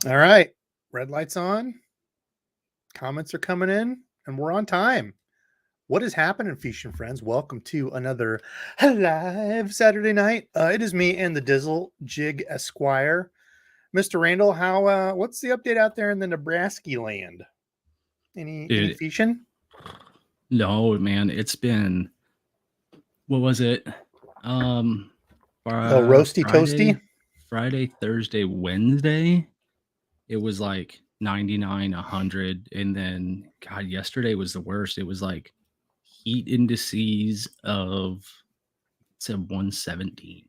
All right. Red light's on. Comments are coming in, and we're on time. What is happening, Fish and Friends? Welcome to another live Saturday night. It is me and the Dizzle Jig Esquire. Mr. Randall, how what's the update out there in the Nebraska land? Any Dude, fishing? no, man, it's been what was it? Um Oh, roasty toasty. Friday, Thursday, Wednesday. It was like 99, 100, and then God, yesterday was the worst. It was like heat indices of said 117.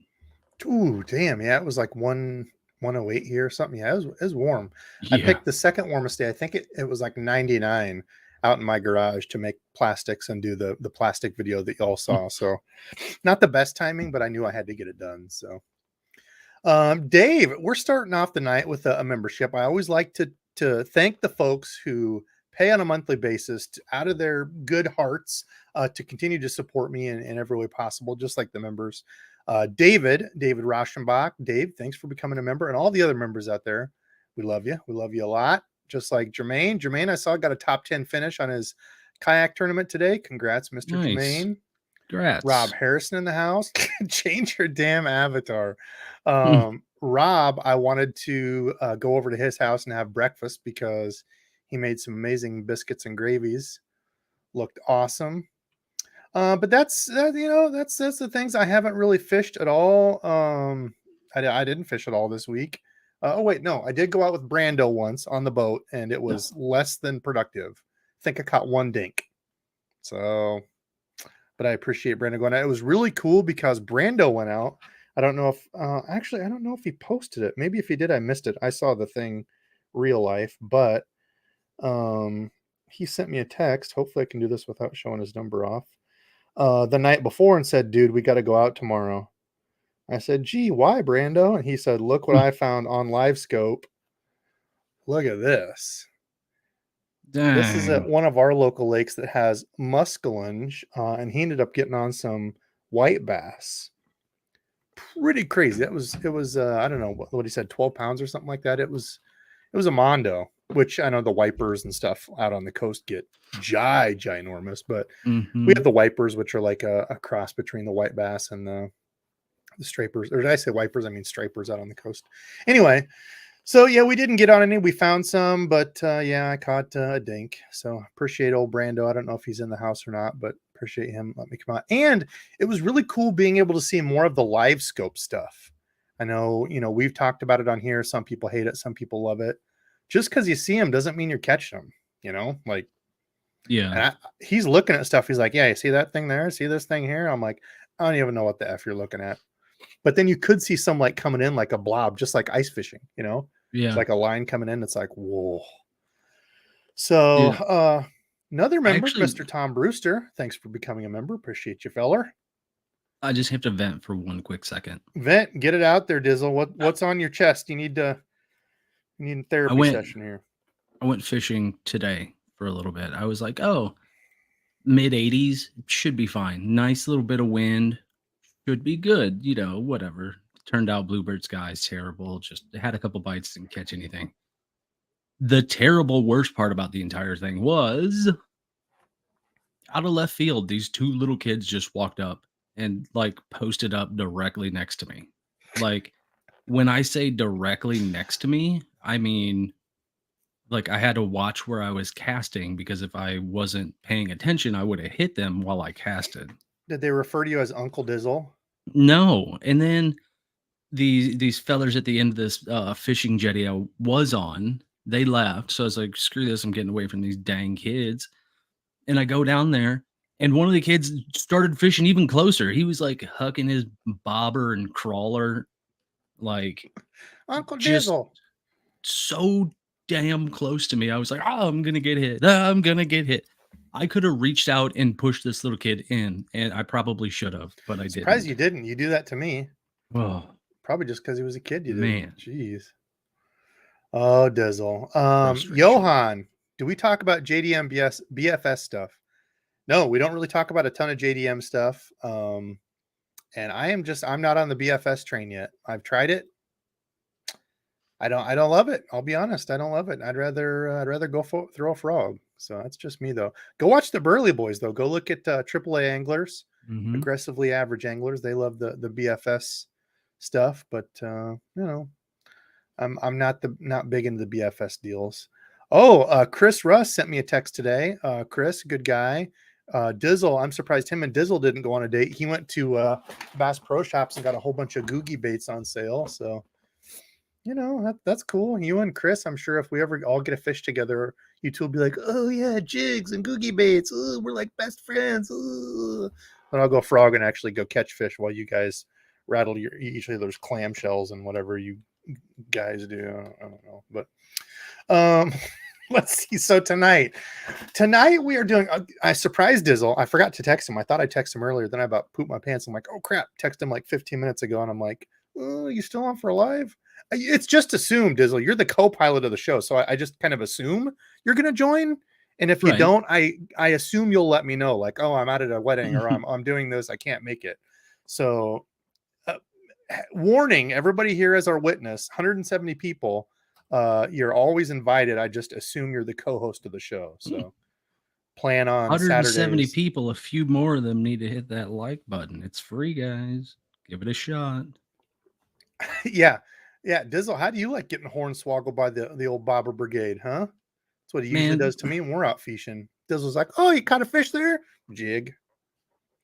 Ooh, damn, yeah, it was like 108 here or something. Yeah, it was warm. I Yeah. picked the second warmest day. I think it was like 99 out in my garage to make plastics and do the plastic video that y'all saw. So not the best timing, but I knew I had to get it done. So Dave, we're starting off the night with a membership. I always like to thank the folks who pay on a monthly basis out of their good hearts to continue to support me in every way possible, just like the members. David Rauschenbach. Dave, thanks for becoming a member, and all the other members out there. We love you. We love you a lot. Just like Jermaine. Jermaine, I saw got a top 10 finish on his kayak tournament today. Congrats, Mr. Nice. Jermaine. Rob Congrats. Harrison in the house. Change your damn avatar. Hmm. Rob, I wanted to go over to his house and have breakfast because he made some amazing biscuits and gravies. Looked awesome. But that's that's the things. I haven't really fished at all. I didn't fish at all this week. Oh wait, no, I did go out with Brando once on the boat, and it was less than productive. I think I caught one dink. So, but I appreciate Brando going out. It was really cool because Brando went out. I don't know if actually I don't know if he posted it. Maybe if he did, I missed it. I saw the thing real life, but he sent me a text. Hopefully I can do this without showing his number off. The night before and said, dude, we got to go out tomorrow. I said, gee, why, Brando? And he said, look what I found on Live Scope. Look at this. This is at Dang. one of our local lakes that has muskellunge, and he ended up getting on some white bass. Pretty crazy. It was I don't know what he said, 12 pounds or something like that. It was a mondo, which I know the wipers and stuff out on the coast get ginormous, but we Mm-hmm. have the wipers, which are like a cross between the white bass and the stripers. Or did I say wipers? I mean stripers out on the coast. Anyway, so yeah, we didn't get on any. We found some, but yeah, I caught a dink. So appreciate old Brando. I don't know if he's in the house or not, but appreciate him. Let me come out. And it was really cool being able to see more of the live scope stuff. I know, we've talked about it on here. Some people hate it, some people love it. Just because you see them doesn't mean you're catching them. Like, Yeah. and he's looking at stuff. He's like, yeah, you see that thing there? See this thing here? I'm like, I don't even know what the F you're looking at. But then you could see some like coming in like a blob, just like ice fishing. It's Yeah. like a line coming in. It's like, whoa. So Dude, another I member, actually Mr. Tom Brewster. Thanks for becoming a member. Appreciate you, feller. I just have to vent for one quick second. Vent, get it out there, Dizzle. What's on your chest? You need a I therapy went session here. I went fishing today for a little bit. I was like, oh, mid 80s should be fine. Nice little bit of wind. Should be good. Whatever. Turned out bluebird sky's terrible. Just had a couple bites, didn't catch anything. The terrible worst part about the entire thing was out of left field, these two little kids just walked up and like posted up directly next to me. Like when I say directly next to me, I mean like I had to watch where I was casting because if I wasn't paying attention, I would have hit them while I casted. Did they refer to you as Uncle Dizzle? No. And then these fellers at the end of this fishing jetty I was on, they left. So I was like, screw this, I'm getting away from these dang kids. And I go down there, and one of the kids started fishing even closer. He was like hucking his bobber and crawler, like Uncle just Dizzle. so damn close to me. I was like, oh, I'm gonna get hit. I'm gonna get hit. I could have reached out and pushed this little kid in, and I probably should have, but I Surprised didn't. you didn't. You do that to me. Oh Probably just because he was a kid you didn't. man, Jeez. Oh, Dizzle. frustration. Johan, do we talk about JDM BFS stuff? No, we don't really talk about a ton of JDM stuff. And I'm not on the BFS train yet. I've tried it. I don't love it. I'll be honest. I don't love it. I'd rather go throw a frog. So that's just me though. Go watch the Burley Boys though. Go look at AAA anglers, Hmm. aggressively average anglers. They love the BFS stuff, but I'm not big into the BFS deals. Oh, Chris Russ sent me a text today. Chris, good guy. Dizzle, I'm surprised him and Dizzle didn't go on a date. He went to Bass Pro Shops and got a whole bunch of Googie baits on sale. So that's cool. You and Chris, I'm sure if we ever all get a fish together, you two will be like, oh yeah, jigs and Googie baits. Oh, we're like best friends. Oh. And I'll go frog and actually go catch fish while you guys rattle each other's clamshells and whatever you guys do. I don't know, but let's see. So tonight we are doing. I surprised Dizzle. I forgot to text him. I thought I texted him earlier. Then I about pooped my pants. I'm like, oh crap! Text him like 15 minutes ago, and I'm like, oh, you still on for live? It's just assumed, Dizzle. You're the co-pilot of the show, so I just kind of assume you're gonna join. And if you Right. don't, I assume you'll let me know. Like, oh, I'm out at a wedding, or I'm doing this. I can't make it. So, warning everybody here as our witness. 170 people. You're always invited. I just assume you're the co-host of the show. So plan on 170 Saturdays. people, a few more of them need to hit that like button. It's free, guys. Give it a shot. Yeah. Dizzle, how do you like getting hornswoggled by the old Bobber Brigade, huh? That's what he usually Man, does to me when we're out fishing. Dizzle's like, oh, you caught a fish there? Jig.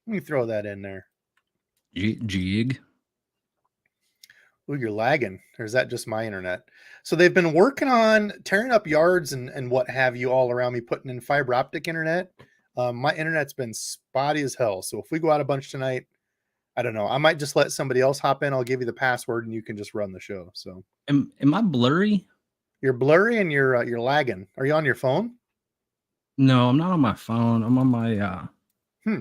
Let me throw that in there. jig. Ooh, you're lagging. Or is that just my internet? So they've been working on tearing up yards and what have you all around me, putting in fiber optic internet. My internet's been spotty as hell. So if we go out a bunch tonight, I don't know. I might just let somebody else hop in. I'll give you the password and you can just run the show. So Am I blurry? you're blurry and you're lagging. Are you on your phone? No, I'm not on my phone. I'm on my Hmm.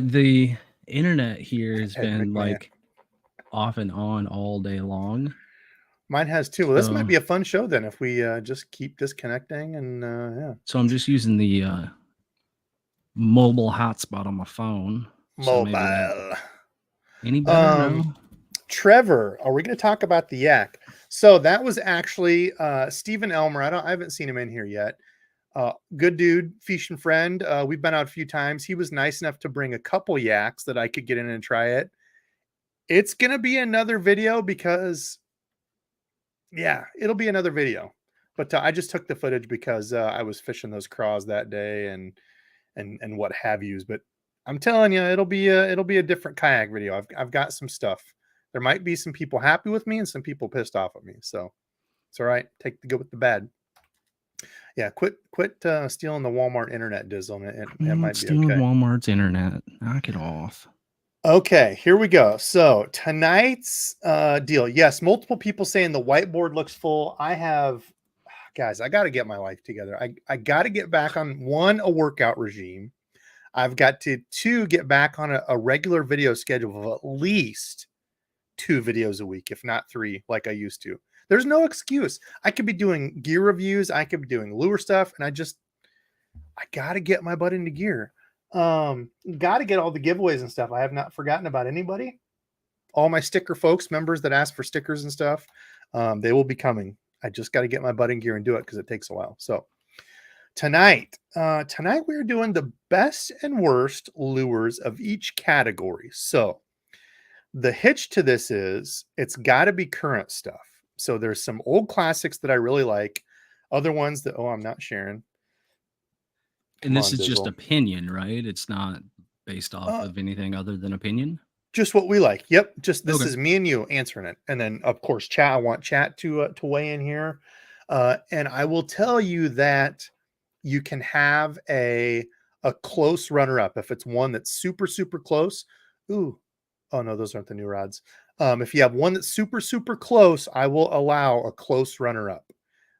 the internet here has Ed been McMahon. like off and on all day long. Mine has too. Well, this might So- be a fun show then if we just keep disconnecting and yeah. So I'm just using the mobile hotspot on my phone. So maybe that Mobile. any better? No. Trevor, are we going to talk about the yak? So that was actually Stephen Elmer. I haven't seen him in here yet. Good dude, fishing friend. We've been out a few times. He was nice enough to bring a couple yaks that I could get in and try it. It's going to be another video because, yeah, it'll be another video. But I just took the footage because I was fishing those craws that day and what have yous. But I'm telling you, it'll be a different kayak video. I've got some stuff. There might be some people happy with me and some people pissed off at me. So it's all right. Take the good with the bad. Yeah, quit stealing the Walmart internet, Dizzle. It might be stealing okay. Walmart's internet. Knock it off. Okay, here we go. So tonight's deal. Yes, multiple people saying the whiteboard looks full. Guys, I got to get my life together. I got to get back on a workout regime. I've got to get back on a regular video schedule of at least 2 videos a week, if not 3, like I used to. There's no excuse. I could be doing gear reviews. I could be doing lure stuff. And I got to get my butt into gear. Got to get all the giveaways and stuff. I have not forgotten about anybody. All my sticker folks, members that ask for stickers and stuff, they will be coming. I just got to get my butt in gear and do it because it takes a while. So tonight we're doing the best and worst lures of each category. So the hitch to this is it's got to be current stuff. So there's some old classics that I really like. Other ones that, I'm not sharing. And this is just opinion, right? It's not based off of anything other than opinion. Just what we like. Yep. Just this is me and you answering it. And then of course, chat. I want chat to weigh in here. And I will tell you that you can have a close runner up if it's one that's super, super close. Ooh. Oh no, those aren't the new rods. If you have one that's super, super close, I will allow a close runner up.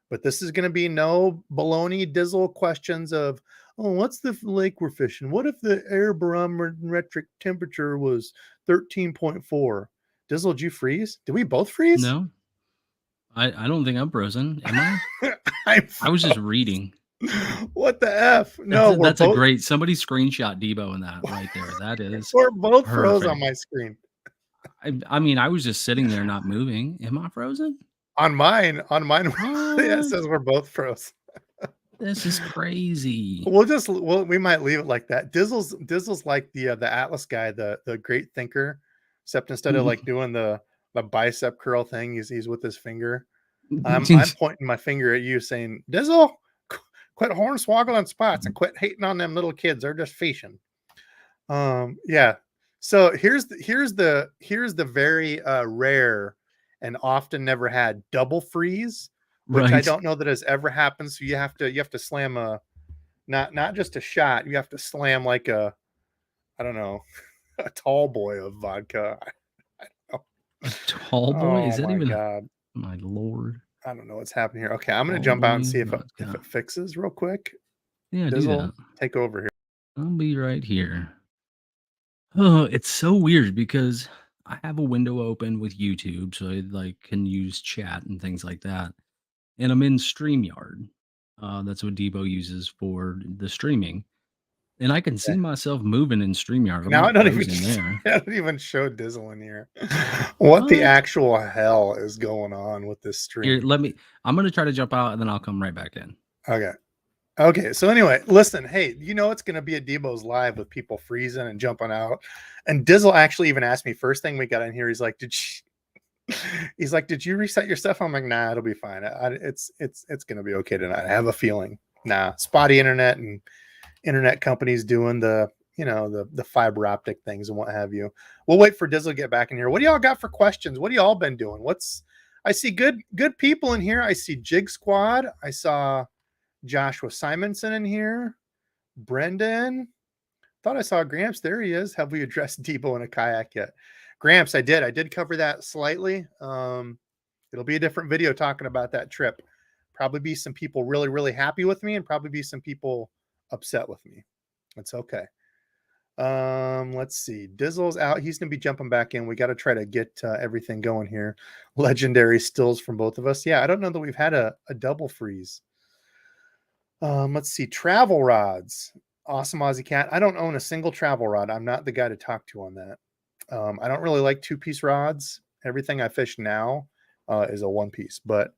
But this is going to be no baloney dizzle questions of, what's the lake we're fishing? What if the air barometric temperature was 13.4? Dizzle, did you freeze? Did we both freeze? No, I don't think I'm frozen. Am I? I was just reading. What the F? No, that's a great. Somebody screenshot Debo in that right there. That is. We're both froze on my screen. I mean, I was just sitting there not moving. Am I frozen? On mine, yeah, it What? says we're both pros. This is crazy. We might leave it like that. Dizzle's like the Atlas guy, the great thinker, except instead of like doing the bicep curl thing, he's with his finger. I'm pointing my finger at you saying, Dizzle, quit hornswoggling spots and quit hating on them little kids. They're just fishing. Yeah. So here's the very rare and often never had double freeze, which I Right. don't know that has ever happened. So you have to slam a not just a shot. You have to slam like I don't know, a tall boy of vodka. I don't A know. tall boy? Oh Is that my even god. my lord? I don't know what's happening here. Okay, I'm gonna Tall jump out and boy see if vodka. it fixes real quick. Yeah, do Dizzle, that. take over here. I'll be right here. Oh, it's so weird because I have a window open with YouTube, so I like can use chat and things like that. And I'm in StreamYard. That's what Debo uses for the streaming. And I can see Okay. myself moving in StreamYard. I'm Now I not don't even frozen there. I don't even show Dizzle in here. What the What? actual hell is going on with this Here, stream? I'm gonna try to jump out and then I'll come right back in. Okay. Okay. So anyway, listen, hey, it's gonna be a DEBO'S live with people freezing and jumping out. And Dizzle actually even asked me first thing we got in here, he's like, did you reset your stuff? I'm like, nah, it'll be fine. It's gonna be okay tonight. I have a feeling. Nah, spotty internet and internet companies doing the fiber optic things and what have you. We'll wait for Dizzle to get back in here. What do y'all got for questions? What do y'all been doing? I see good people in here. I see Jig Squad. I saw Joshua Simonson in here. Brendan. Thought I saw Gramps. There he is. Have we addressed Debo in a kayak yet? Gramps, I did. I did cover that slightly. It'll be a different video talking about that trip. Probably be some people really, really happy with me and probably be some people upset with me. It's okay. Let's see. Dizzle's out. He's gonna be jumping back in. We got to try to get everything going here. Legendary stills from both of us. Yeah, I don't know that we've had a double freeze. Let's see. Travel rods. Awesome Aussie Cat. I don't own a single travel rod. I'm not the guy to talk to on that. I don't really like 2-piece rods. Everything I fish now is a 1-piece, but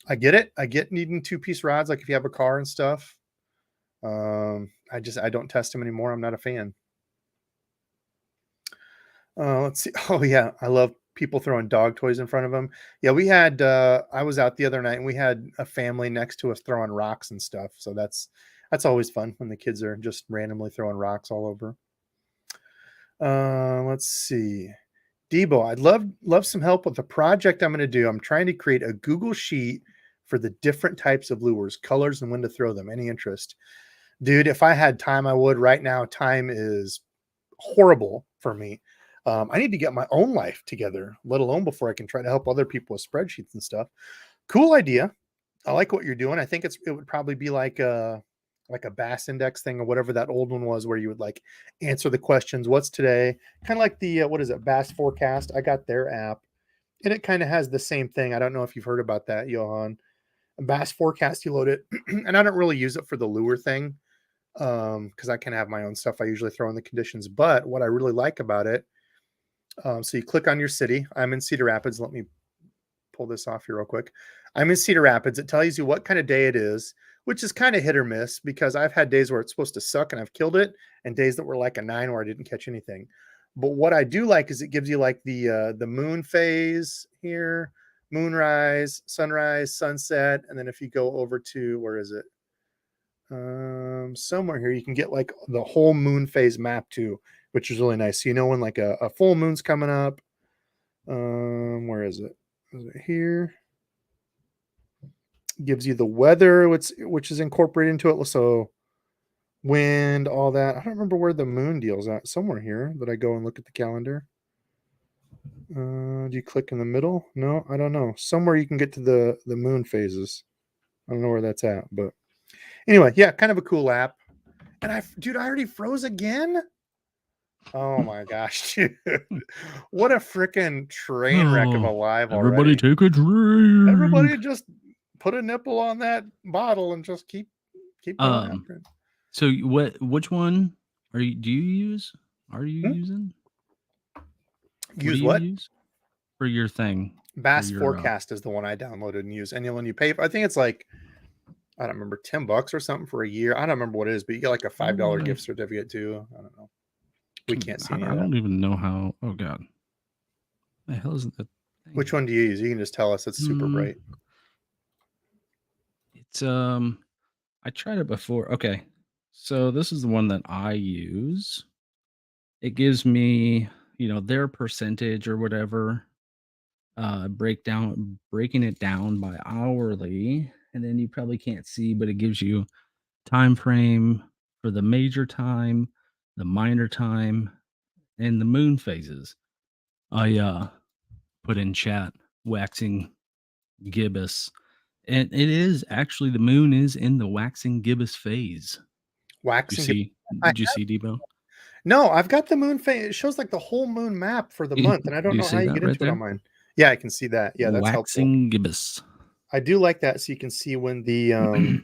I get it. I get needing 2-piece rods, like if you have a car and stuff. I don't test them anymore. I'm not a fan. Let's see. Oh yeah, I love people throwing dog toys in front of them. Yeah, we had. I was out the other night and we had a family next to us throwing rocks and stuff. So that's always fun when the kids are just randomly throwing rocks all over. Let's see. Debo, I'd love some help with the project I'm going to do. I'm trying to create a Google sheet for the different types of lures, colors, and when to throw them. Any interest? Dude, if I had time, I would. Right now, time is horrible for me. I need to get my own life together, let alone before I can try to help other people with spreadsheets and stuff. Cool idea. I like what you're doing. I think it would probably be like a Bass Index thing or whatever that old one was, where you would like answer the questions. What's today? Kind of like the what is it? Bass Forecast. I got their app, and it kind of has the same thing. I don't know if you've heard about that, Johan. Bass Forecast. You load it, and I don't really use it for the lure thing because I can have my own stuff I usually throw in the conditions. But what I really like about it, so you click on your city. I'm in Cedar Rapids. Let me pull this off here real quick. I'm in Cedar Rapids. It tells you what kind of day it is, which is kind of hit or miss because I've had days where it's supposed to suck and I've killed it, and days that were like a 9 where I didn't catch anything. But what I do like is it gives you like the moon phase here, moonrise, sunrise, sunset, and then if you go over to where is it? Somewhere here you can get like the whole moon phase map too, which is really nice. So you know when like a full moon's coming up. Where is it? Is it here? Gives you the weather, which is incorporated into it. So wind, all that. I don't remember where the moon deal's at. Somewhere here that I go and look at the calendar. Do you click in the middle? No, I don't know. Somewhere you can get to the moon phases. I don't know where that's at, but anyway, yeah, kind of a cool app. And I already froze again. Oh my gosh, dude. What a freaking train wreck of a live Everybody already. take a drink. Everybody just put a nipple on that bottle and just keep going after it. So which one do you use? Are you using? Use What do what? you use for your thing? for Bass your Forecast is the one I downloaded and use. And when you pay, I think it's like, I don't remember, $10 or something for a year. I don't remember what it is, but you get like a how $5 would I gift certificate too. I don't know. We can't see any I of that. don't even know how. Oh god. The hell is that Which thing? one do you use? You can just tell us. It's super Hmm, bright. it's I tried it before. Okay. So this is the one that I use. It gives me, their percentage or whatever, breaking it down by hourly, and then you probably can't see, but it gives you time frame for the major time, the minor time, and the moon phases. I put in chat waxing gibbous, and it is actually the moon is in the waxing gibbous phase. Did you Wax and give. see? I Did you see Debo? No, I've got the moon phase. It shows like the whole moon map for the month, and I Do don't you know how see you that get right into it on there? mine. Yeah, I can see that. Yeah, that's helpful. Waxing gibbous. I do like that, so you can see when the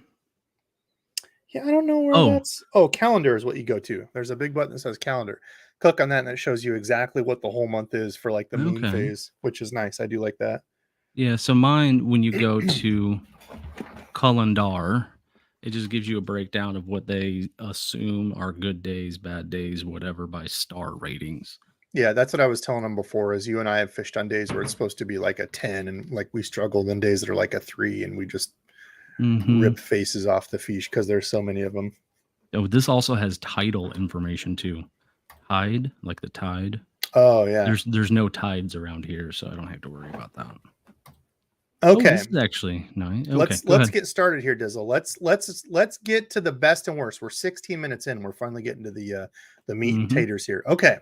yeah, I don't know where Oh, that's. Oh, calendar is what you go to. There's a big button that says calendar. Click on that, and it shows you exactly what the whole month is for like the moon okay. phase, which is nice. I do like that. Yeah, so mine, when you go to calendar, it just gives you a breakdown of what they assume are good days, bad days, whatever, by star ratings. Yeah, that's what I was telling them before. Is you and I have fished on days where it's supposed to be like a 10, and like we struggle. Then days that are like a 3, and we just Mhm. rip faces off the fish because there's so many of them. Oh, this also has tidal information too. Tide, like the tide. Oh yeah. There's no tides around here, so I don't have to worry about that. Oh, Okay. this is actually nice. Okay, go Let's ahead. get started here, Dizzle. Let's get to the best and worst. We're 16 minutes in. We're finally getting to the meat and Mhm. taters here. Okay.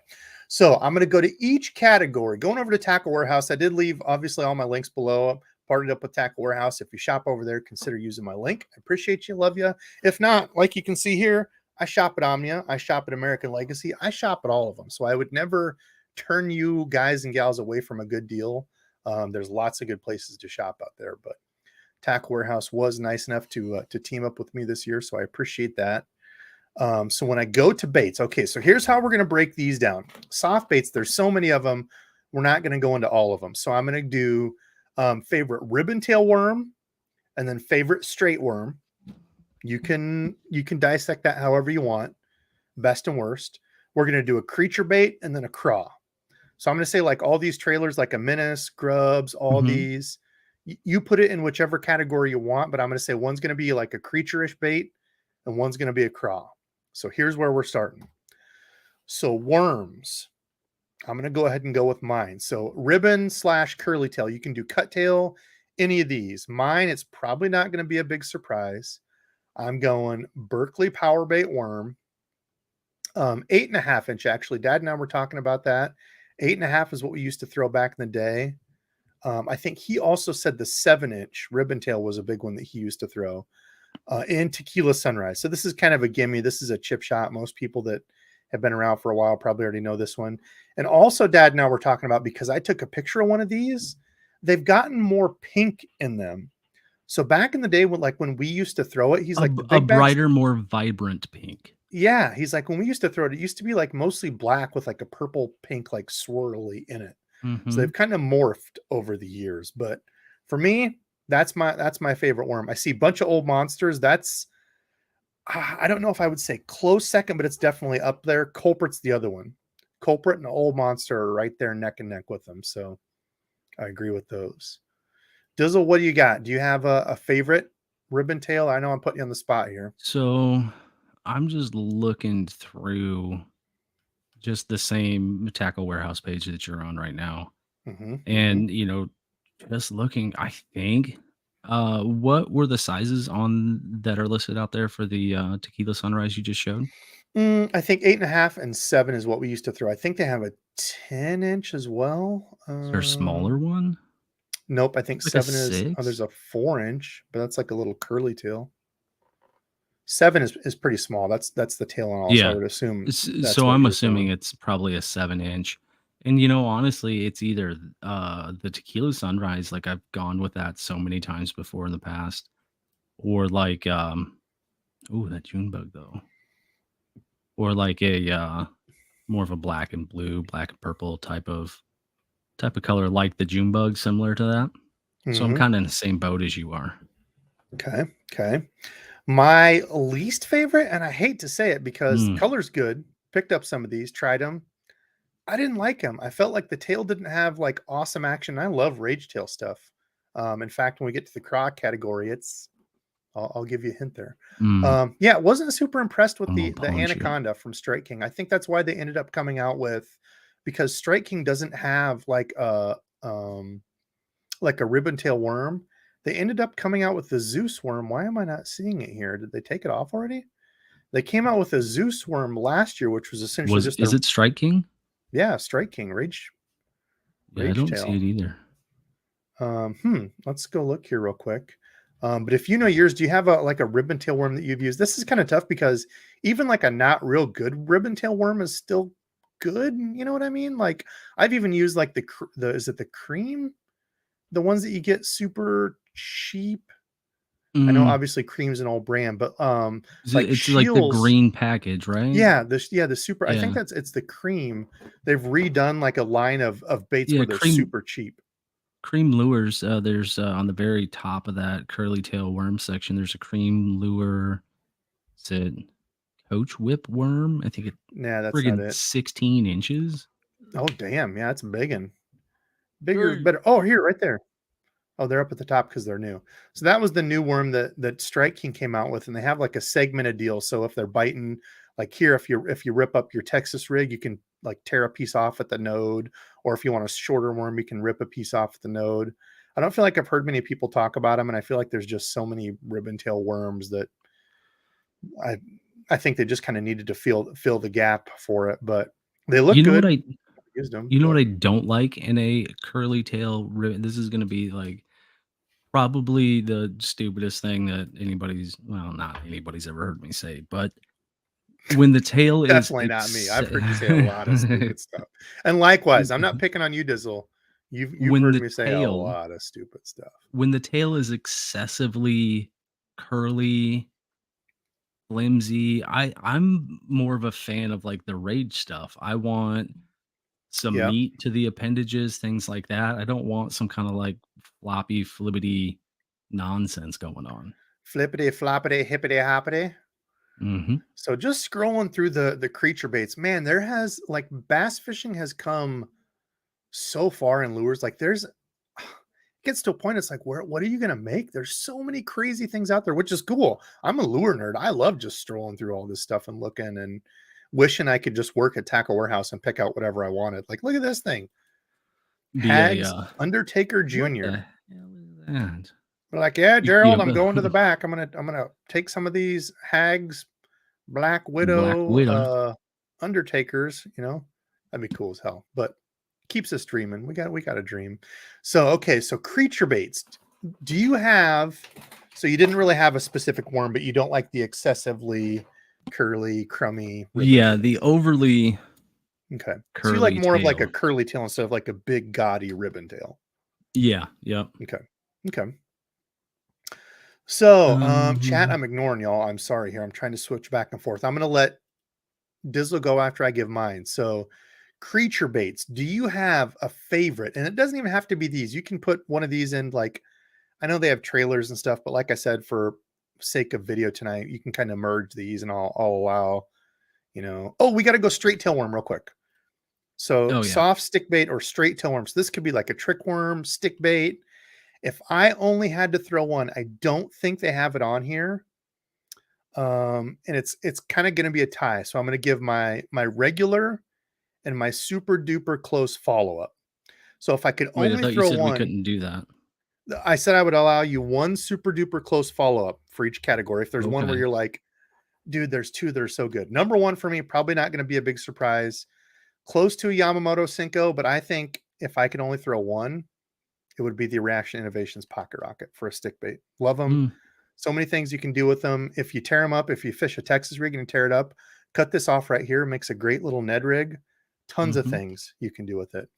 So I'm going to go to each category. Going over to Tackle Warehouse, I did leave obviously all my links below. Partnered up with Tackle Warehouse. If you shop over there, consider using my link. I appreciate you, love you. If not, like you can see here, I shop at Omnia. I shop at American Legacy. I shop at all of them. So I would never turn you guys and gals away from a good deal. There's lots of good places to shop out there, but Tackle Warehouse was nice enough to team up with me this year, so I appreciate that. So when I go to baits, okay, so here's how we're going to break these down. Soft baits, there's so many of them. We're not going to go into all of them. So I'm going to do favorite ribbon tail worm and then favorite straight worm. You can dissect that however you want, best and worst. We're going to do a creature bait and then a craw. So I'm going to say like all these trailers, like a menace, grubs, all Mhm. these. You put it in whichever category you want, but I'm going to say one's going to be like a creature-ish bait and one's going to be a craw. So here's where we're starting. So worms, I'm going to go ahead and go with mine. So ribbon / curly tail. You can do cut tail, any of these. Mine, it's probably not going to be a big surprise. I'm going Berkeley power bait worm. 8.5 inch, actually. Dad and I were talking about that. 8.5 is what we used to throw back in the day. I think he also said the 7-inch ribbon tail was a big one that he used to throw in Tequila Sunrise. So this is kind of a gimme. This is a chip shot. Most people that have been around for a while probably already know this one. And also, Dad and I were talking about, because I took a picture of one of these, they've gotten more pink in them. So back in the day, when we used to throw it, he's like the A big bags. brighter, more vibrant pink. Yeah, he's like, when we used to throw it, it used to be like mostly black with like a purple pink like swirly in it. So they've Mhm. kind of morphed over the years. But for me, that's my favorite worm. I see a bunch of old monsters. That's I don't know if I would say close second, but it's definitely up there. Culprit's the other one. Culprit and old monster are right there neck and neck with them. So I agree with those. Dizzle, what do you got? Do you have a favorite ribbon tail? I know I'm putting you on the spot here. So, I'm just looking through just the same Tackle Warehouse page that you're on right now. Mm-hmm, mm-hmm. And, just looking, I think, what were the sizes on that are listed out there for the Tequila Sunrise you just showed? I think 8.5 and 7 is what we used to throw. I think they have a 10-inch as well. Is there a smaller one? Nope. I think Like a 7 is. Oh, there's 6? a 4-inch, but that's like a little curly tail. 7 is pretty small. That's the tail and all. So I Yeah. would assume that's So what I'm you're assuming throwing. it's probably a 7-inch. And, honestly, it's either, the Tequila Sunrise, like, I've gone with that so many times before in the past, or like, ooh, that June bug, though. Or like a, more of a black and blue, black and purple type of. type of color like the June bug, similar to that. So I'm Hmm. kind of in the same boat as you are. Okay. Okay. My least favorite, and I hate to say it because Mm, color's good. Picked up some of these, tried them. I didn't like them. I felt like the tail didn't have like awesome action. I love rage tail stuff. In fact, when we get to the Craw category, I'll give you a hint there. mm, Yeah, wasn't super impressed with I'm gonna the punch you. Anaconda from Strike King. I think that's why they ended up coming out with, because Strike King doesn't have like a ribbon tail worm. They ended up coming out with the Zeus worm. Why am I not seeing it here? Did they take it off already? They came out with a Zeus worm last year, which was essentially just Is a, it Strike King? yeah, Strike King Yeah, I rage don't see tail. it either. Let's go look here real quick. But if you know yours, do you have a like a ribbon tail worm that you've used? This is kind of tough because even like a not real good ribbon tail worm is still good. You know what I mean? Like I've even used like the is it the cream? The ones that you get super cheap. I know Mm, obviously cream's an old brand, but like it's like the Shields, green package, right? yeah, the super. I think Yeah, it's the cream. They've redone like a line of baits yeah. where they're super cheap. Cream lures. There's on the very top of that curly tail worm section. There's a cream lure. Is it Coach Whip worm? I think it Nah, that's not friggin' it. 16 inches. Oh damn, yeah, it's big and bigger, Hey. better. Oh, here, right there. Oh, they're up at the top because they're new. So that was the new worm that Strike King came out with, and they have like a segmented deal. So if they're biting, like here, if you rip up your Texas rig, you can like tear a piece off at the node, or if you want a shorter worm, you can rip a piece off at the node. I don't feel like I've heard many people talk about them, and I feel like there's just so many ribbon tail worms that I I think they just kind of needed to fill the gap for it. But they look You know what good. I Used them, you know what but I don't like in a curly tail ribbon? This is gonna be, like, probably the stupidest thing that not anybody's ever heard me say, but when the tail is definitely not me. I've heard you say a lot of stupid stuff. And likewise, I'm not picking on you, Dizzle. You've when heard the me say a tail lot of stupid stuff. when the tail is excessively curly, flimsy, I'm more of a fan of, like, the rage stuff. I want some Yep. meat to the appendages, things like that. I don't want some kinda, like, floppy, flibbity nonsense going on. Flippity floppity hippity hoppity. Mhm. So just scrolling through the creature baits, man, there has like bass fishing has come so far in lures. Like there's it gets to a point, it's like, where what are you gonna make? There's so many crazy things out there, which is cool. I'm a lure nerd. I love just strolling through all this stuff and looking and wishing I could just work at Tackle Warehouse and pick out whatever I wanted. Like, look at this thing. Be a, Hags Undertaker what the Jr. hell is that? We're like, yeah, Yeah, Gerald, I'm but going to the back. I'm gonna take some of these Hags Black Black Widow Widow. Undertakers, that'd be cool as hell. But keeps us dreaming. We got a dream. So okay, so creature baits. Do you have so you didn't really have a specific worm, but you don't like the excessively curly, crummy ribbon Yeah, the tails. overly Okay. So you like curly more of like a tail. curly tail instead of like a big gaudy ribbon tail. Yeah, yep. Okay. Okay. So, chat, Um, I'm ignoring y'all. I'm sorry here. I'm trying to switch back and forth. I'm going to let Dizzle go after I give mine. So, creature baits. Do you have a favorite? And it doesn't even have to be these. You can put one of these in, like, I know they have trailers and stuff, but like I said, for sake of video tonight, you can kind of merge these and I'll allow, Oh, we got to go straight tail worm real quick. So, oh, yeah. soft stick bait or straight tail worm. So, this could be like a trick worm, stick bait. If I only had to throw one, I don't think they have it on here. And it's kind of going to be a tie. So I'm going to give my regular and my super duper close follow up. So if I could Wait, I only thought you throw said we one, couldn't do that. I said I would allow you one super duper close follow up for each category. If there's one where Okay. you're like, dude, there's two that are so good. Number one for me, probably not going to be a big surprise. Close to a Yamamoto Cinco, but I think if I could only throw one, it would be the Reaction Innovations Pocket Rocket for a stick bait. Love them. Mm, So many things you can do with them. If you tear them up, if you fish a Texas rig and you tear it up, cut this off right here, makes a great little Ned rig. Tons of mhm. things you can do with it.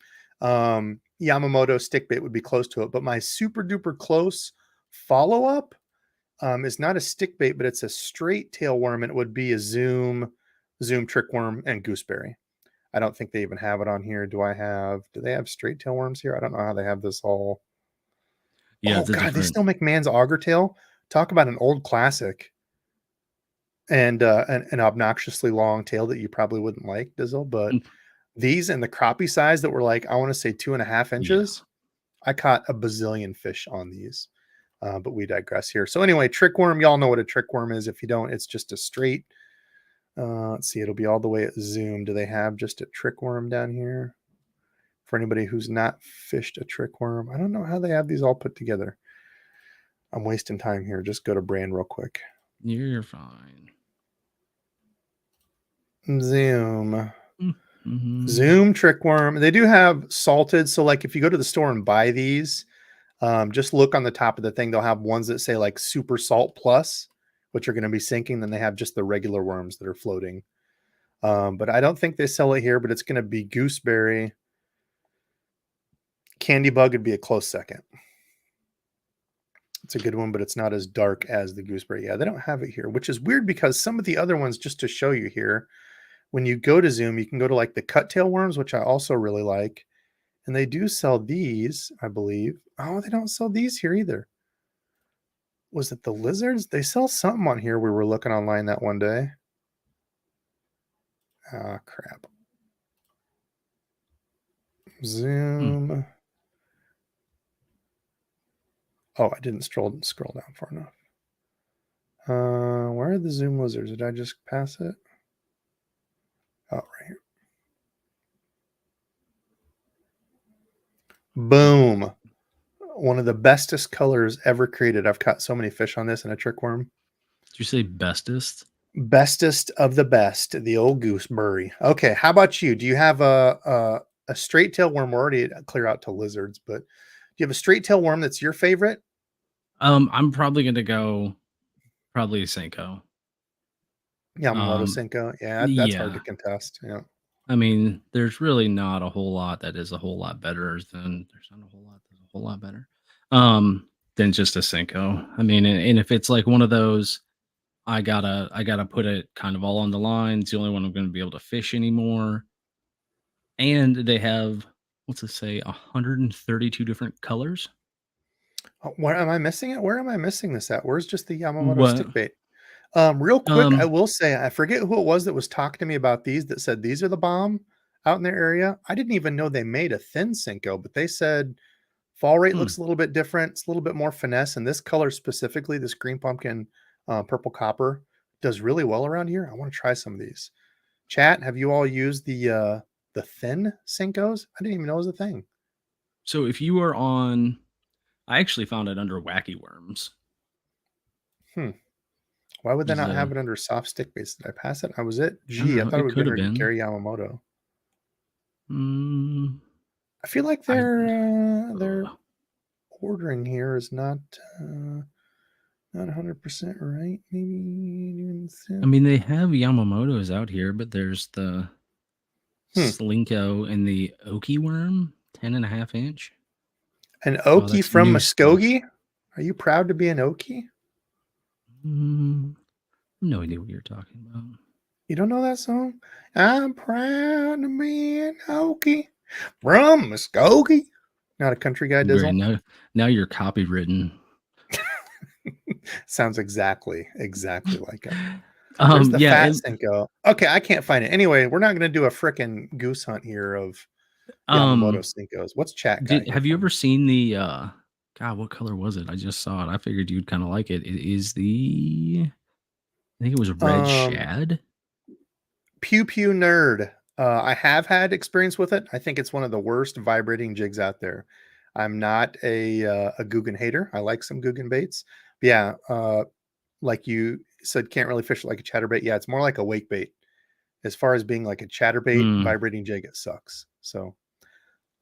Yamamoto stick bait would be close to it, but my super duper close follow up is not a stick bait, but it's a straight tail worm, and it would be a zoom trick worm and gooseberry. I don't think they even have it on here. Do they have straight tail worms here? I don't know how they have this all. Yeah, Oh the God, they different. still make Man's Auger Tail. Talk about an old classic and an obnoxiously long tail that you probably wouldn't like, Dizzle. But Mm, these and the crappie size that were like, I want to say 2.5 inches. yeah. I caught a bazillion fish on these. But we digress here. So anyway, trick worm, y'all know what a trick worm is. If you don't, it's just a straight. Let's see, it'll be all the way at zoom. Do they have just a trick worm down here? For anybody who's not fished a trick worm, I don't know how they have these all put together. I'm wasting time here. Just go to brand real quick. You're fine. Zoom. Mm-hmm. Zoom trick worm. They do have salted. So like if you go to the store and buy these, just look on the top of the thing. They'll have ones that say like super salt plus, which are going to be sinking. Then they have just the regular worms that are floating. But I don't think they sell it here, but it's going to be gooseberry. Candy bug would be a close second. It's a good one, but it's not as dark as the gooseberry. Yeah, they don't have it here, which is weird because some of the other ones, just to show you here, when you go to Zoom, you can go to like the cut tail worms, which I also really like. And they do sell these, I believe. Oh, they don't sell these here either. Was it the lizards? They sell something on here. We were looking online that one day. Ah, crap. Zoom. Oh, I didn't scroll down far enough. Where are the Zoom lizards? Did I just pass it? Oh, right here. Boom. One of the bestest colors ever created. I've caught so many fish on this and a trick worm. Did you say bestest? Bestest of the best, the old gooseberry. Okay, how about you? Do you have a straight tail worm? We're already clear out to lizards, but do you have a straight tail worm that's your favorite? I'm probably gonna go probably a Senko. Yamamoto Um, Senko. Yeah, that's hard to yeah. contest. Yeah. I mean, there's really not a whole lot that is a whole lot better than there's not a whole lot that's a whole lot better than just a Senko. I mean, and if it's like one of those, I gotta put it kind of all on the line. It's the only one I'm gonna be able to fish anymore. And they have what's it say, 132 different colors. Oh, where am I missing it? Where am I missing this at? Where's just the Yamamoto What? stick bait? Real quick, I Um, will say I forget who it was that was talking to me about these that said these are the bomb out in their area. I didn't even know they made a thin Cinco, but they said fall rate hmm. looks a little bit different. It's a little bit more finesse, and this color specifically, this green pumpkin, purple copper, does really well around here. I want to try some of these. Chat, have you all used the thin Cincos? I didn't even know it was a thing. So if you are on, I actually found it under Wacky Worms. Hmm. Why would they There's not a have it under soft stick base? Did I pass it? I was it. I don't Gee, I know. thought it It would be could have under been. Gary Yamamoto. Mm, I feel like I. their Uh, ordering here is not 100% right. Maybe I mean, they have Yamamoto's out here, but there's the hmm. Slinko and the Oki Worm, 10.5 inch. An Oh, Okie that's from new stuff. Muskogee? Are you proud to be an Okie? No idea what you're talking about. You don't know that song? I'm proud to be an Okie from Muskogee. Not a country guy, Great. Dizzle? Now you're copywritten. Sounds exactly like it. Where's the Yeah, fat and Cinco? Okay, I can't find it. Anyway, we're not going to do a frickin' goose hunt here of Yamamoto um, Cincos. What's chat got here have you for me? ever seen the God, what color was it? I just saw it. I figured you'd kind of like it. It is the I think it was red Um, shad. Pew Pew Nerd. I have had experience with it. I think it's one of the worst vibrating jigs out there. I'm not a Guggen hater. I like some Guggen baits. But yeah, like you said, can't really fish it like a chatterbait. Yeah, it's more like a wake bait. As far as being like a chatterbait Mm. vibrating jig, it sucks. So,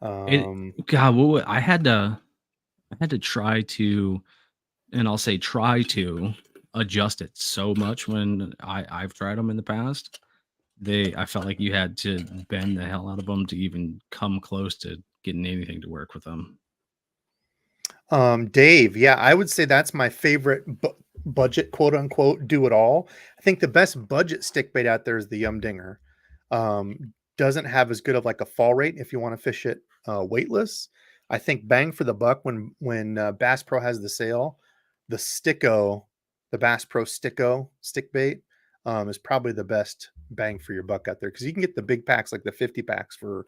It um, God, I had to try to, and I'll say try to adjust it so much when I've tried them in the past. I felt like you had to bend the hell out of them to even come close to getting anything to work with them. Dave, yeah, I would say that's my favorite budget, quote unquote, do it all. I think the best budget stick bait out there is the Yum Dinger. doesn't have as good of like a fall rate if you want to fish it weightless. I think bang for the buck when Bass Pro has the sale, the Sticko, the Bass Pro Sticko stick bait is probably the best bang for your buck out there, because you can get the big packs like the 50 packs for,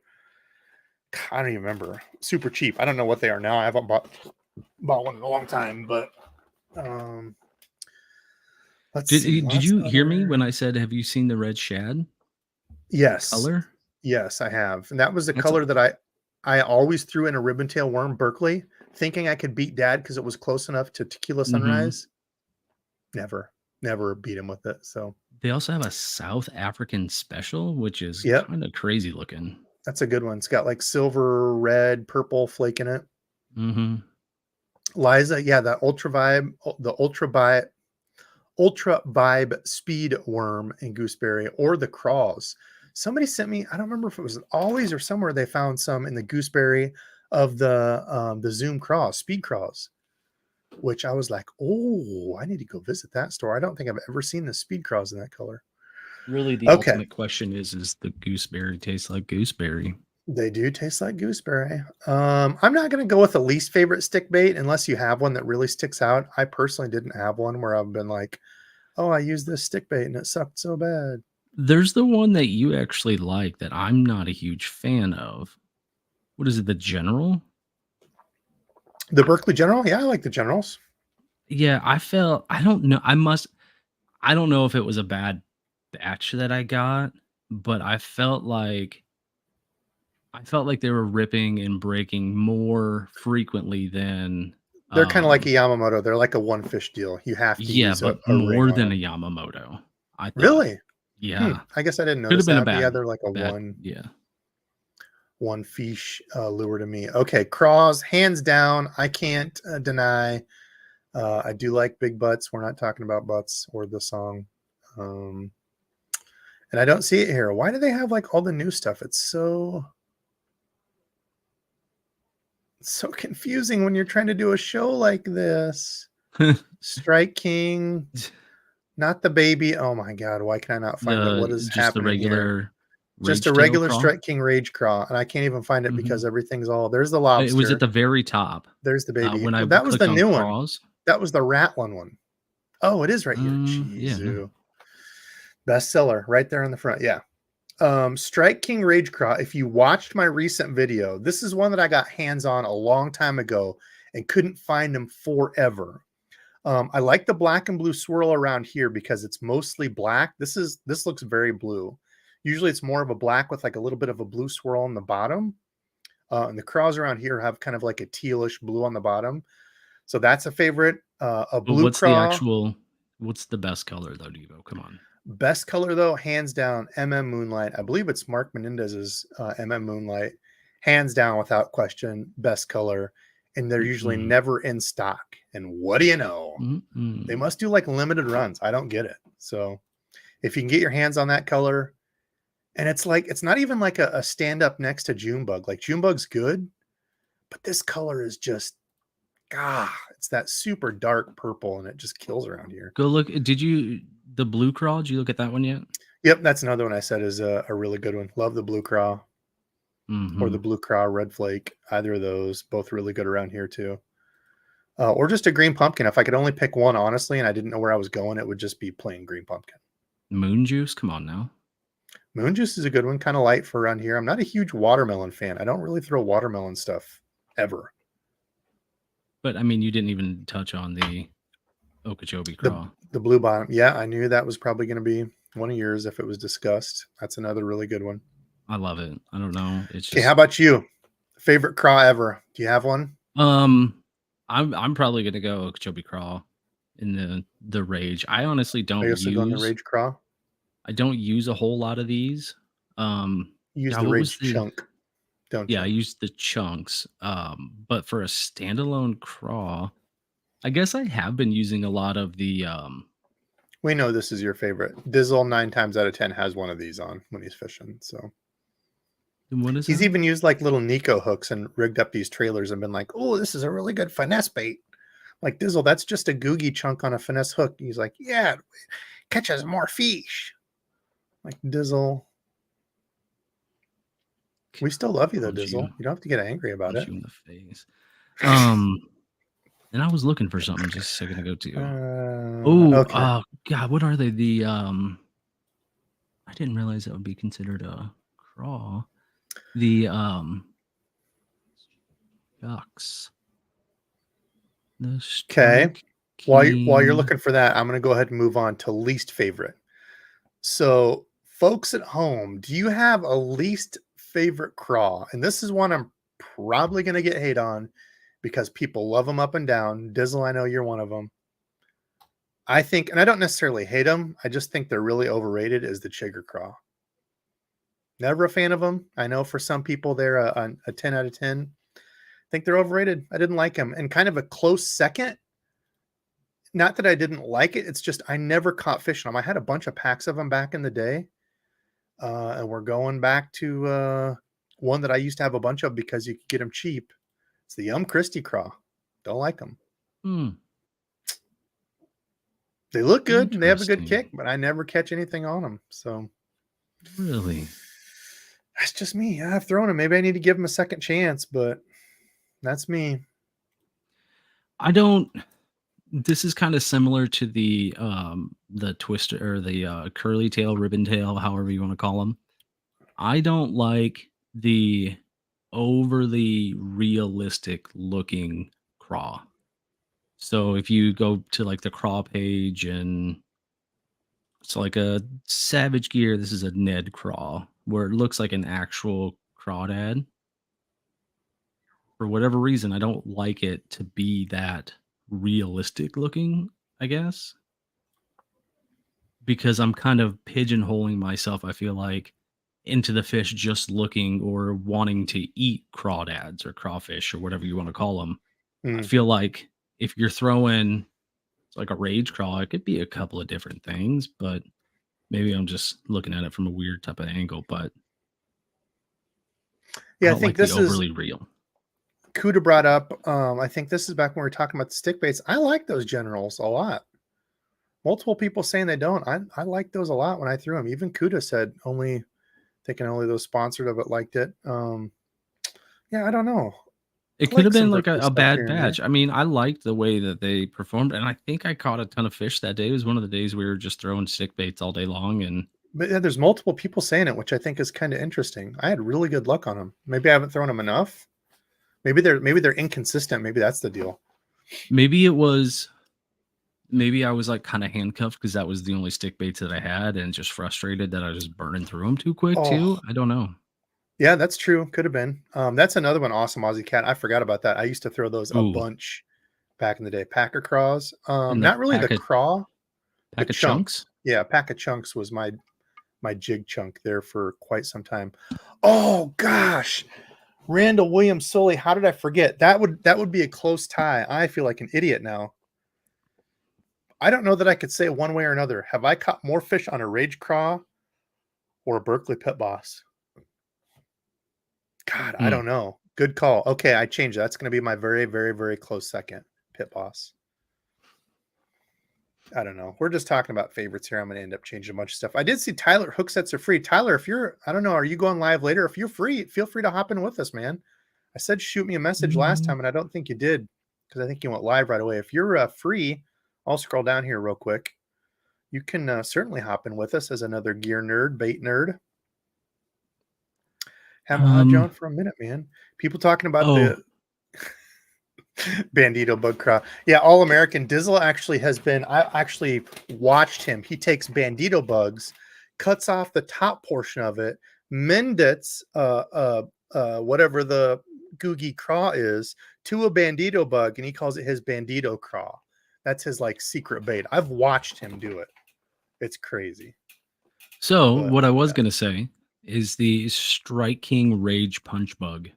I don't even remember, super cheap. I don't know what they are now. I haven't bought one in a long time, but let's see. Did you hear me when I said, have you seen the red shad? Yes. Color? Yes, I have. And that was the That's a, color that I always threw in a ribbon tail worm Berkeley, thinking I could beat Dad because it was close enough to Tequila Sunrise. Never beat him with it. So they also have a South African special, which is yep, kind of crazy looking. that's a good one. It's got like silver, red, purple flake in it. Mm-hmm. Liza, yeah, the ultra vibe speed worm and gooseberry, or the craws. Somebody sent me, I don't remember if it was Always or somewhere, they found some in the gooseberry of the Zoom craws, speed craws, which I was like, oh, I need to go visit that store. I don't think I've ever seen the speed craws in that color. Really, the Okay, ultimate question is the gooseberry taste like gooseberry? they do taste like gooseberry. I'm not going to go with the least favorite stick bait unless you have one that really sticks out. I personally didn't have one where I've been like, oh, I used this stick bait and it sucked so bad. There's the one that you actually like that I'm not a huge fan of. What is it, the General? The Berkeley General? Yeah, I like the Generals. Yeah, I don't know. I don't know if it was a bad batch that I got, but I felt like they were ripping and breaking more frequently than They're kind of like a Yamamoto. They're like a one fish deal. You have to yeah, use but a ring more on than a them. Yamamoto, I thought. Really? Yeah. I guess I didn't Could have notice been a that. But yeah, they're like a bad, yeah. one fish lure to me. Okay, craws, hands down. I can't deny. I do like big butts. We're not talking about butts or the song. And I don't see it here. Why do they have like all the new stuff? It's so confusing when you're trying to do a show like this. Strike King, not the baby. Oh my God, why can I not find it? What is Just the happening here? regular Just a Rage Tail regular Craw. Strike King Rage Craw, and I can't even find it because everything's all. There's the It was at lobster. the very top. There's the baby. When I Well, that was clicked the on new one. Craws. That was the Ratlin one. Oh, it is right here. Yeah, no. Jeez. Bestseller right there on the front. Yeah. Strike King Rage Craw. If you watched my recent video, this is one that I got hands on a long time ago and couldn't find them forever. I like the black and blue swirl around here because it's mostly black. This looks very blue. Usually it's more of a black with like a little bit of a blue swirl on the bottom. And the craws around here have kind of like a tealish blue on the bottom. So that's a favorite. A blue craw. What's the best color though, Debo? Come on. Best color though, hands down, Moonlight. I believe it's Mark Menendez's Moonlight. Hands down, without question, best color. And they're usually never in stock. And what do you know? They must do like limited runs. I don't get it. So if you can get your hands on that color, and it's like, it's not even like a stand up next to Junebug. Like Junebug's good, but this color is just, it's that super dark purple and it just kills around here. Go look. The blue craw? Did you look at that one yet? Yep. That's another one I said is a really good one. Love the blue craw. Or the blue craw red flake. Either of those, both really good around here too. Or just a green pumpkin. If I could only pick one, honestly, and I didn't know where I was going, it would just be plain green pumpkin. Moon juice, come on now. Moon juice is a good one, kind of light for around here. I'm not a huge watermelon fan. I don't really throw watermelon stuff ever. But I mean, you didn't even touch on the Okeechobee craw. The blue bottom. Yeah, I knew that was probably going to be one of yours if it was discussed. That's another really good one. I love it. I don't know. It's just... Okay, how about you? Favorite craw ever? Do you have one? I'm probably gonna go Okeechobee craw in the Rage. I honestly don't use the Rage craw. I don't use a whole lot of these. Use the Rage chunk, don't you? Yeah, I use the chunks. But for a standalone craw, I guess I have been using a lot of the we know this is your favorite. Dizzle 9 times out of 10 has one of these on when he's fishing. So what is he's even used like little Nico hooks and rigged up these trailers and been like, oh, this is a really good finesse bait. Like, Dizzle, that's just a googie chunk on a finesse hook. He's like, yeah, it catches more fish. Like, Dizzle. We still love you though, Punch you, Dizzle. You don't have to get angry about punch it. you in the face. And I was looking for something just a second ago too. Okay. God, what are they? I didn't realize that would be considered a craw. The ducks. The Okay. Strike While you're King. looking for that, I'm going to go ahead and move on to least favorite. So, folks at home, do you have a least favorite craw? And this is one I'm probably going to get hate on because people love them up and down. Dizzle, I know you're one of them. I think, and I don't necessarily hate them, I just think they're really overrated, is the Chigger craw. Never a fan of them. I know for some people they're a 10 out of 10. I think they're overrated. I didn't like them. And kind of a close second, not that I didn't like it, it's just I never caught fish on them. I had a bunch of packs of them back in the day. And we're going back to one that I used to have a bunch of because you could get them cheap. It's the Christie craw. Don't like them. They look good and they have a good kick, Interesting. but I never catch anything on them. So Really? that's just me. I've thrown them. Maybe I need to give them a second chance, but that's me. I don't. This is kind of similar to the twister or the curly tail, ribbon tail, however you want to call them. I don't like the overly realistic looking craw. So if you go to like the craw page and it's like a Savage Gear, this is a Ned craw where it looks like an actual crawdad. For whatever reason, I don't like it to be that realistic looking, I guess, because I'm kind of pigeonholing myself, I feel like, into the fish just looking or wanting to eat crawdads or crawfish or whatever you want to call them. I Mm. feel like if you're throwing like a rage craw, it could be a couple of different things, but maybe I'm just looking at it from a weird type of angle, but I Yeah, I don't think like the this is overly real. Kuda brought up. I think this is back when we were talking about the stick baits. I like those generals a lot. Multiple people saying they don't. I like those a lot when I threw them. Even Kuda said only thinking only those sponsored of it liked it. Yeah, I don't know. It I could like have some been like Berkeley a stuff bad here and there. batch. I mean, I liked the way that they performed, and I think I caught a ton of fish that day. It was one of the days we were just throwing stick baits all day long, and But yeah, there's multiple people saying it, which I think is kind of interesting. I had really good luck on them. Maybe I haven't thrown them enough. Maybe they're inconsistent. Maybe that's the deal. maybe it was maybe I was like kind of handcuffed because that was the only stick baits that I had, and just frustrated that I was burning through them too quick Oh, too. I don't know. yeah, that's true. Could have been. That's another one. Awesome Aussie Cat. I forgot about that. I used to throw those a Ooh, bunch back in the day. Packer craws. in the Not really the craw, the pack of chunks. chunks. Yeah, pack of chunks was my jig chunk there for quite some time. Oh gosh, Randall Williams Sully. How did I forget? That would be a close tie. I feel like an idiot now. I don't know that I could say one way or another. Have I caught more fish on a Rage Craw or a Berkeley Pit Boss? God, I Hmm. don't know. Good call. Okay, I changed that. That's going to be my very, very, very close second. Pit Boss. I don't know. We're just talking about favorites here. I'm going to end up changing a bunch of stuff. I did see Tyler hook sets are free. Tyler, if you're, I don't know, are you going live later? If you're free, feel free to hop in with us, man. I said shoot me a message last Mm. time, and I don't think you did because I think you went live right away. If you're free, I'll scroll down here real quick. You can certainly hop in with us as another gear nerd, bait nerd. Haven't had you on Um. for a minute, man. People talking about Oh. the Bandito bug craw. Yeah, All American Dizzle actually has been. I actually watched him. He takes Bandito bugs, cuts off the top portion of it, mendits whatever the Googie craw is to a Bandito bug, and he calls it his Bandito craw. That's his like secret bait. I've watched him do it. It's crazy. So But what I was yeah. gonna say is the Strike King Rage Punch Bug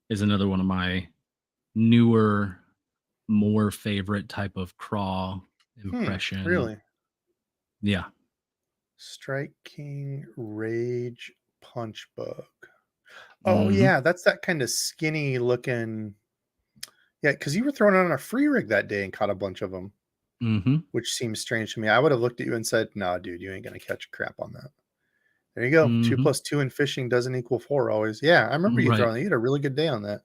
is another one of my newer, more favorite type of craw impression. Really? Yeah. Strike King Rage Punch Bug. Oh Mhm. yeah, that's that kind of skinny looking. Yeah, because you were throwing it on a free rig that day and caught a bunch of them, Mhm. which seems strange to me. I would have looked at you and said, "No, dude, you ain't gonna catch crap on that." There you go. 2 Mhm. plus 2 in fishing doesn't equal 4 always. Yeah, I remember you Right. throwing. You had a really good day on that.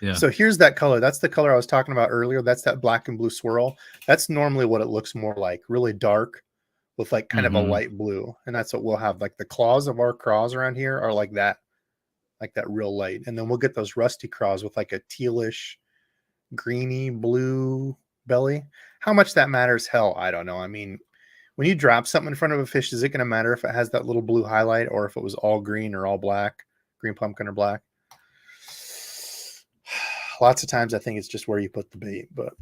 Yeah. So here's that color. That's the color I was talking about earlier. That's that black and blue swirl. That's normally what it looks more like, really dark with like kind of a Mhm. light blue. And that's what we'll have. Like the claws of our craws around here are like that real light. And then we'll get those rusty craws with like a tealish, greeny blue belly. How much that matters? Hell, I don't know. I mean, when you drop something in front of a fish, is it going to matter if it has that little blue highlight or if it was all green or all black, green pumpkin or black? Lots of times I think it's just where you put the bait, but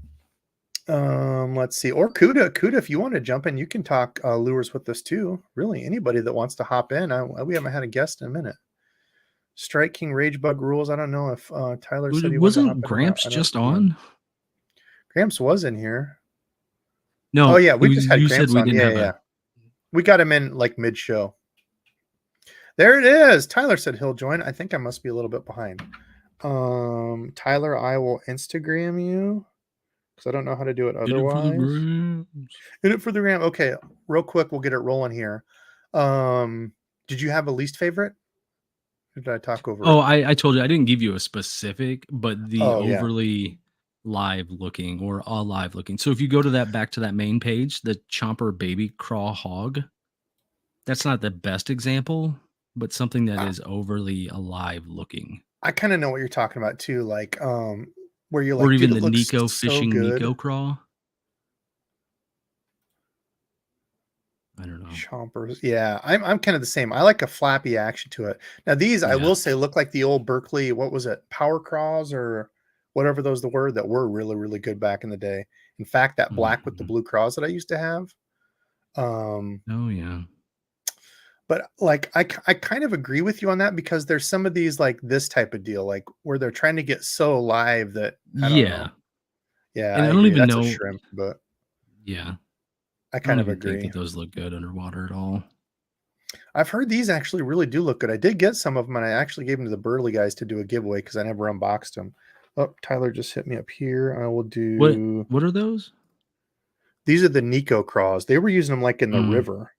let's see. Or Kuda, if you want to jump in, you can talk lures with us too. Really, anybody that wants to hop in. We haven't had a guest in a minute. Strike King Rage Bug rules. I don't know if Tyler said he wanted to hop Wasn't in or not. Gramps I don't just see him. on? Gramps was in here. Oh No, yeah, we just had you said Gramps we on. didn't Yeah, have yeah, yeah. a We got him in like mid-show. There it is. Tyler said he'll join. I think I must be a little bit behind. Tyler, I will Instagram you because I don't know how to do it did it for the otherwise. Gramps. Hit it for the gram. Okay, real quick, we'll get it rolling here. Did you have a least favorite? Or did I talk over Oh, it? I told you I didn't give you a specific, but the Oh yeah. overly live looking or alive looking. So if you go to that back to that main page, the Chomper Baby Craw Hog, that's not the best example, but something that I, is overly alive looking. I kind of know what you're talking about too. Like, where you're Or like, dude, even it the looks Nico so Fishing good. Nico Craw. I don't know. Chompers. Yeah, I'm kind of the same. I like a flappy action to it. Now these I Yeah. will say look like the old Berkeley, what was it? Power craws or whatever those the word that were really, really good back in the day. In fact, that black with the Mhm. blue craws that I used to have. Um, Oh yeah. but like I kind of agree with you on that because there's some of these like this type of deal, like where they're trying to get so live that I don't Yeah. know. Yeah, And I I don't agree. even That's a know. shrimp, but Yeah. I I don't kind of even think agree. that those look good underwater at all. I've heard these actually really do look good. I did get some of them, and I actually gave them to the Burley guys to do a giveaway because I never unboxed them. Oh, Tyler just hit me up here. I will What do. what are those? These are the Nico craws. They were using them like in the Mm. river.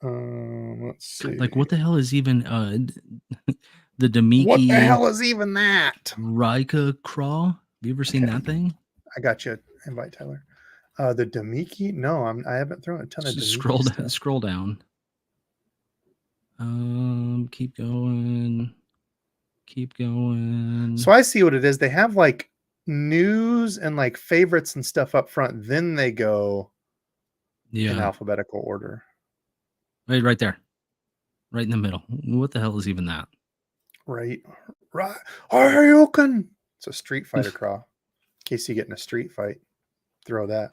Let's Like see. what the hell is even the What the Demiki hell is even that? Rika Craw? Have you ever seen Okay, that thing? I got you. Invite Tyler. The Demiki. No, I haven't thrown a ton of Demiki Scroll down, stuff. scroll down. Keep going. Keep So going. I see what it is. They have like news and like favorites and stuff up front. Then they go in Yeah. alphabetical order. Right there. Right in the middle. What the hell is even that? Right. Right. Hadouken! It's a Street Fighter crawl. In case you get in a street fight, throw that.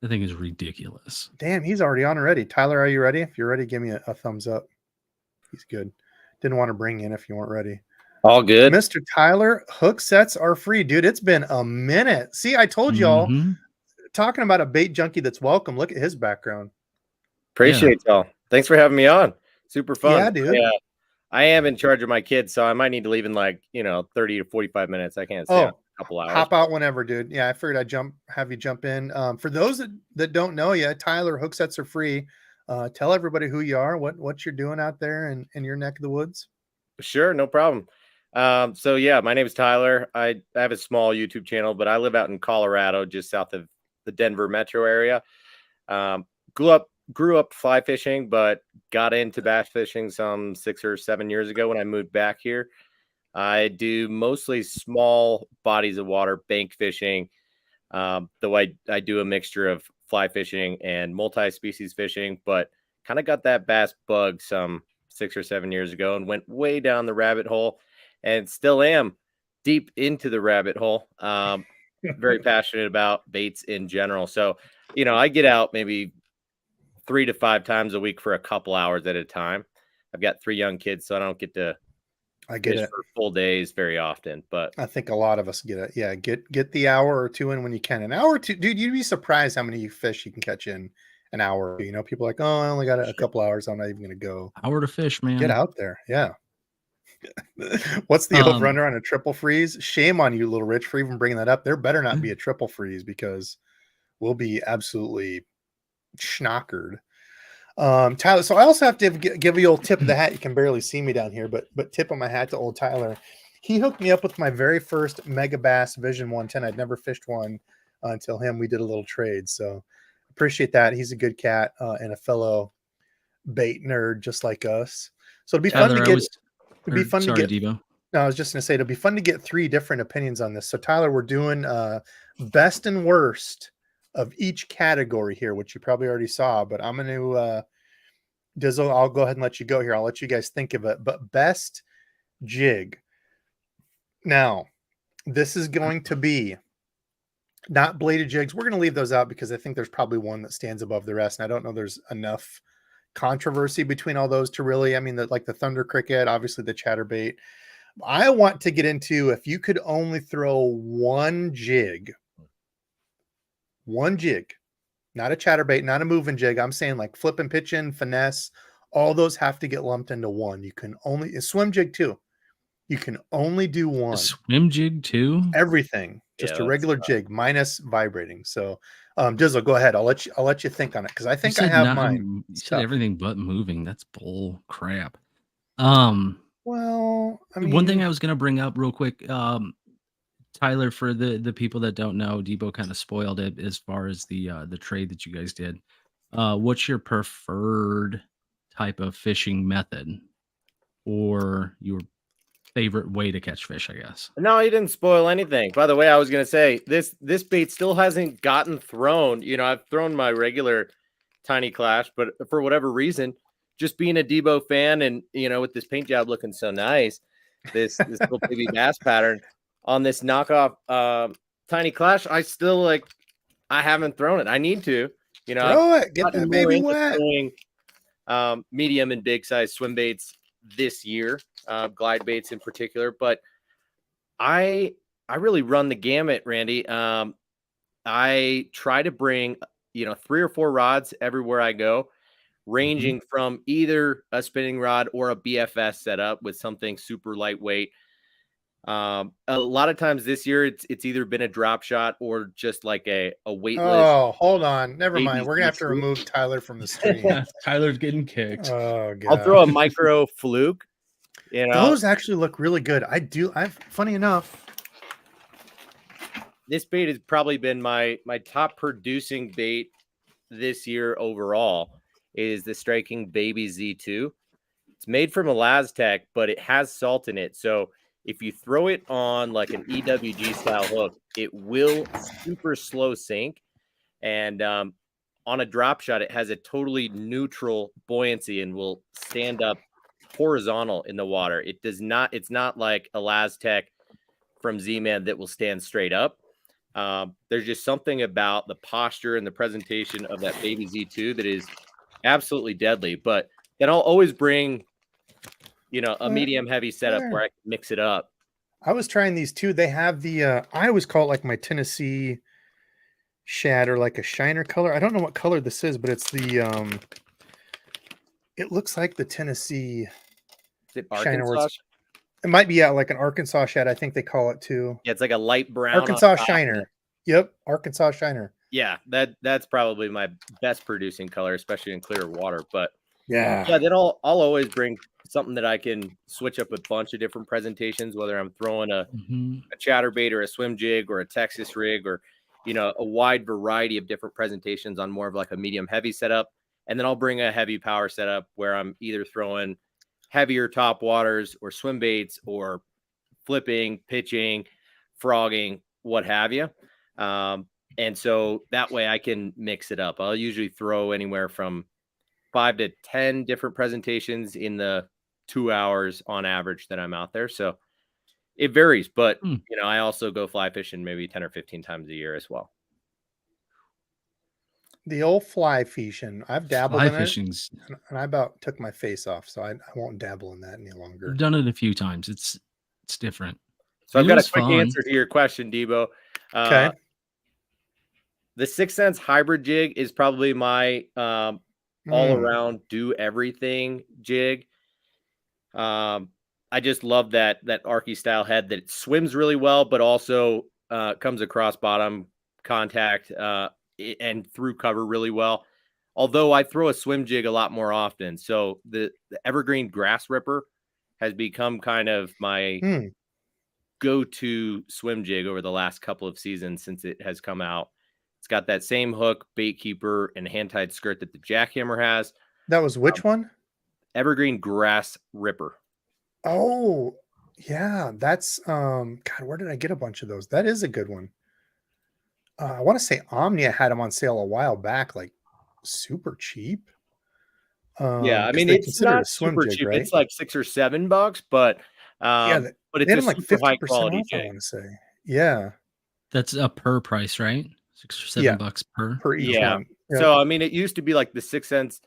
That thing is ridiculous. Damn, he's already on already. Tyler, are you ready? If you're ready, give me a thumbs up. He's good. Didn't want to bring in if you weren't ready. All good. Mr. Tyler, hook sets are free, dude. It's been a minute. See, I told y'all, Mhm. talking about a bait junkie that's welcome. Look at his background. Yeah. Appreciate y'all. Thanks for having me on. Super fun. Yeah, dude. I am in charge of my kids, so I might need to leave in 30 to 45 minutes. I can't stay on Oh, a couple hours. hop out whenever, dude. Yeah, I figured I'd have you jump in. For those that don't know you, Tyler, hook sets are free. Tell everybody who you are, what you're doing out there in your neck of the woods. Sure, no problem. So yeah, my name is Tyler. I have a small YouTube channel, but I live out in Colorado, just south of the Denver metro area. Um, grew up fly fishing, but got into bass fishing some 6 or 7 years ago when I moved back here. I do mostly small bodies of water, bank fishing, though I do a mixture of fly fishing and multi-species fishing, but kind of got that bass bug some 6 or 7 years ago and went way down the rabbit hole and still am deep into the rabbit hole. Very passionate about baits in general. So, I get out maybe 3 to 5 times a week for a couple hours at a time. I've got 3 young kids, so I don't get to I get fish it. for full days very often, but I think a lot of us get it. Yeah, get the hour or two in when you can. An hour or two, dude. You'd be surprised how many fish you can catch in an hour. You know, people are like, oh, I only got a couple hours. I'm not even gonna go. Hour to fish, Get man. out there. Yeah. What's the over Um, under on a triple freeze? Shame on you, little Rich, for even bringing that up. There better not be a triple freeze because we'll be absolutely schnockered. Tyler, so I also have to give you a old tip of the hat. You can barely see me down here, but tip of my hat to old Tyler. He hooked me up with my very first Mega Bass Vision 110. I'd never fished one until him. We did a little trade, so appreciate that. He's a good cat and a fellow bait nerd just like us. So it'd be Tyler, fun to get. It'd be fun sorry, to get. Debo. No, I was just gonna say it'll be fun to get 3 different opinions on this. So Tyler, we're doing best and worst of each category here, which you probably already saw, but I'm going to Dizzle, I'll go ahead and let you go here. I'll let you guys think of it. But best jig. Now, this is going to be not bladed jigs. We're going to leave those out because I think there's probably one that stands above the rest. And I don't know there's enough controversy between all those to really, I mean, like the Thunder Cricket, obviously the Chatterbait. I want to get into if you could only throw one jig, not a chatterbait, not a moving jig. I'm saying like flip and pitching, finesse, all those have to get lumped into one. You can only a swim jig too. You can only do one. A swim jig too? Everything. Just a regular jig minus vibrating. So Dizzle, go ahead. I'll let you think on it because I think I have mine. You said everything but moving. That's bull crap. Well, I mean, one thing I was gonna bring up real quick, Tyler, for the people that don't know, Debo kind of spoiled it as far as the trade that you guys did. What's your preferred type of fishing method, or your favorite way to catch fish? I guess. No, he didn't spoil anything. By the way, I was gonna say this bait still hasn't gotten thrown. You know, I've thrown my regular tiny clash, but for whatever reason, just being a Debo fan, and you know, with this paint job looking so nice, this little baby bass pattern on this knockoff tiny clash, I still I haven't thrown it. I need to, you know, throw it, get that baby wet. Throwing medium and big size swim baits this year, glide baits in particular, but I really run the gamut, Randy. I try to bring 3 or 4 rods everywhere I go, ranging from either a spinning rod or a BFS setup with something super lightweight. A lot of times this year, it's either been a drop shot or just like a weightless. Oh, hold on. Never mind. We're going to have to remove Tyler from the stream. Tyler's getting kicked. Oh, God. I'll throw a micro fluke. You know, those actually look really good. Funny enough, this bait has probably been my top producing bait this year overall is the Striking Baby Z2. It's made from Elastec, but it has salt in it. So if you throw it on like an EWG style hook, it will super slow sink. And on a drop shot, it has a totally neutral buoyancy and will stand up horizontal in the water. It's not like Elastec from Z-Man that will stand straight up. There's just something about the posture and the presentation of that Baby Z2 that is absolutely deadly. But then I'll always bring a medium heavy setup where I can mix it up. I was trying these too. They have the I always call it like my Tennessee shad or like a shiner color. I don't know what color this is, but it's the it looks like the Tennessee Is it shiner. Arkansas? It might be like an Arkansas shad. I think they call it too. Yeah, it's like a light brown Arkansas shiner. Yep, Arkansas shiner. Yeah, that's probably my best producing color, especially in clear water. But yeah, then I'll always bring something that I can switch up a bunch of different presentations, whether I'm throwing a chatterbait or a swim jig or a Texas rig or a wide variety of different presentations on more of like a medium heavy setup. And then I'll bring a heavy power setup where I'm either throwing heavier top waters or swim baits or flipping, pitching, frogging, what have you. And so that way I can mix it up. I'll usually throw anywhere from 5 to 10 different presentations in the 2 hours on average that I'm out there. So it varies, but I also go fly fishing maybe 10 or 15 times a year as well. The old fly fishing. I've dabbled Fly in fishing's... it, and I about took my face off, so I won't dabble in that any longer. I've done it a few times. It's different. So I've got a quick answer to your question, Debo. Okay. The 6 Sense hybrid jig is probably my all around do everything jig. I just love that Arky style head that it swims really well, but also comes across bottom contact and through cover really well. although I throw a swim jig a lot more often. So the evergreen grass ripper has become kind of my go-to swim jig over the last couple of seasons since it has come out. It's got that same hook, bait keeper, and hand-tied skirt that the jackhammer has. That was which one? Evergreen grass ripper. Oh, yeah, that's God, where did I get a bunch of those? That is a good one. I want to say Omnia had them on sale a while back, like super cheap. Yeah, I 'Cause mean, they it's consider it a not swim super jig, cheap. right? It's like $6 or $7, but Yeah, but they it's had a them like super high 50% quality off, I jig. want to say. Yeah. That's a per price, right? 6 or 7 Yeah, bucks per. per each Yeah. one. Yep. So I mean, it used to be like the 6 cents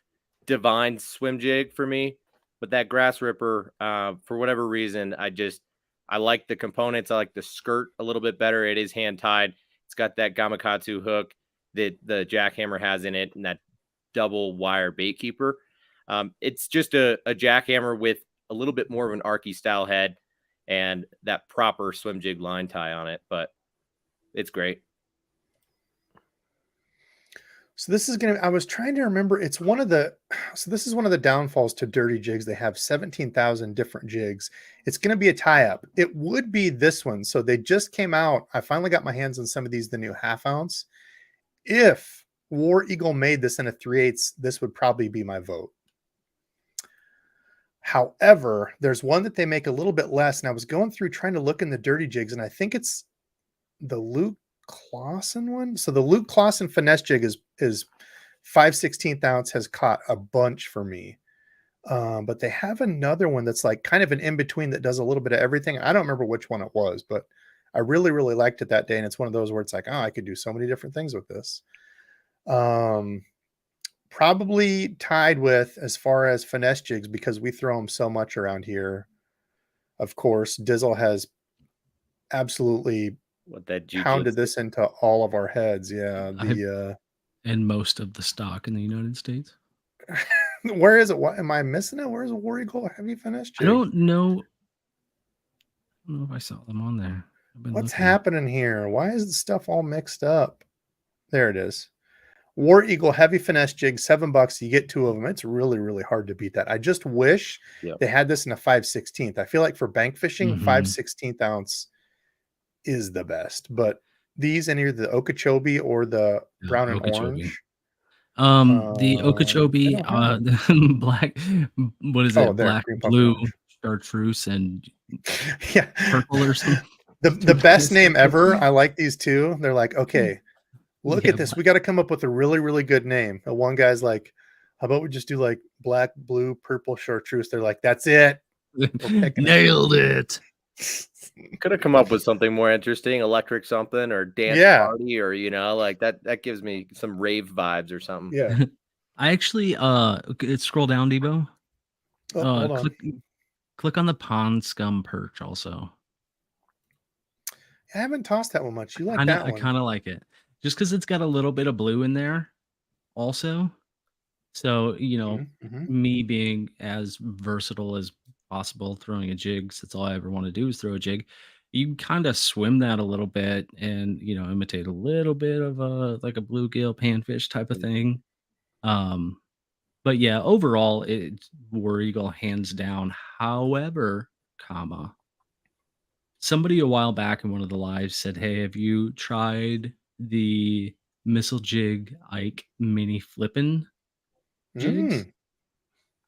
divine swim jig for me, but that grass ripper, for whatever reason, I like the components. I like the skirt a little bit better. It is hand tied. It's got that gamakatsu hook that the jackhammer has in it, and that double wire bait keeper. It's just a jackhammer with a little bit more of an arky style head and that proper swim jig line tie on it, but it's great. So this is I was trying to remember. It's one of the, so this is one of the downfalls to dirty jigs. They have 17,000 different jigs. It's going to be a tie up. It would be this one. So they just came out. I finally got my hands on some of these, the new 1/2 ounce. If War Eagle made this in a 3/8, this would probably be my vote. However, there's one that they make a little bit less. And I was going through trying to look in the dirty jigs, and I think it's the Luke Clausen one. So the Luke Clausen finesse jig is 5/16 ounce, has caught a bunch for me. But they have another one that's like kind of an in between that does a little bit of everything. I don't remember which one it was, but I really, really liked it that day. And it's one of those where it's like, oh, I could do so many different things with this. Probably tied with, as far as finesse jigs, because we throw them so much around here. Of course, Dizzle has absolutely What that pounded jujitsu. this into all of our heads. Yeah. And most of the stock in the United States. Where is it? What am I missing it? Where's a War Eagle heavy finish jig? I don't know if I saw them on there. What's happening here? Why is the stuff all mixed up? There it is. War Eagle heavy finesse jig, $7. You get 2 of them. It's really, really hard to beat that. I just wish they had this in a 5/16. I feel like for bank fishing, 5/16 ounce is the best. But these in either the Okeechobee or the brown and orange. The Okeechobee, the black, what is it? Black, blue, chartreuse, and purple or something. The best name ever. I like these two. They're like, okay, look at this. We got to come up with a really, really good name. The one guy's like, how about we just do like black, blue, purple, chartreuse? They're like, that's it. Nailed it. Could have come up with something more interesting, electric something or dance party, or like that gives me some rave vibes or something. Yeah. I actually scroll down, Debo. Hold on. Click on the pond scum perch also. I haven't tossed that one much. You like that one? I kind of like it. Just because it's got a little bit of blue in there also. So, me being as versatile as possible throwing a jig, that's all I ever want to do is throw a jig. You kind of swim that a little bit and imitate a little bit of like a bluegill panfish type of thing. But yeah, overall it's War Eagle hands down. However, somebody a while back in one of the lives said, hey, have you tried the Missile Jig Ike mini flippin' jigs?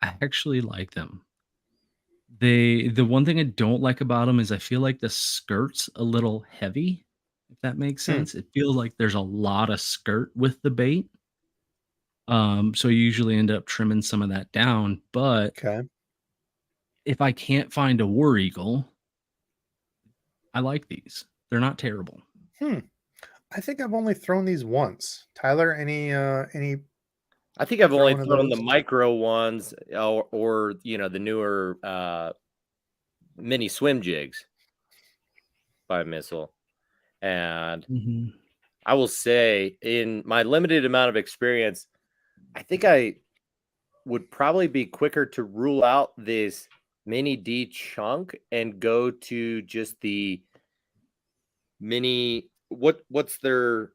I actually like them. The one thing I don't like about them is I feel like the skirt's a little heavy, if that makes sense. It feels like there's a lot of skirt with the bait. So you usually end up trimming some of that down. But if I can't find a War Eagle, I like these. They're not terrible. I think I've only thrown these once. Tyler, any I think I've only thrown the micro ones or the newer mini swim jigs by Missile. And I will say, in my limited amount of experience, I think I would probably be quicker to rule out this mini D chunk and go to just the mini. What's their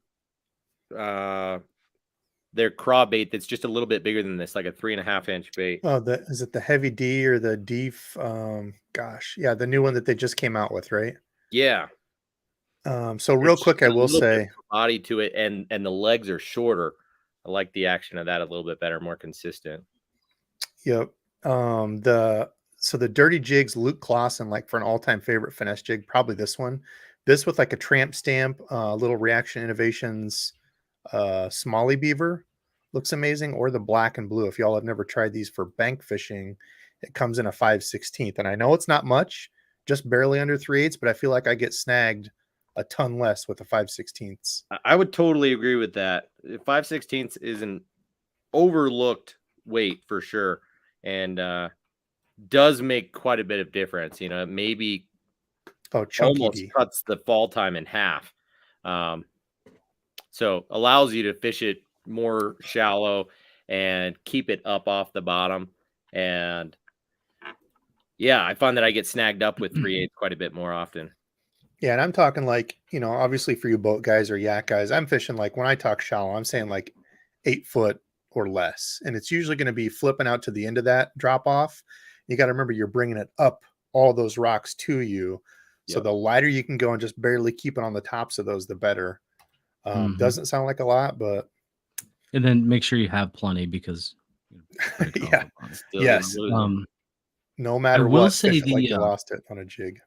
their craw bait that's just a little bit bigger than this, like a 3.5-inch bait. Oh, is it the heavy D or the D? Gosh, yeah, the new one that they just came out with, right? Yeah. So real quick, I will say, body to it, and the legs are shorter. I like the action of that a little bit better, more consistent. yep. The Dirty Jigs, Luke Clausen, like for an all-time favorite finesse jig, probably this one. This with like a tramp stamp, little Reaction Innovations, Smalley Beaver looks amazing, or the black and blue. If y'all have never tried these for bank fishing, it comes in a 5/16, and I know it's not much, just barely under 3/8, but I feel like I get snagged a ton less with a 5/16. I would totally agree with that. 5/16 is an overlooked weight for sure, and does make quite a bit of difference. You know, it maybe almost cuts the fall time in half. So allows you to fish it more shallow and keep it up off the bottom. And yeah, I find that I get snagged up with 3/8 quite a bit more often. Yeah, and I'm talking like, obviously for you boat guys or yak guys, I'm fishing like, when I talk shallow, I'm saying like 8 foot or less. And it's usually going to be flipping out to the end of that drop off. You got to remember you're bringing it up all those rocks to you. So the lighter you can go and just barely keep it on the tops of those, the better. Doesn't sound like a lot, but. And then make sure you have plenty because. Yeah. Yes. No matter I will what, say fish it like you lost it on a jig.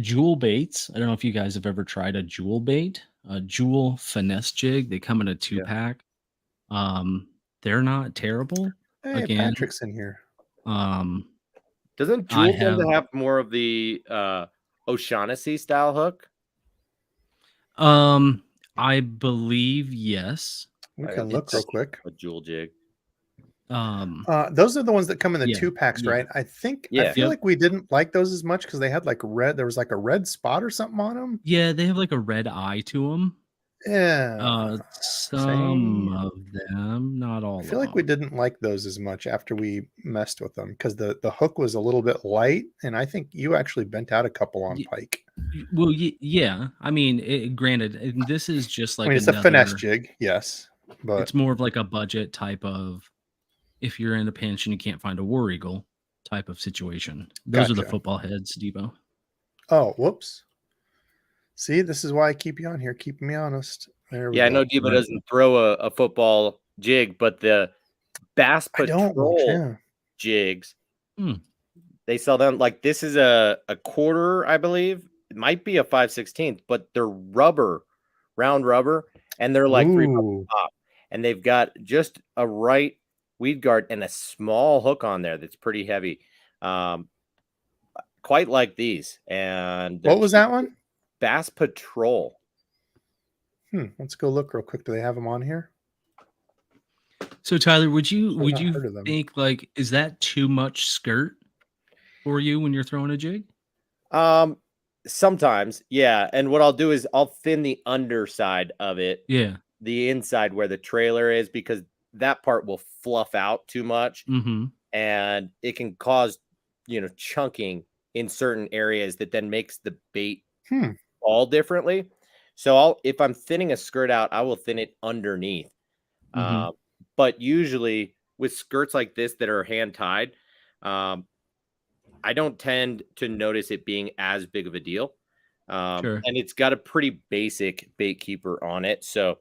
Jewel baits. I don't know if you guys have ever tried a jewel bait, a jewel finesse jig. They come in a 2-pack. They're not terrible. Hey, Again, Patrick's in here. Doesn't jewel tend to have more of the O'Shaughnessy style hook? I believe yes. We can look real quick. A jewel jig. Those are the ones that come in the 2-packs, right? I feel like we didn't like those as much because they had like there was like a red spot or something on them. Yeah, they have like a red eye to them. Yeah. Some of them, not all. I feel like we didn't like those as much after we messed with them because the hook was a little bit light, and I think you actually bent out a couple on pike. Well, yeah. I mean, granted, this is just like it's a finesse jig, yes, but it's more of like a budget type of. If you're in a pinch and you can't find a war eagle type of situation. Those are the football heads, Debo. Oh, whoops. See, this is why I keep you on here, keeping me honest. There we go. I know Debo doesn't throw a football jig, but the Bass Patrol jigs, they sell them like this is a quarter, I believe. It might be a 5/16, but they're round rubber, and they're like $3 top. And they've got just a right weed guard and a small hook on there that's pretty heavy. Quite like these. And what was that one? Bass Patrol. Let's go look real quick. Do they have them on here? So Tyler, would you think like, is that too much skirt for you when you're throwing a jig? Sometimes, yeah. And what I'll do is I'll thin the underside of it. Yeah. The inside where the trailer is, because that part will fluff out too much, and it can cause, chunking in certain areas that then makes the bait fall differently. So if I'm thinning a skirt out, I will thin it underneath. But usually with skirts like this that are hand tied, I don't tend to notice it being as big of a deal. And it's got a pretty basic bait keeper on it. So,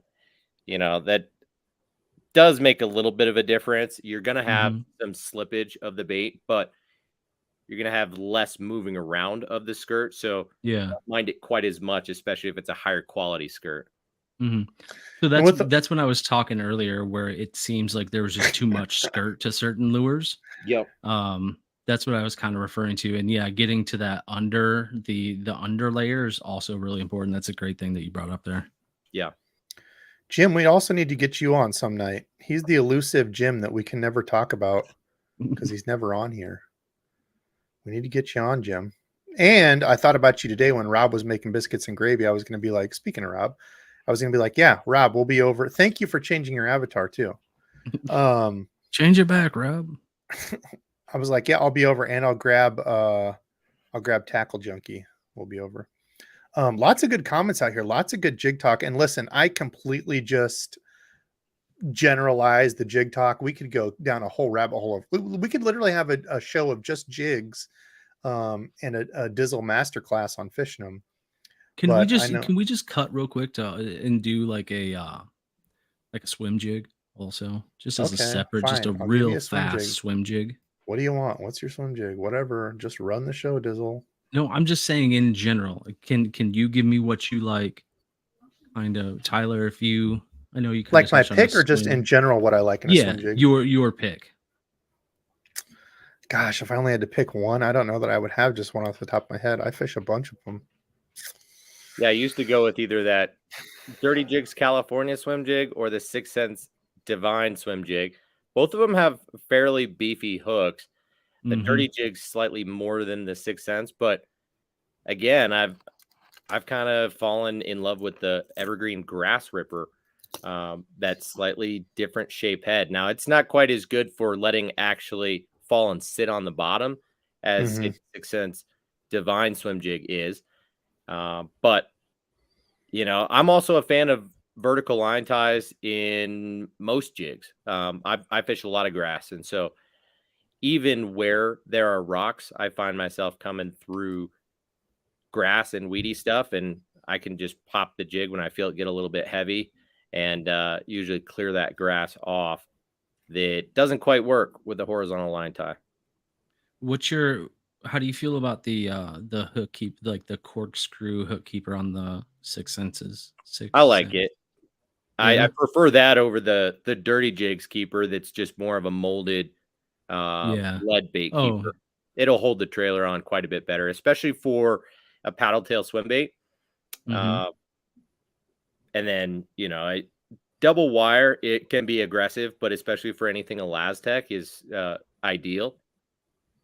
that does make a little bit of a difference. You're going to have some slippage of the bait, but you're going to have less moving around of the skirt. So don't mind it quite as much, especially if it's a higher quality skirt. So that's when I was talking earlier, where it seems like there was just too much skirt to certain lures. Yep. That's what I was kind of referring to. And yeah, getting to that the under layer is also really important. That's a great thing that you brought up there. Yeah. Jim, we also need to get you on some night. He's the elusive Jim that we can never talk about because he's never on here. We need to get you on, Jim. And I thought about you today when Rob was making biscuits and gravy. I was going to be like, speaking of Rob, I was going to be like, yeah, Rob, we'll be over. Thank you for changing your avatar too. Change it back, Rob. I was like, yeah, I'll be over, and I'll grab Tackle Junkie. We'll be over. Lots of good comments out here. Lots of good jig talk. And listen, I completely just generalize the jig talk. We could go down a whole rabbit hole. We could literally have a show of just jigs, and a Dizzle masterclass on fishing them. Can But I know, we just cut real quick to and do like a swim jig also, just as a okay, separate, just a fine. I'll give you real a swim fast jig. swim jig. What do you want? What's your swim jig? Whatever. Just run the show, Dizzle. No, I'm just saying in general. Can you give me what you like? Kind of, Tyler. If you, I know you kind Like of my touched on the pick, or just swim. in general what I like in a Yeah, swim jig? your pick. Gosh, if I only had to pick one, I don't know that I would have just one off the top of my head. I fish a bunch of them. Yeah, I used to go with either that Dirty Jigs California swim jig or the 6 Cents Divine swim jig. Both of them have fairly beefy hooks. The Dirty Jig's slightly more than the 6 Cents, but again, I've kind of fallen in love with the Evergreen Grass Ripper. That slightly different shape head. Now, it's not quite as good for letting actually fall and sit on the bottom as Mhm. 6 Cents Divine swim jig is. But you know, I'm also a fan of vertical line ties in most jigs. I fish a lot of grass, and so even where there are rocks, I find myself coming through grass and weedy stuff, and I can just pop the jig when I feel it get a little bit heavy, and usually clear that grass off. That doesn't quite work with the horizontal line tie. How do you feel about the hook keep, like the corkscrew hook keeper on the 6 Senses? I like it. Yeah. I prefer that over the Dirty Jigs keeper. That's just more of a molded Yeah. lead bait Oh, keeper. It'll hold the trailer on quite a bit better, especially for a paddle tail swim bait. mhm. And then, you know, double wire, it can be aggressive, but especially for anything Elastec is ideal.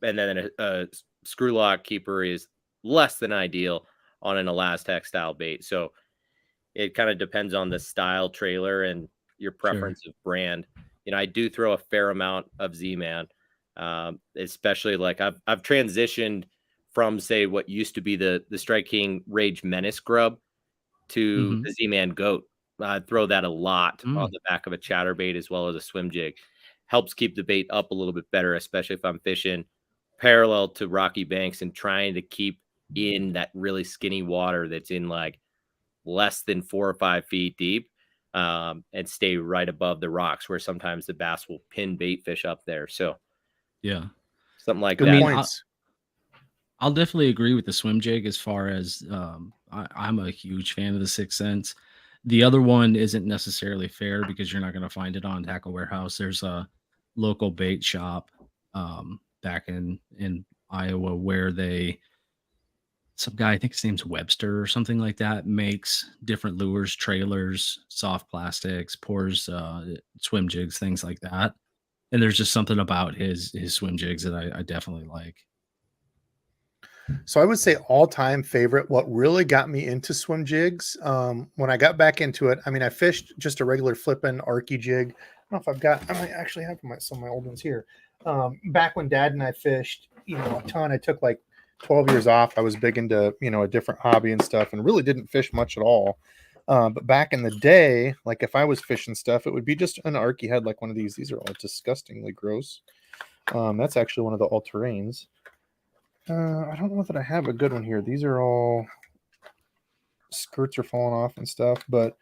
And then a screw lock keeper is less than ideal on an Elastec style bait. So it kind of depends on the style trailer and your preference of brand. You know, I do throw a fair amount of Z-Man, especially like I've transitioned from, say, what used to be the Strike King Rage Menace grub to Mhm. the Z-Man Goat. I throw that a lot on Mm. the back of a chatterbait as well as a swim jig. Helps keep the bait up a little bit better, especially if I'm fishing parallel to rocky banks and trying to keep in that really skinny water that's in like less than 4 or 5 feet deep, and stay right above the rocks where sometimes the bass will pin bait fish up there. So Yeah. something like I Good that. mean, points. I'll definitely agree with the swim jig as far as I'm a huge fan of the 6 Sense. The other one isn't necessarily fair because you're not going to find it on Tackle Warehouse. There's a local bait shop back in Iowa where some guy, I think his name's Webster or something like that, makes different lures, trailers, soft plastics, pours swim jigs, things like that. And there's just something about his swim jigs that I definitely like. So I would say all-time favorite, what really got me into swim jigs, when I got back into it, I mean, I fished just a regular flipping Arky jig. I don't know if I might actually have some of my old ones here. Back when Dad and I fished, you know, a ton, I took like 12 years off. I was big into, you know, a different hobby and stuff, and really didn't fish much at all. But back in the day, like if I was fishing stuff, it would be just an Arky head like one of these. These are all disgustingly gross. That's actually one of the all-terrains. I don't know that I have a good one here. These are all skirts are falling off and stuff, but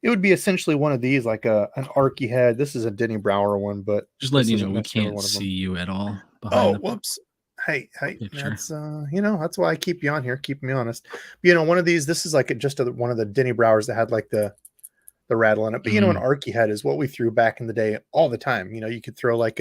it would be essentially one of these, like an Arky head. This is a Denny Brower one, but Just this letting you isn't know we necessarily can't one of them. see you at all behind Oh, the whoops. Hey, picture. that's you know, that's why I keep you on here, keeping me honest. You know, one of these, this is like one of the Denny Browers that had like the rattle in it. But you know, an Arky head is what we threw back in the day all the time. You know, you could throw like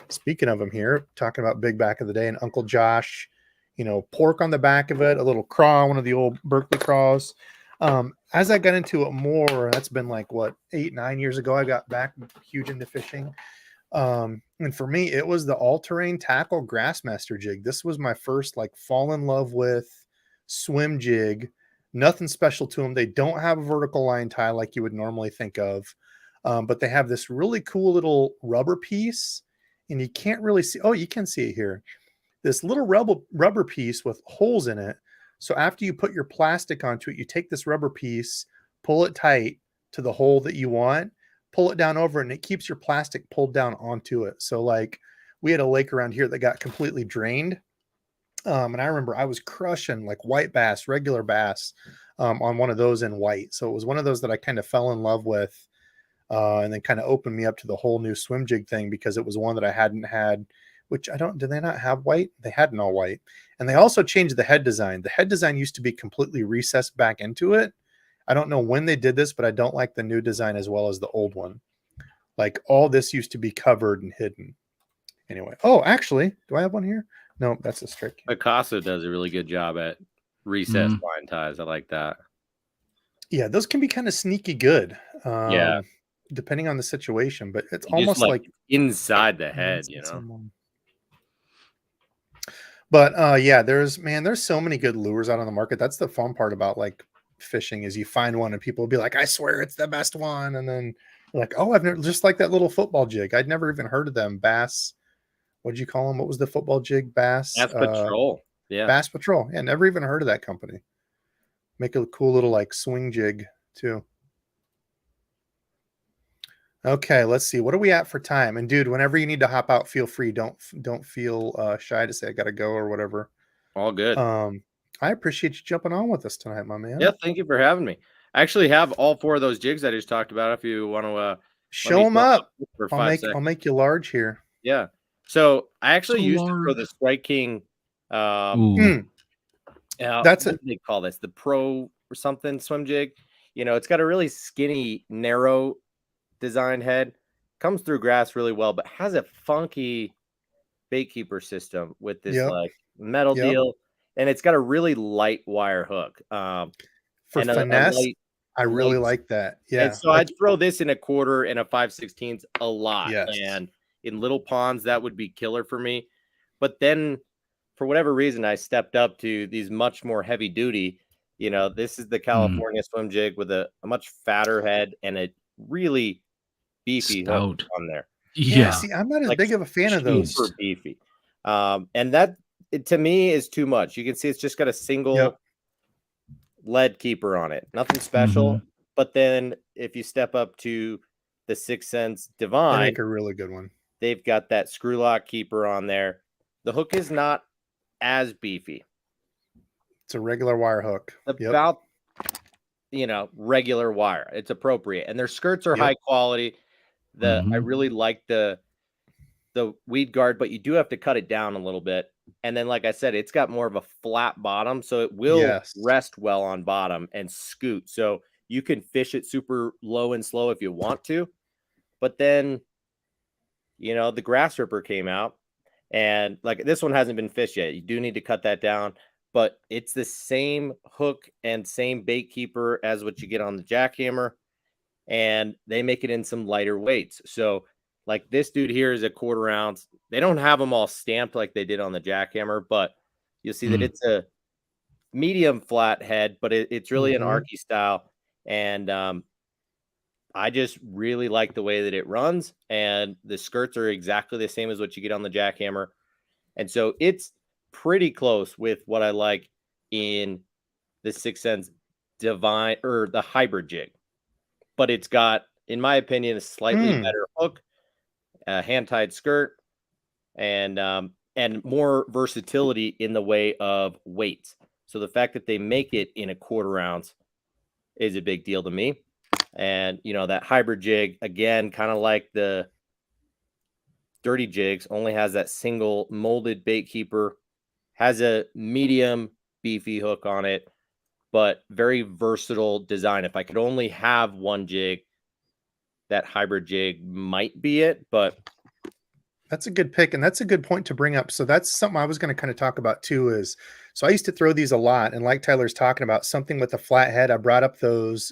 speaking of them here, talking about big back in the day, and Uncle Josh, you know, pork on the back of it, a little craw, one of the old Berkeley craws. As I got into it more, that's been like what, 8-9 years ago, I got back huge into fishing. And for me, it was the all-terrain tackle Grassmaster jig. This was my first like fall in love with swim jig. Nothing special to them. They don't have a vertical line tie like you would normally think of, but they have this really cool little rubber piece, and you can't really see. Oh, you can see it here. This little rubber piece with holes in it. So after you put your plastic onto it, you take this rubber piece, pull it tight to the hole that you want, pull it down over, and it keeps your plastic pulled down onto it. So like we had a lake around here that got completely drained. And I remember I was crushing like white bass, regular bass, on one of those in white. So it was one of those that I kind of fell in love with, and then kind of opened me up to the whole new swim jig thing, because it was one that I hadn't had, which I don't, do they not have white? They had an all white. And they also changed the head design. The head design used to be completely recessed back into it. I don't know when they did this, but I don't like the new design as well as the old one. Like all this used to be covered and hidden. Anyway, oh, actually, do I have one here? No, that's a straight. Picasso does a really good job at recessed line ties. I like that. Yeah, those can be kind of sneaky good. Yeah. Depending on the situation, but it's You almost just, like inside the head, you know. But yeah, there's so many good lures out on the market. That's the fun part about like fishing, is you find one and people will be like, I swear it's the best one, and then you're like, oh, I've never, just like that little football jig. I'd never even heard of them. Bass, what'd you call them? What was the football jig? Bass Patrol. Yeah. Bass Patrol. Yeah, never even heard of that company. Make a cool little like swing jig too. Okay, let's see. What are we at for time? And dude, whenever you need to hop out, feel free. Don't feel shy to say I gotta go or whatever. All good. I appreciate you jumping on with us tonight, my man. Yeah, thank you for having me. I actually have all 4 of those jigs I just talked about. If you want to show them up for I'll make you large here. Yeah. So I actually used to throw the Strike King. That's what do they call this? The Pro or something swim jig. You know, it's got a really skinny, narrow design head, comes through grass really well, but has a funky bait keeper system with this like metal deal, and it's got a really light wire hook. For finesse, I really like that. Yeah. And so I'd throw this in a quarter and a 5/16 a lot. Yes. And in little ponds, that would be killer for me. But then for whatever reason, I stepped up to these much more heavy duty. You know, this is the California swim jig with a much fatter head and a really beefy hook on there. Yeah. See, I'm not as big of a fan of those. Super beefy. And that to me is too much. You can see it's just got a single lead keeper on it. Nothing special. But then if you step up to the 6th Sense Divine, they make a really good one. They've got that screw lock keeper on there. The hook is not as beefy. It's a regular wire hook. About regular wire. It's appropriate. And their skirts are high quality. I really like the weed guard, but you do have to cut it down a little bit. And then, like I said, it's got more of a flat bottom, so it will rest well on bottom and scoot. So you can fish it super low and slow if you want to. But then, the grass ripper came out, and like this one hasn't been fished yet. You do need to cut that down, but it's the same hook and same bait keeper as what you get on the jackhammer, and they make it in some lighter weights. So like this dude here is a 1/4 ounce. They don't have them all stamped like they did on the jackhammer, but you'll see that it's a medium flat head, but it's really an archy style. And I just really like the way that it runs, and the skirts are exactly the same as what you get on the jackhammer. And so it's pretty close with what I like in the 6th Sense Divine or the hybrid jig. But it's got, in my opinion, a slightly better hook, a hand-tied skirt, and more versatility in the way of weights. So the fact that they make it in a 1/4 ounce is a big deal to me. And, that hybrid jig, again, kind of like the dirty jigs, only has that single molded bait keeper, has a medium beefy hook on it, but very versatile design. If I could only have one jig, that hybrid jig might be it, but that's a good pick, and that's a good point to bring up. So that's something I was going to kind of talk about too. So I used to throw these a lot, and like Tyler's talking about, something with a flat head. I brought up those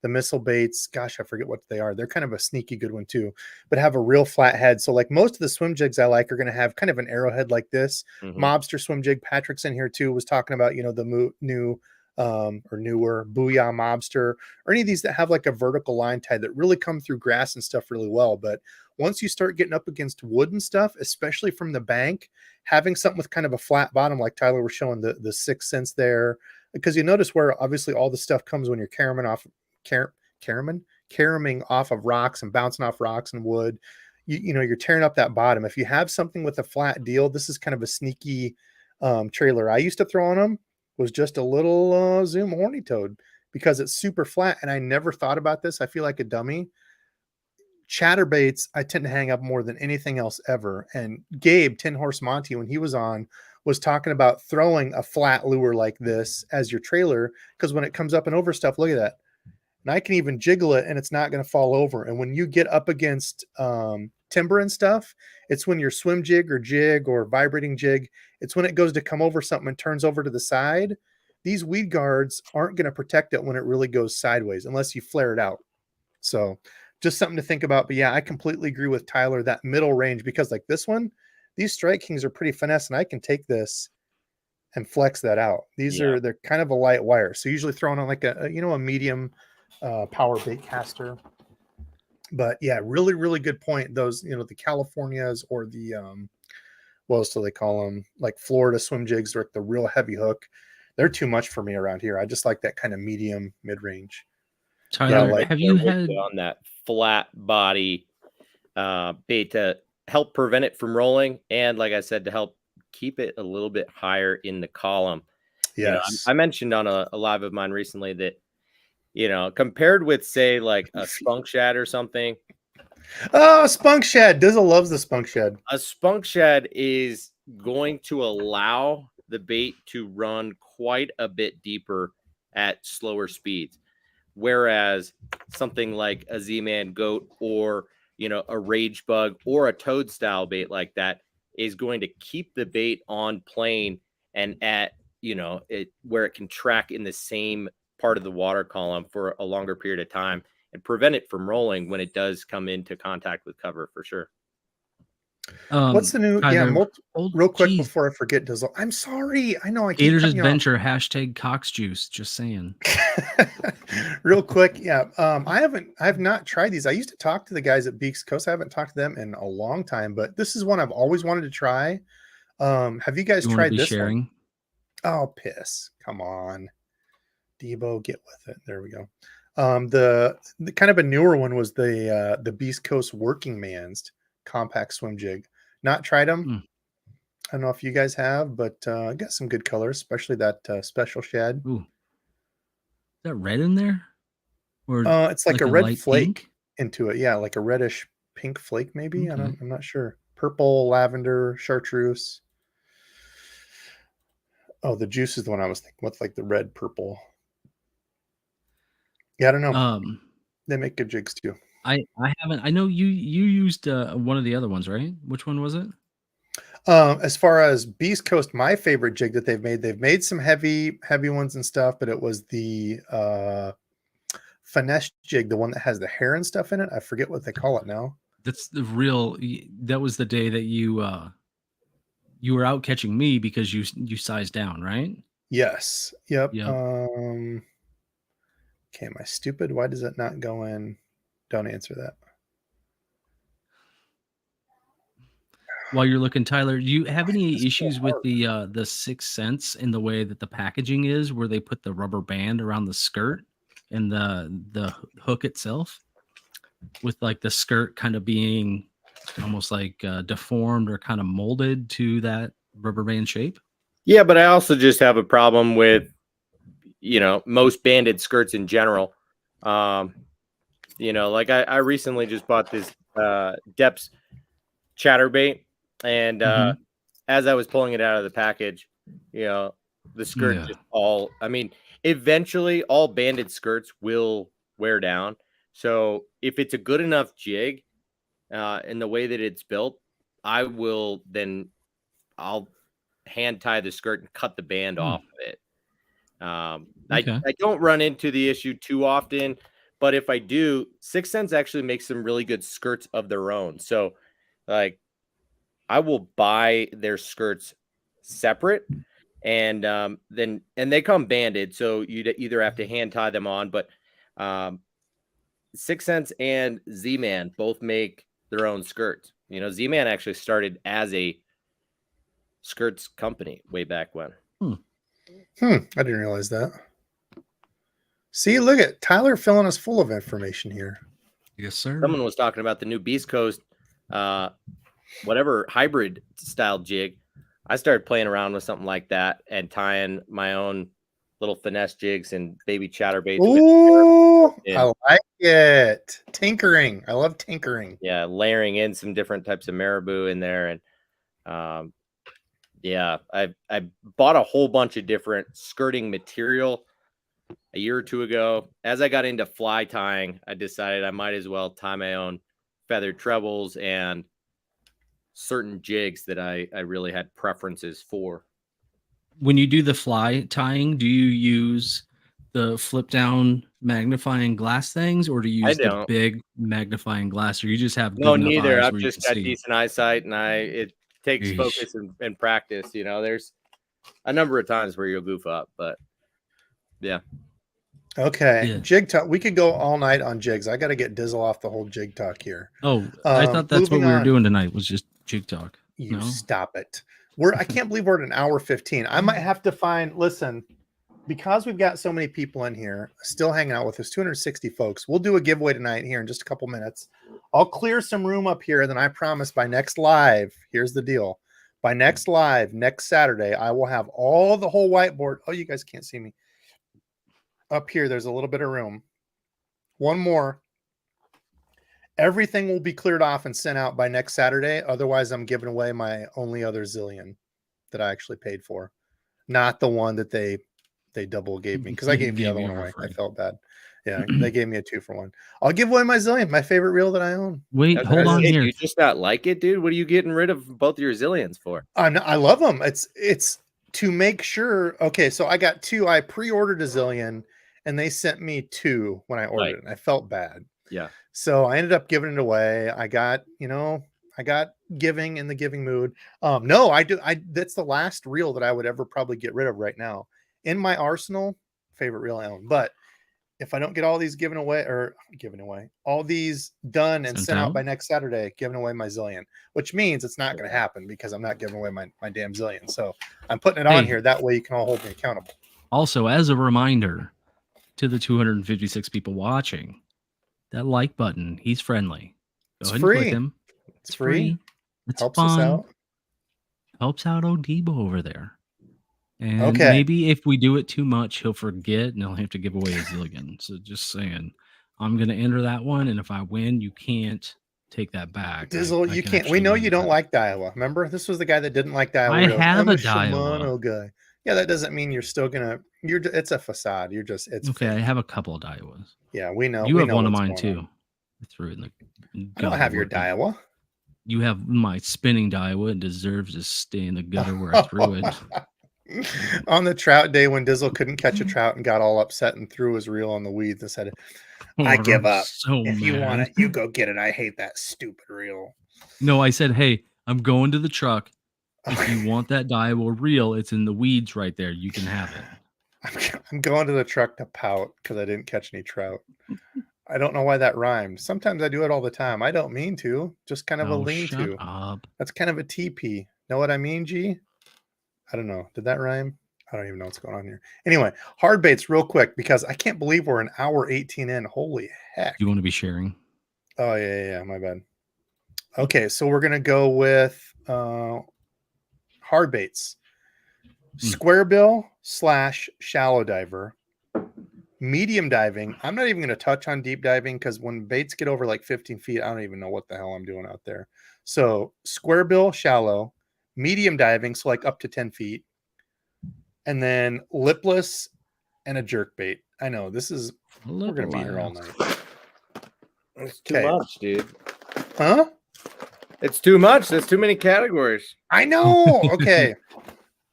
the missile baits. Gosh, I forget what they are. They're kind of a sneaky good one too, but have a real flat head. So like most of the swim jigs I like are going to have kind of an arrowhead like this. Mobster swim jig. Patrick's in here too. Was talking about the new or newer Booyah Mobster, or any of these that have like a vertical line tie that really come through grass and stuff really well. But once you start getting up against wood and stuff, especially from the bank, having something with kind of a flat bottom, like Tyler was showing the 6th Sense there, because you notice where obviously all the stuff comes when you're caraming off of rocks and bouncing off rocks and wood. You know, you're tearing up that bottom. If you have something with a flat deal, this is kind of a sneaky trailer I used to throw on them, was just a little Zoom horny toad, because it's super flat. And I never thought about this. I feel like a dummy. Chatterbaits I tend to hang up more than anything else ever. And Gabe, 10 Horse Monty, when he was on, was talking about throwing a flat lure like this as your trailer, because when it comes up and over stuff, look at that. And I can even jiggle it and it's not going to fall over. And when you get up against timber and stuff, it's when your swim jig or vibrating jig, it's when it goes to come over something and turns over to the side. These weed guards aren't going to protect it when it really goes sideways unless you flare it out. So just something to think about. But yeah, I completely agree with Tyler, that middle range, because like this one, these Strike Kings are pretty finesse, and I can take this and flex that out. They're kind of a light wire. So usually throwing on like a medium power bait caster. But yeah, really, really good point. Those, the Californias or the, what else do they call them? Like Florida swim jigs, or like the real heavy hook. They're too much for me around here. I just like that kind of medium mid-range. Tyler, have you had on that flat body bait to help prevent it from rolling, and like I said, to help keep it a little bit higher in the column? Yes. I mentioned on a live of mine recently that compared with, say, like a spunk shad or something. Oh, spunk shad. Dizzle loves the spunk shad. A spunk shad is going to allow the bait to run quite a bit deeper at slower speeds, whereas something like a Z-Man goat or a rage bug or a toad style bait like that is going to keep the bait on plane and at it where it can track in the same part of the water column for a longer period of time and prevent it from rolling when it does come into contact with cover, for sure. What's the new? Tyler, real quick before I forget, Dizzle. I'm sorry. I know I keep Gators Adventure # Cox Juice. Just saying. Real quick, yeah. I have not tried these. I used to talk to the guys at Beaks Coast. I haven't talked to them in a long time, but this is one I've always wanted to try. Have you guys tried this one? Oh, piss! Come on, Debo, get with it. There we go. The kind of a newer one was the Beast Coast Working Man's compact swim jig. Not tried them. I don't know if you guys have, but got some good colors, especially that special shad. Ooh. Is that red in there? Or it's like a red flake pink into it. Yeah, like a reddish pink flake, maybe. Okay. I'm not sure. Purple, lavender, chartreuse. Oh, the juice is the one I was thinking. What's like the red purple? Yeah, I don't know. They make good jigs too. I haven't. I know you used one of the other ones, right? Which one was it? As far as Beast Coast, my favorite jig that they've made some heavy ones and stuff, but it was the Finesse jig, the one that has the hair and stuff in it. I forget what they call it now. That's the real. That was the day that you were out catching me because you sized down, right? Yes. Yep. Okay, am I stupid? Why does it not go in? Don't answer that. While you're looking, Tyler, do you have any issues with the 6 Sense in the way that the packaging is, where they put the rubber band around the skirt and the hook itself, with like the skirt kind of being almost like deformed or kind of molded to that rubber band shape? Yeah, but I also just have a problem with most banded skirts in general. Like I recently just bought this DEBO'S chatterbait, and as I was pulling it out of the package, the skirt just eventually all banded skirts will wear down. So if it's a good enough jig in the way that it's built, I'll hand tie the skirt and cut the band off of it. I don't run into the issue too often, but if I do, 6 Sense actually makes some really good skirts of their own. So like I will buy their skirts separate, and they come banded, so you'd either have to hand tie them on, but 6 Sense and Z-Man both make their own skirts. Z-Man actually started as a skirts company way back when. I didn't realize that. See, look at Tyler filling us full of information here. Yes, sir. Someone was talking about the new Beast Coast, whatever hybrid style jig. I started playing around with something like that and tying my own little finesse jigs and baby chatterbaits. Ooh, I like it. Tinkering. I love tinkering. Yeah, layering in some different types of marabou in there. And yeah, I bought a whole bunch of different skirting material a year or two ago. As I got into fly tying, I decided I might as well tie my own feathered trebles and certain jigs that I really had preferences for. When you do the fly tying, do you use the flip down magnifying glass things, or do you use the big magnifying glass, or you just have no, good neither. eyes I've where just you got can see? decent eyesight, and it takes focus and practice. You know, there's a number of times where you'll goof up, but yeah. Okay, Yeah. jig talk. We could go all night on jigs. I got to get Dizzle off the whole jig talk here. Oh, I thought that's what we were on. doing tonight, was just jig talk. You stop it. I can't believe we're at an hour 15. I might have to listen, because we've got so many people in here still hanging out with us, 260 folks. We'll do a giveaway tonight here in just a couple minutes. I'll clear some room up here. Then I promise by next live, here's the deal. By next live, next Saturday, I will have the whole whiteboard. Oh, you guys can't see me. Up here, there's a little bit of room. One more. Everything will be cleared off and sent out by next Saturday. Otherwise, I'm giving away my only other zillion that I actually paid for. Not the one that they double gave me, because I gave the other one away. I felt bad. Yeah, they gave me a 2-for-1. I'll give away my zillion, my favorite reel that I own. Wait, hold on here. You just not like it, dude? What are you getting rid of both of your zillions for? I love them. It's to make sure. Okay, so I got 2. I pre-ordered a zillion, and they sent me 2 when I ordered it. And I felt bad. Yeah. So I ended up giving it away. I got giving in the giving mood. No, I do. That's the last reel that I would ever probably get rid of right now in my arsenal. Favorite reel I own. But if I don't get all these given away, all these done and sent out by next Saturday, giving away my zillion, which means it's not going to happen because I'm not giving away my damn zillion. So I'm putting it on here. That way you can all hold me accountable. Also, as a reminder to the 256 people watching, that like button, he's friendly. Go ahead and click him. It's free. It's helps fun. Us out. Helps out Debo over there. And maybe if we do it too much, he'll forget and he'll have to give away a zillion. So just saying, I'm going to enter that one. And if I win, you can't take that back. Dizzle, you can't. We know you don't like Daiwa. Remember, this was the guy that didn't like Daiwa. I have a Daiwa guy. Yeah, that doesn't mean you're still gonna. It's a facade. It's okay. I have a couple of Daiwas. Yeah, we know. You have one of mine too. I threw it in the. I don't have your Daiwa. You have my spinning Daiwa. It deserves to stay in the gutter where I threw it. On the trout day when Dizzle couldn't catch a trout and got all upset and threw his reel on the weeds and said, "I give up. If you want it, you go get it. I hate that stupid reel." No, I said, "Hey, I'm going to the truck. If you want that Daiwa reel, it's in the weeds right there. You can have it." I'm going to the truck to pout because I didn't catch any trout. I don't know why that rhymed. Sometimes I do it all the time. I don't mean to. Just kind of a lean to. That's kind of a TP. Know what I mean, G? I don't know. Did that rhyme? I don't even know what's going on here. Anyway, hard baits real quick because I can't believe we're an hour 18 in. Holy heck. You want to be sharing? Oh, yeah. My bad. Okay, so we're going to go with hard baits. Square bill / shallow diver. Medium diving. I'm not even going to touch on deep diving because when baits get over like 15 feet, I don't even know what the hell I'm doing out there. So square bill, shallow. Medium diving, so like up to 10 feet. And then lipless and a jerkbait. I know this is, we're going to be here all night. It's too much, dude. Huh? It's too much. There's too many categories. I know. Okay.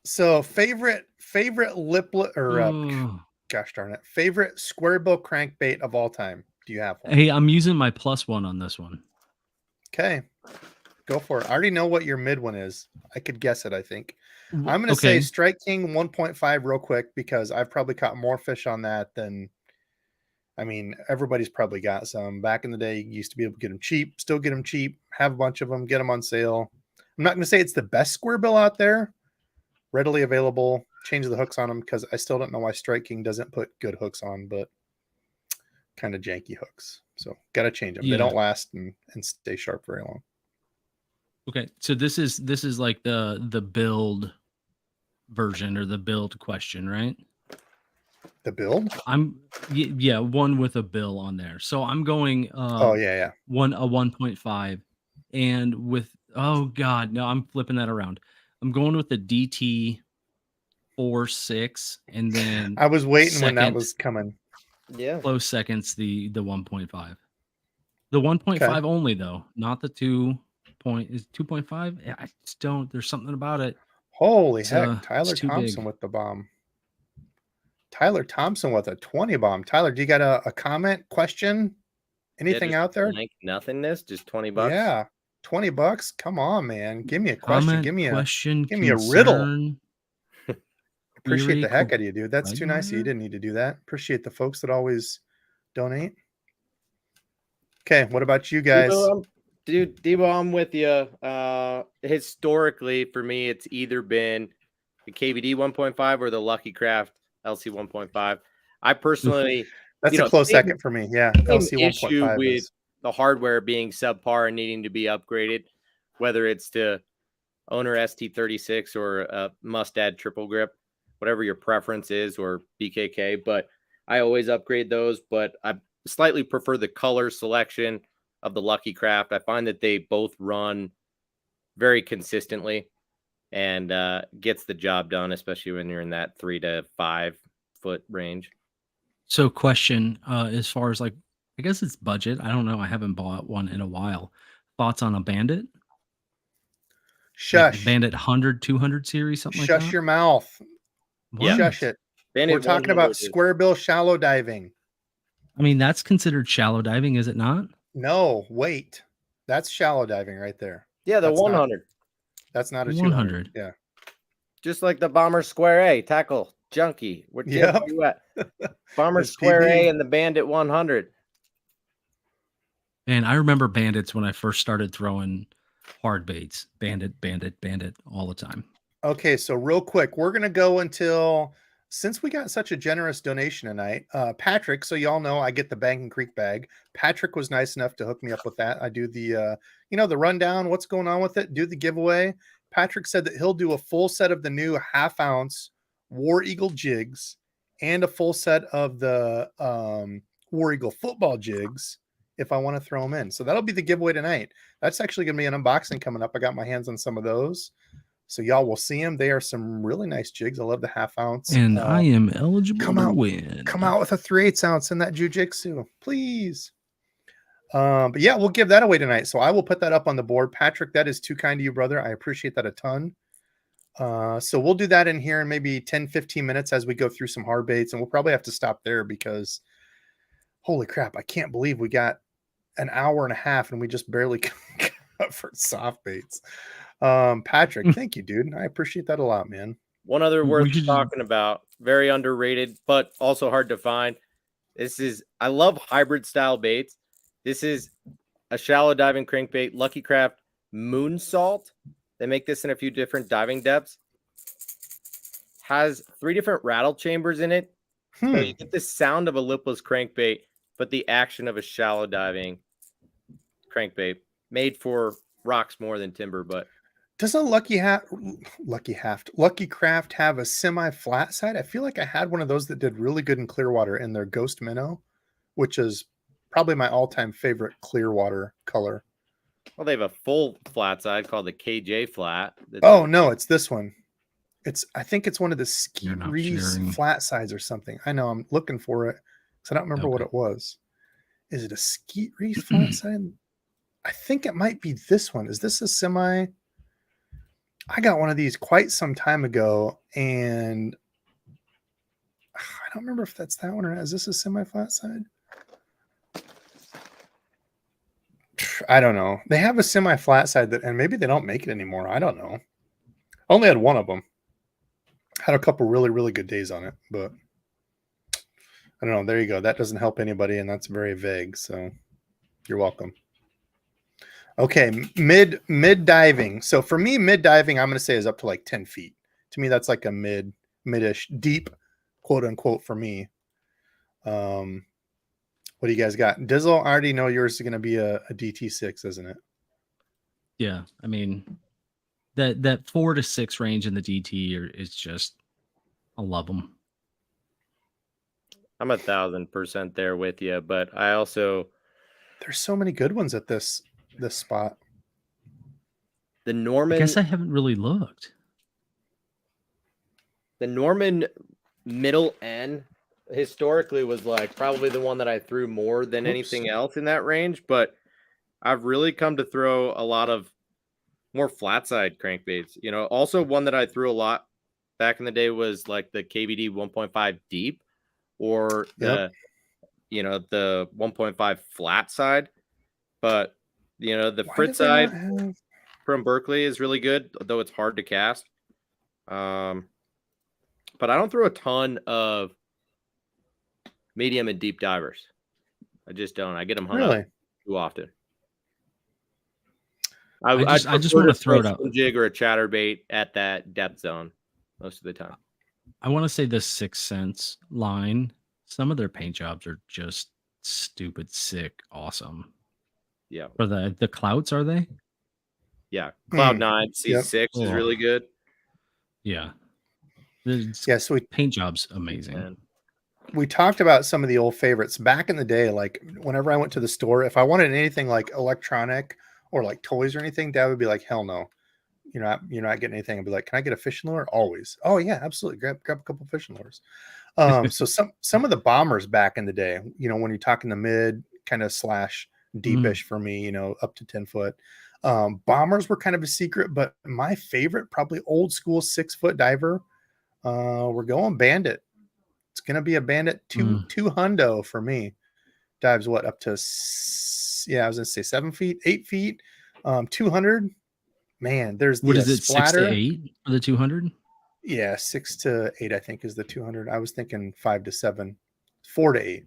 So favorite lipless or gosh darn it. Favorite square bill crankbait of all time. Do you have one? Hey, I'm using my +1 on this one. Okay. Go for it. I already know what your mid one is. I could guess it, I think. I'm going to say Strike King 1.5 real quick because I've probably caught more fish on that than, I mean, everybody's probably got some. Back in the day, you used to be able to get them cheap, still get them cheap, have a bunch of them, get them on sale. I'm not going to say it's the best square bill out there, readily available. Change the hooks on them because I still don't know why Strike King doesn't put good hooks on, but kind of janky hooks. So got to change them. Yeah. They don't last and stay sharp very long. Okay, so this is like the build version or the build question, right? The build? Yeah, one with a bill on there. So I'm going Oh yeah. a 1.5, and with oh god, no, I'm flipping that around. I'm going with the DT 4.6, and then I was waiting when that second, was coming. Yeah. close seconds the 1.5. The 1.5 only though, not the 2.5. Yeah, I just don't. There's something about it. Holy It's, heck! Tyler it's too Thompson big. with the bomb. Tyler Thompson with a 20 bomb. Tyler, do you got a comment, question, anything out there? Blank nothingness, just $20. Yeah, $20. Come on, man. Give me a question. Comment, Give me question, a riddle. concern, Appreciate query, the heck out of you, dude. That's too nice of you. You quagmire? didn't need to do that. Appreciate the folks that always donate. Okay, what about you guys? Debo, I'm with you. Historically, for me, it's either been the KVD 1.5 or the Lucky Craft LC 1.5. I personally, That's a close second for me. Yeah, LC issue 1.5 with is the hardware being subpar and needing to be upgraded, whether it's to owner ST36 or a Mustad triple grip, whatever your preference is, or BKK. But I always upgrade those. But I slightly prefer the color selection of the Lucky Craft. I find that they both run very consistently and gets the job done, especially when you're in that 3 to 5 foot range. So question, as far as like, I guess it's budget. I don't know. I haven't bought one in a while. Thoughts on a Bandit? Like shush. Bandit 100, 200 series, something like Shush that? your mouth. What? Shush it. Bandit We're talking about square bill shallow diving. I mean, that's considered shallow diving, is it not? No, wait. That's shallow diving right there. Yeah, the That's 100. That's not a 100. 200. Yeah. Just like the Bomber Square A tackle junkie. Where Yep. you at? Bomber It's Square PB. A and the Bandit 100. And I remember bandits when I first started throwing hard baits. Bandit all the time. Okay, so real quick, we're gonna go until, since we got such a generous donation tonight, Patrick. So y'all know I get the Banking Creek bag. Patrick was nice enough to hook me up with that. I do the the rundown, what's going on with it, do the giveaway. Patrick said that he'll do a full set of the new 1/2 ounce War Eagle jigs and a full set of the War Eagle football jigs if I want to throw them in. So that'll be the giveaway tonight. That's actually going to be an unboxing coming up. I got my hands on some of those. So y'all will see them. They are some really nice jigs. I love the 1/2 ounce. And I am eligible to win. Come out with a 3/8 ounce in that jujitsu, please. But yeah, we'll give that away tonight. So I will put that up on the board. Patrick, that is too kind to you, brother. I appreciate that a ton. So we'll do that in here in maybe 10, 15 minutes as we go through some hard baits. And we'll probably have to stop there because holy crap, I can't believe we got an hour and a half and we just barely covered soft baits. Patrick, thank you, dude. I appreciate that a lot, man. One other worth talking about, very underrated, but also hard to find. I love hybrid style baits. This is a shallow diving crankbait, Lucky Craft Moonsault. They make this in a few different diving depths. Has 3 different rattle chambers in it. So you get the sound of a lipless crankbait, but the action of a shallow diving crankbait made for rocks more than timber. But doesn't Lucky Craft have a semi-flat side? I feel like I had one of those that did really good in Clearwater in their Ghost Minnow, which is probably my all-time favorite Clearwater color. Well, they have a full flat side called the KJ flat. Oh no, it's this one. I think it's one of the Skeet Reese flat sides or something. I know, I'm looking for it because I don't remember what it was. Is it a Skeet Reese flat side? I think it might be this one. Is this a semi? I got one of these quite some time ago, and I don't remember if that's that one or not. Is this a semi-flat side? I don't know. They have a semi-flat side and maybe they don't make it anymore. I don't know. I only had one of them. Had a couple really, really good days on it, but I don't know. There you go. That doesn't help anybody, and that's very vague. So you're welcome. Okay, mid diving. So for me, mid diving, I'm going to say is up to like 10 feet. To me, that's like a midish, deep, quote unquote, for me. What do you guys got? Dizzle, I already know yours is going to be a DT6, isn't it? Yeah, I mean that 4 to 6 range in the DT is just, I love them. I'm 1,000% there with you, but I also There's so many good ones at this spot. the I Norman guess I haven't really looked. the Norman middle end historically was like probably the one that I threw more than anything else in that range, but I've really come to throw a lot of more flat side crankbaits. You know, also one that I threw a lot back in the day was like the KVD 1.5 deep or Yep. the 1.5 flat side. But the Why Fritz do they not side have... from Berkeley is really good, though it's hard to cast. But I don't throw a ton of medium and deep divers. I just don't. I get them hung up Really? too often. I just want to throw it out. A jig or a chatterbait at that depth zone most of the time. I want to say the 6 Cents line. Some of their paint jobs are just stupid, sick, awesome. Yeah. For the clouds, are they? Yeah. Cloud9 C6 is Oh. really good. Yeah. Yeah, so paint jobs amazing. And we talked about some of the old favorites back in the day. Like whenever I went to the store, if I wanted anything like electronic or like toys or anything, Dad would be like, "Hell no, you're not getting anything." I'd be like, "Can I get a fishing lure?" Always. Oh yeah, absolutely. Grab a couple fishing lures. So some of the bombers back in the day, when you're talking the mid kind of slash deepish for me, up to 10 foot. Bombers were kind of a secret, but my favorite, probably old school 6-foot diver. We're going Bandit. It's gonna be a Bandit two hundo for me. Dives what up to I was gonna say 7 feet, 8 feet, 200. Man, there's what the is it, splatter. 6 to 8 for the 200? Yeah, 6 to 8, I think, is the 200. I was thinking 5 to 7, 4 to 8.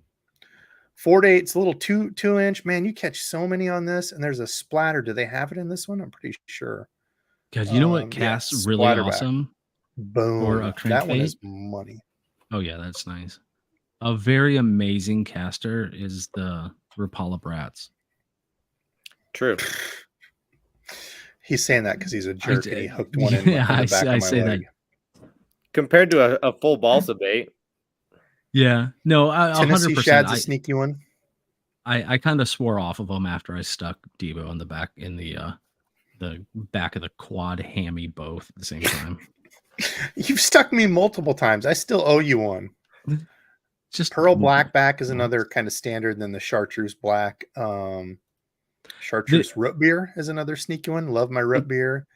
4 to 8, it's a little 2-inch. Man, you catch so many on this, and there's a splatter. Do they have it in this one? I'm pretty sure. God, you know what casts really awesome? Boom. For a that one crankbait? is money. Oh yeah, that's nice. A very amazing caster is the Rapala Brats. True. He's saying that because he's a jerk and he hooked one in the back of my leg. That. Compared to a full balsa bait. Yeah. No, Tennessee 100%. Shad's a sneaky one. I kind of swore off of them after I stuck Debo in the back back of the quad hammy both at the same time. You've stuck me multiple times. I still owe you one. Just Pearl Blackback is another kind of standard than the Chartreuse Black. Chartreuse Root Beer is another sneaky one. Love my root beer.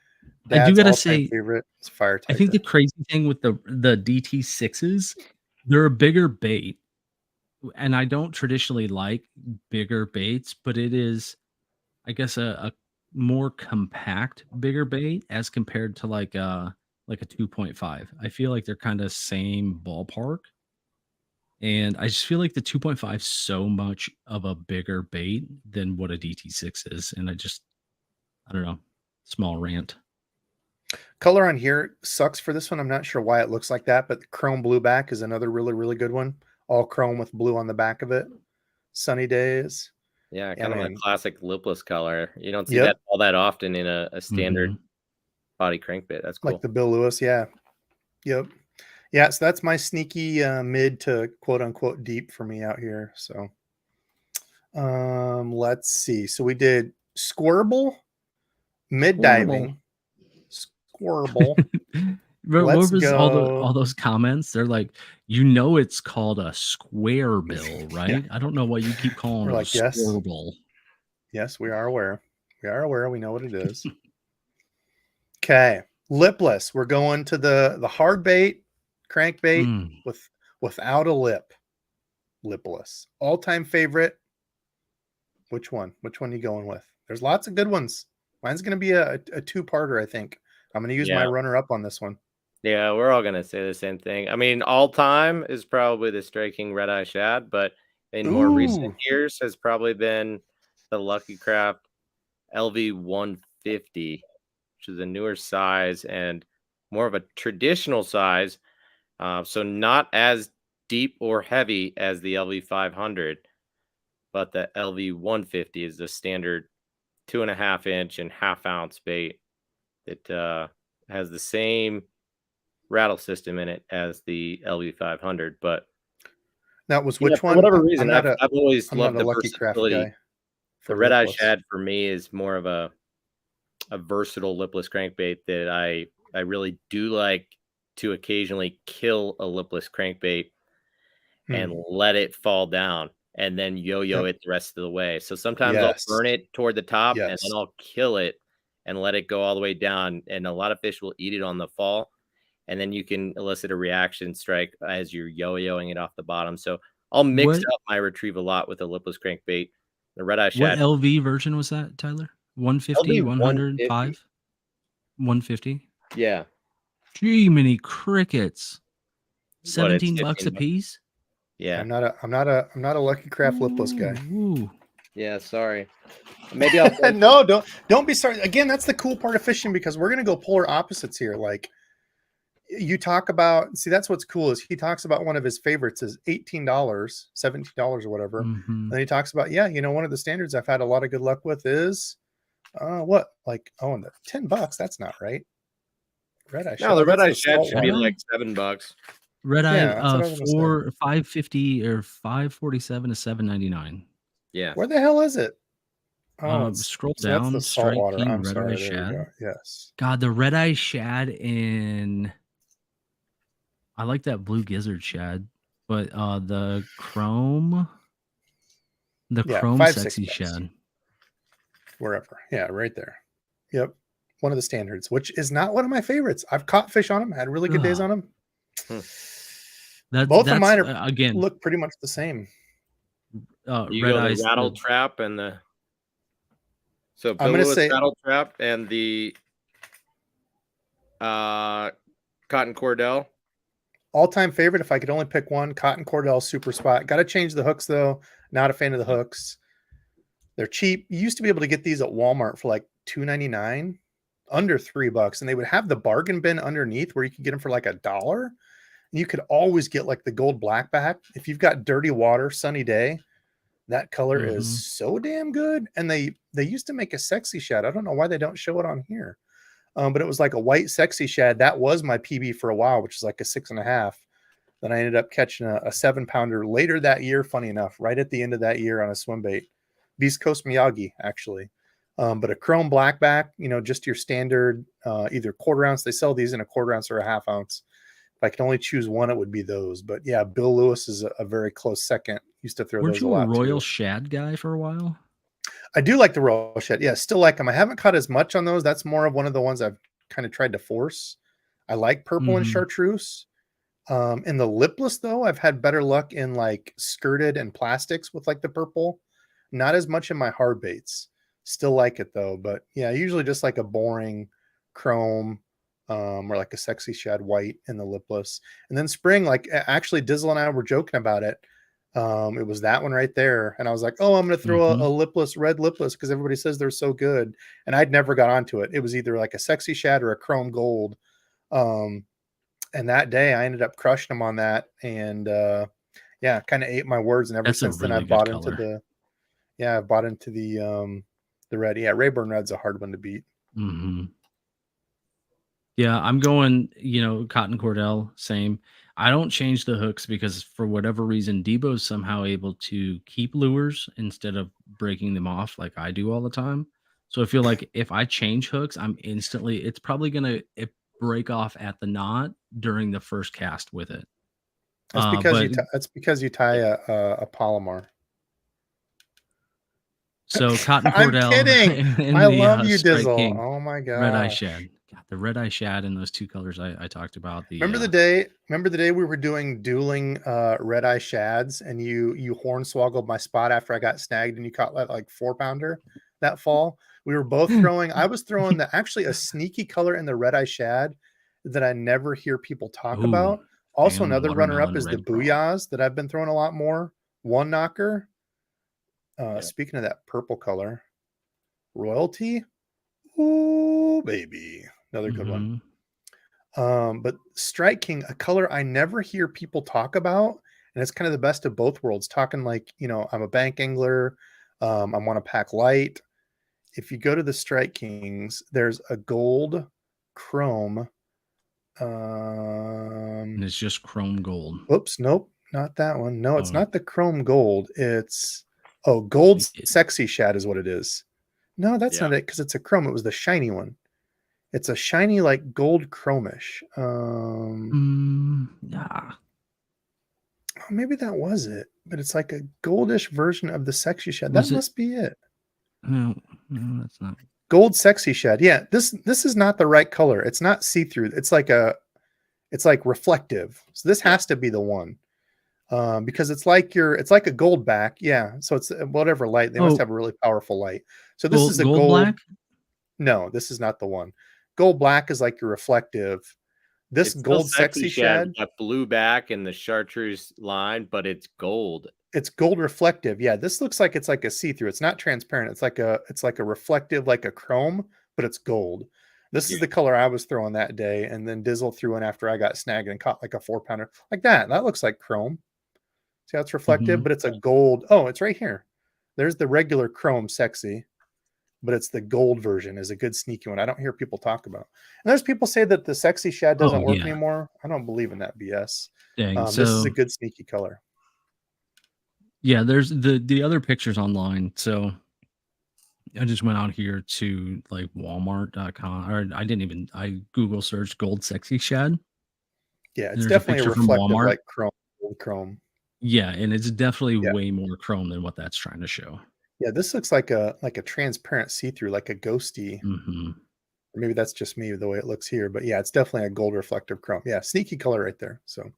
Dad's I do gotta say, favorite is Fire Tiger. I think the crazy thing with the DT6s, they're a bigger bait, and I don't traditionally like bigger baits, but it is, I guess, a more compact bigger bait as compared to like a 2.5. I feel like they're kind of same ballpark. And I just feel like the 2.5 is so much of a bigger bait than what a DT6 is. And I don't know, small rant. Color on here sucks for this one. I'm not sure why it looks like that, but the chrome blue back is another really, really good one. All chrome with blue on the back of it. Sunny days. Yeah, kind of a classic lipless color. You don't see that all that often in a standard body crankbait. That's cool. Like the Bill Lewis, yeah. Yep. Yeah, so that's my sneaky mid to quote unquote deep for me out here. So let's see. So we did Squirble, mid diving, Squirble. What was all those comments? They're like, it's called a square bill, right? Yeah. I don't know why you keep calling it like, a Squirble. Yes, we are aware. We are aware. We know what it is. Okay. Lipless. We're going to the hard bait crankbait without a lip. Lipless. All-time favorite. Which one? Which one are you going with? There's lots of good ones. Mine's going to be a two-parter, I think. I'm going to use my runner-up on this one. Yeah, we're all going to say the same thing. I mean, all-time is probably the Striking Red Eye Shad, but in more recent years has probably been the Lucky Craft LV 150, which is a newer size and more of a traditional size. So not as deep or heavy as the LV 500, but the LV 150 is the standard 2.5 inch and 1/2 ounce bait. It has the same rattle system in it as the LV 500, but That was yeah, which for one? whatever reason, I've always I'm not loved a the Lucky Craft versatility. guy The for red eye lipless. shad for me is more of a versatile lipless crankbait that I really do like to occasionally kill a lipless crankbait and let it fall down and then yo-yo it the rest of the way. So sometimes I'll burn it toward the top and then I'll kill it and let it go all the way down. And a lot of fish will eat it on the fall. And then you can elicit a reaction strike as you're yo-yoing it off the bottom. So I'll mix up my retrieve a lot with a lipless crankbait. The red eye shad. What LV version was that, Tyler? 150, LV 100, 5? 150? Yeah. Gee, many crickets. What, it's $17 a piece? Yeah. I'm not a Lucky Craft lipless guy. Ooh. Yeah, sorry. Maybe I'll no, don't be sorry. Again, that's the cool part of fishing because we're gonna go polar opposites here. Like you talk about, see, that's what's cool is he talks about one of his favorites is $18, $17 or whatever. And then he talks about, yeah, you know, one of the standards I've had a lot of good luck with is what? Like, oh, and the $10. That's not right. Red eye shad. No, the red eye shad should be like $7. Red eye, Yeah, that's what I was gonna say. 550 or 547 to 799. Yeah. Where the hell is it? Oh, scroll so down. that's the saltwater. King, I'm red sorry. eye There shad. we go. Yes. God, the red eye shad in. I like that blue gizzard shad, but the chrome sexy shad. Wherever. Yeah, right there. Yep. One of the standards, which is not one of my favorites. I've caught fish on them, had really good days on them. Both of mine are again look pretty much the same. You red go the rattle trap and the I'm gonna say rattle trap and the cotton cordell. All-time favorite, if I could only pick one, cotton cordell super spot. Got to change the hooks though. Not a fan of the hooks. They're cheap. You used to be able to get these at Walmart for like $2.99, under $3, and they would have the bargain bin underneath where you could get them for like $1. And you could always get like the gold blackback. If you've got dirty water, sunny day, that color is so damn good. And they used to make a sexy shad. I don't know why they don't show it on here. But it was like a white sexy shad. That was my PB for a while, which is like a 6.5. Then I ended up catching a 7-pounder later that year, funny enough, right at the end of that year on a swim bait. Beast Coast Miyagi, actually. But a chrome blackback, you know, just your standard either 1/4 ounce. They sell these in a 1/4 ounce or a 1/2 ounce. If I could only choose one, it would be those. But yeah, Bill Lewis is a very close second. Used to throw those a lot. Weren't you a royal shad guy for a while? I do like the royal shad. Yeah, still like them. I haven't caught as much on those. That's more of one of the ones I've kind of tried to force. I like purple and chartreuse. In the lipless though, I've had better luck in like skirted and plastics with like the purple. Not as much in my hard baits. Still like it though, but yeah, usually just like a boring chrome or like a sexy shad white in the lipless. And then spring, like actually Dizzle and I were joking about it. It was that one right there. And I was like, oh, I'm going to throw a lipless, red lipless because everybody says they're so good. And I'd never got onto it. It was either like a sexy shad or a chrome gold. And that day I ended up crushing them on that. And yeah, kind of ate my words. And ever since then I bought into the, I bought into the red. Yeah, Rayburn Red's a hard one to beat. Yeah, I'm going, you know, cotton cordell, same. I don't change the hooks because for whatever reason, DEBO'S somehow able to keep lures instead of breaking them off like I do all the time. So I feel like if I change hooks, it's probably going to break off at the knot during the first cast with it. That's because you tie a Palomar. So cotton cordell. I'm kidding. I love you, Dizzle. King, oh my god. Red eye shad. God, the red eye shad in those two colors I talked about. Remember the day we were doing dueling red eye shads and you hornswoggled my spot after I got snagged and you caught like 4-pounder that fall. We were both throwing. I was throwing actually a sneaky color in the red eye shad that I never hear people talk about. Also, another runner-up is the Booyahs that I've been throwing a lot more. One knocker. Speaking of that purple color, Royalty. Ooh, baby. Another good one. But Strike King, a color I never hear people talk about. and it's kind of the best of both worlds. Talking like, you know, I'm a bank angler, I want to pack light. If you go to the Strike Kings, there's a gold chrome. And it's just chrome gold. Oops, nope, not that one. No, it's Oh. not the chrome gold. It's gold It- sexy shad is what it is. No, that's not it, because it's a chrome. It was the shiny one. It's a shiny, like gold chromish. Yeah. Maybe that was it, but it's like a goldish version of the sexy shad. Was That it- must be it. No, that's not. Gold sexy shad. Yeah, this is not the right color. It's not see-through. It's like reflective. So this has to be the one. Because it's like a gold back. Yeah. So it's whatever light. They must have a really powerful light. So this is a gold black. No, this is not the one. Gold black is like your reflective. This It's gold still sexy shad, a blue back and the chartreuse line, but it's gold. it's gold reflective. Yeah, this looks like it's like a see-through. It's not transparent. It's like a reflective, like a chrome, but it's gold. This is the color I was throwing that day, and then Dizzle threw in after I got snagged and caught like a 4-pounder like that. That looks like chrome. See how it's reflective, but it's a gold. Oh, it's right here. There's the regular chrome sexy, but it's the gold version is a good sneaky one. I don't hear people talk about. And there's people say that the sexy shad doesn't work anymore. I don't believe in that BS. This is a good sneaky color. Yeah, there's the other pictures online. So I just went out here to like Walmart.com, or I Google searched gold sexy shad. Yeah, it's definitely a reflective like chrome. Yeah, and it's definitely way more chrome than what that's trying to show. Yeah, this looks like a transparent see-through, like a ghosty. Or maybe that's just me the way it looks here, but yeah, it's definitely a gold reflective chrome. Yeah, sneaky color right there. So,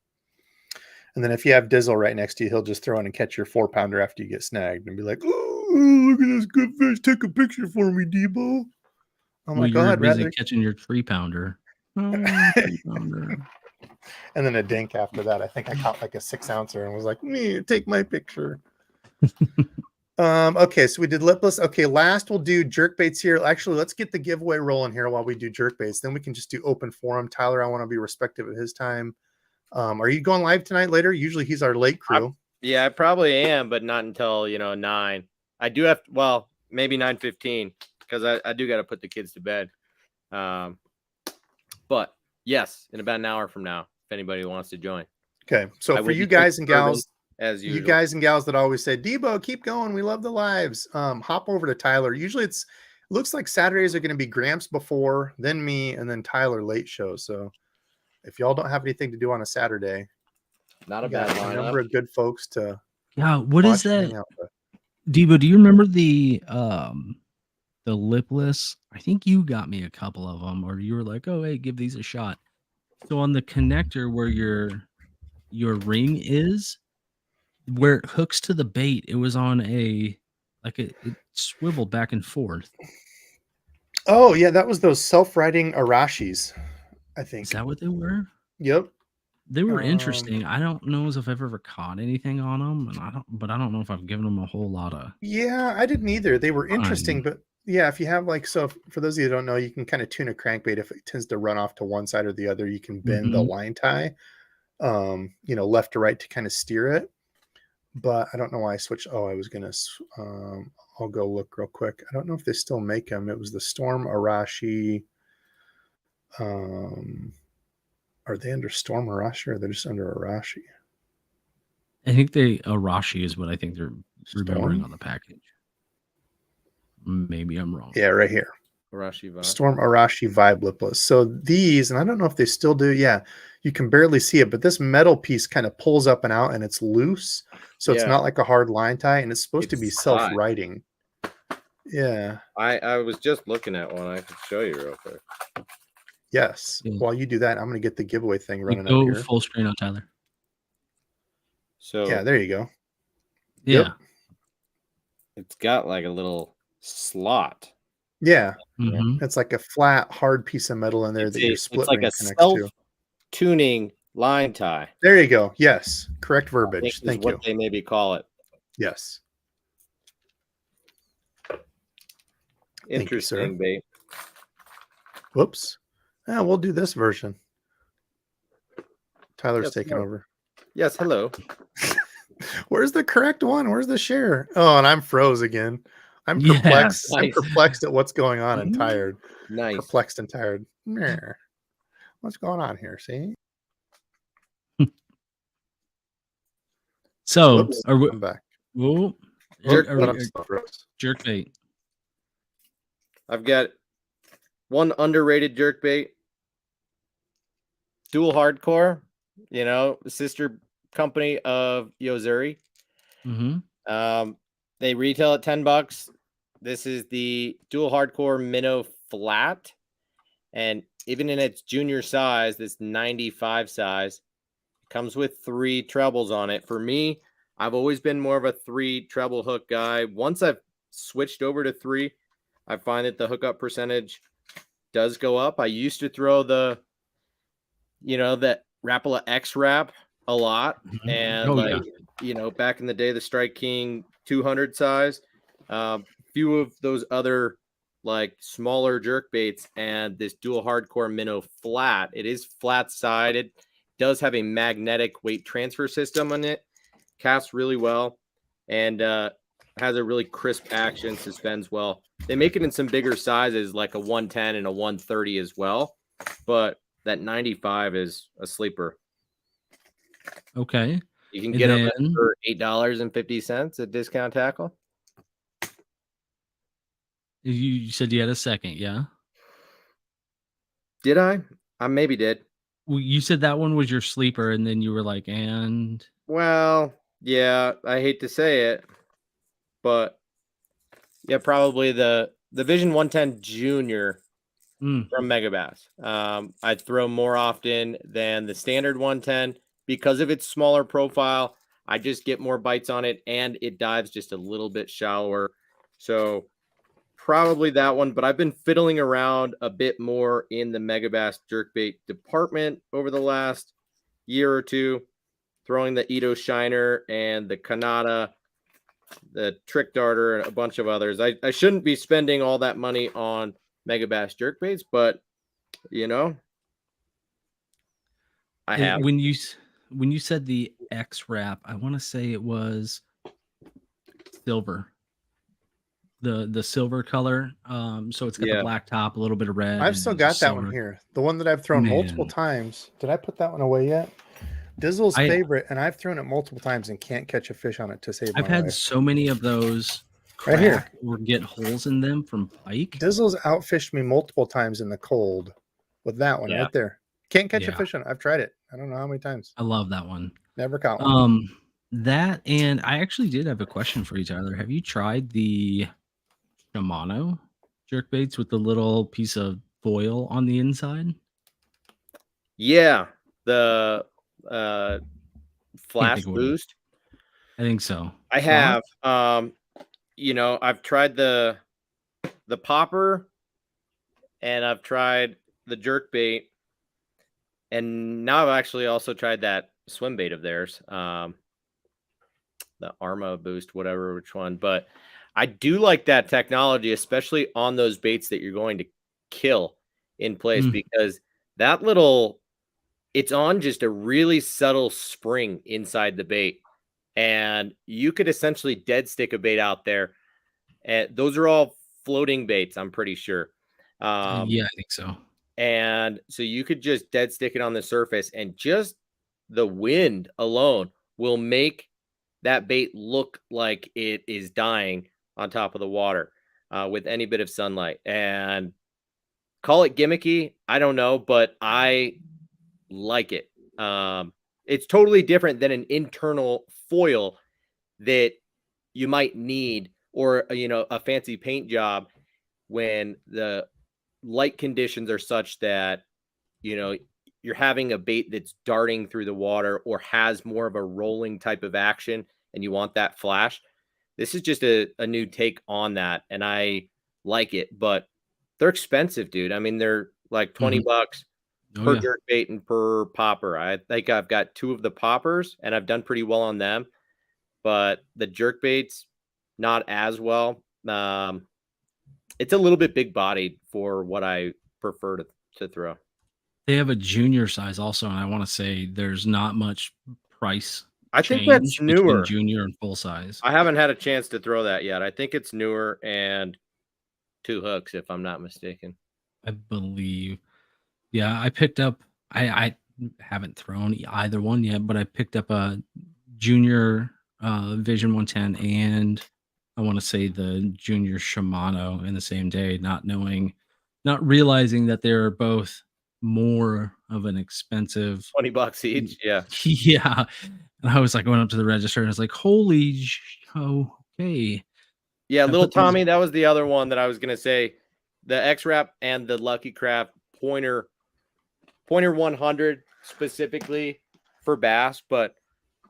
and then if you have Dizzle right next to you, he'll just throw in and catch your 4-pounder after you get snagged and be like, "Oh, look at this good fish! Take a picture for me, Debo." I'm like, "Go ahead, busy catching your 3-pounder." Oh, 3-pounder. And then a dink after that. I think I caught like a 6-ouncer and was like, "Me, take my picture." Okay, so we did Lipless. Okay, last we'll do jerkbaits here. Actually, let's get the giveaway rolling here while we do jerkbaits. Then we can just do open forum. Tyler, I want to be respectful of his time. Are you going live tonight later? Usually he's our late crew. I probably am, but not until 9. I do have maybe 9:15 because I do got to put the kids to bed. But yes, in about an hour from now, if anybody wants to join. Okay, so for you guys and gals, as usual, you guys and gals that always say, "Debo, keep going. We love the lives." Hop over to Tyler. Usually it looks like Saturdays are going to be Gramps before, then me, and then Tyler late show. So if y'all don't have anything to do on a Saturday, not a bad lineup. Number of good folks to what is that? Debo, do you remember the Lipless? I think you got me a couple of them, or you were like, "Oh, hey, give these a shot." So on the connector where your ring is, where it hooks to the bait, it was on it swiveled back and forth. Oh yeah, that was those self-riding Arashis, I think. Is that what they were? Yep. They were interesting. I don't know if I've ever caught anything on them, and I don't know if I've given them a whole lot of. Yeah, I didn't either. They were interesting, but yeah, if you have for those of you who don't know, you can kind of tune a crankbait. If it tends to run off to one side or the other, you can bend the line tie, left to right to kind of steer it. But I don't know why I switched. Oh, I was gonna. I'll go look real quick. I don't know if they still make them. It was the Storm Arashi. Are they under Storm Arashi or they're just under Arashi? I think Arashi is what I think they're remembering on the package. Maybe I'm wrong. Yeah, right here. Arashi Vibe. Storm Arashi Vibe Lipless. So these, and I don't know if they still do. Yeah, you can barely see it, but this metal piece kind of pulls up and out, and it's loose, so it's not like a hard line tie, and it's supposed to be self-righting. Yeah. I was just looking at one. I could show you real quick. Yes. Yeah. While you do that, I'm going to get the giveaway thing running out here. Go full screen on Tyler. So yeah, there you go. Yeah. Yep. It's got like a little slot. Yeah. It's like a flat, hard piece of metal in there that your split ring connects to. It's like a self-tuning line tie. There you go. Yes. Correct verbiage. Thank you. What they maybe call it. Yes. Interesting bait. Whoops. Yeah, we'll do this version. Tyler's taking over. Yes, hello. Where's the correct one? Where's the share? Oh, and I'm froze again. I'm Yeah, perplexed. I'm nice. perplexed at what's going on and tired. Nice. Perplexed and tired. Meh. What's going on here? See? So, Whoops. are we, I'm back. whoa, Jerkbait. I'm still froze. jerkbait. I've got one underrated jerkbait. Dual Hardcore, you know, sister company of Yozuri. Mm-hmm. They retail at $10. This is the Dual Hardcore Minnow Flat. And even in its junior size, this 95 size, comes with 3 trebles on it. For me, I've always been more of a 3 treble hook guy. Once I've switched over to 3, I find that the hookup percentage does go up. I used to throw the, you know, that Rapala X wrap a lot. Mm-hmm. And Oh, like, yeah. you know, back in the day, the Strike King 200 size, few of those other like smaller jerk baits, and this Dual Hardcore Minnow Flat. It is flat sided, does have a magnetic weight transfer system on it, casts really well, and has a really crisp action, suspends well. They make it in some bigger sizes like a 110 and a 130 as well, but that 95 is a sleeper. Okay. You can And get them then- for $8.50 at Discount Tackle. You said you had a second, yeah? Did I? I maybe did. Well, you said that one was your sleeper, and then you were like, and Well, yeah, I hate to say it, but yeah, probably the Vision 110 Junior from Megabass. I throw more often than the standard 110 because of its smaller profile. I just get more bites on it, and it dives just a little bit shallower. So probably that one, but I've been fiddling around a bit more in the Megabass jerkbait department over the last year or two, throwing the Ito Shiner and the Kanata, the Trick Darter, and a bunch of others. I shouldn't be spending all that money on Megabass jerkbaits, but you know, I have. when you said the X wrap, I want to say it was silver. The silver color. So it's got Yeah. the black top, a little bit of red. I've and still then got just that one silver. here. The one that I've thrown multiple Man. times. Did I put that one away yet? Dizzle's I- favorite, and I've thrown it multiple times and can't catch a fish on it to save I've my had life. so many of those Right here. crack or get holes in them from pike. Dizzle's outfished me multiple times in the cold with that one Yeah. right there. Can't catch a Yeah. fish on it. I've tried it. I don't know how many times. I love that one. Never caught one. That, and I actually did have a question for you, Tyler. Have you tried the Shimano jerkbaits with the little piece of foil on the inside? Yeah, the flash think of what it is. boost. I think so. I have. You know, I've tried the popper, and I've tried the jerkbait, and now I've actually also tried that swim bait of theirs, the Arma boost, whatever, which one. But I do like that technology, especially on those baits that you're going to kill in place, because that little, it's on just a really subtle spring inside the bait, and you could essentially dead stick a bait out there. And those are all floating baits, I'm pretty sure. Yeah, I think so. And so you could just dead stick it on the surface, and just the wind alone will make that bait look like it is dying on top of the water with any bit of sunlight. And call it gimmicky, I don't know, but I like it. It's totally different than an internal foil that you might need, or you know, a fancy paint job when the light conditions are such that, you know, you're having a bait that's darting through the water or has more of a rolling type of action, and you want that flash. This is just a new take on that, and I like it, but they're expensive, dude. I mean, they're like $20 per jerkbait and per popper. I think I've got 2 of the poppers, and I've done pretty well on them, but the jerkbaits, not as well. It's a little bit big bodied for what I prefer to throw. They have a junior size also, and I want to say there's not much price I think that's change between newer. junior and full size. I haven't had a chance to throw that yet. I think it's newer and 2 hooks, if I'm not mistaken. I believe. Yeah, I picked up. I haven't thrown either one yet, but I picked up a junior Vision 110 and I want to say the junior Shimano in the same day, not realizing that they're both more of an expensive. $20 each. Yeah. Yeah. And I was like going up to the register and I was like, holy, okay. Yeah, I little put these- Tommy, that was the other one that I was gonna say. The X-Wrap and the Lucky Craft pointer 100 specifically for bass, but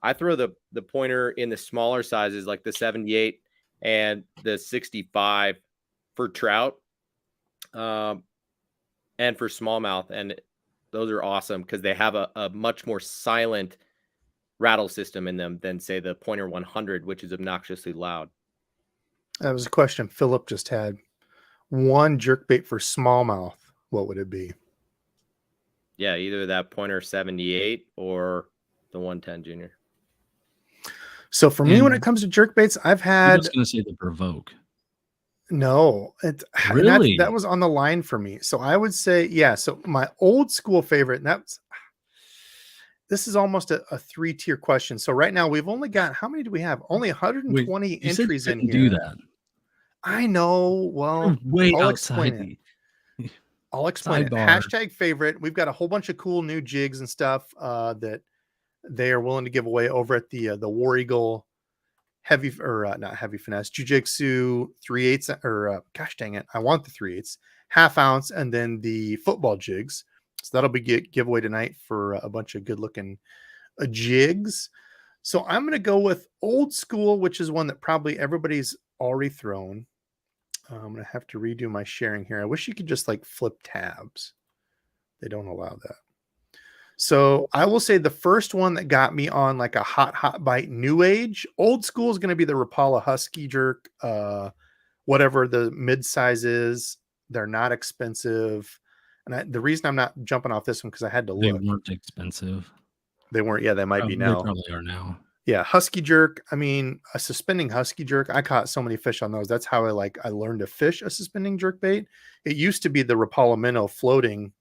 I throw the pointer in the smaller sizes like the 78 and the 65 for trout, and for smallmouth, and those are awesome because they have a much more silent rattle system in them than say the pointer 100, which is obnoxiously loud. That was a question Philip just had. One jerkbait for smallmouth, what would it be? Yeah, either that pointer 78 or the 110 junior. So for me, when it comes to jerkbaits, I've I had was going to say the Provoke. no. Really? That was on the line for me. So I would say, yeah. So my old school favorite, and this is almost a 3-tier question. So right now we've only got, how many do we have? Only 120 you entries said in you here. do that. I know. Well, Way I'll outside explain it. the I'll explain it. sidebar. Hashtag favorite. We've got a whole bunch of cool new jigs and stuff that they are willing to give away over at the War Eagle heavy, or not heavy finesse, jujitsu 3/8, or gosh dang it, I want the 3/8 half ounce, and then the football jigs. So that'll be giveaway tonight for a bunch of good looking jigs. So I'm going to go with old school, which is one that probably everybody's already thrown. I'm going to have to redo my sharing here. I wish you could just like flip tabs. They don't allow that. So I will say the first one that got me on like a hot bite new age, old school is going to be the Rapala Husky Jerk, whatever the mid size is. They're not expensive. And the reason I'm not jumping off this one, because I had to look. They weren't expensive. They weren't. Yeah, they might be now. They probably are now. Yeah, Husky Jerk. I mean, a suspending Husky Jerk. I caught so many fish on those. That's how I learned to fish a suspending jerk bait. It used to be the Rapala minnow floating.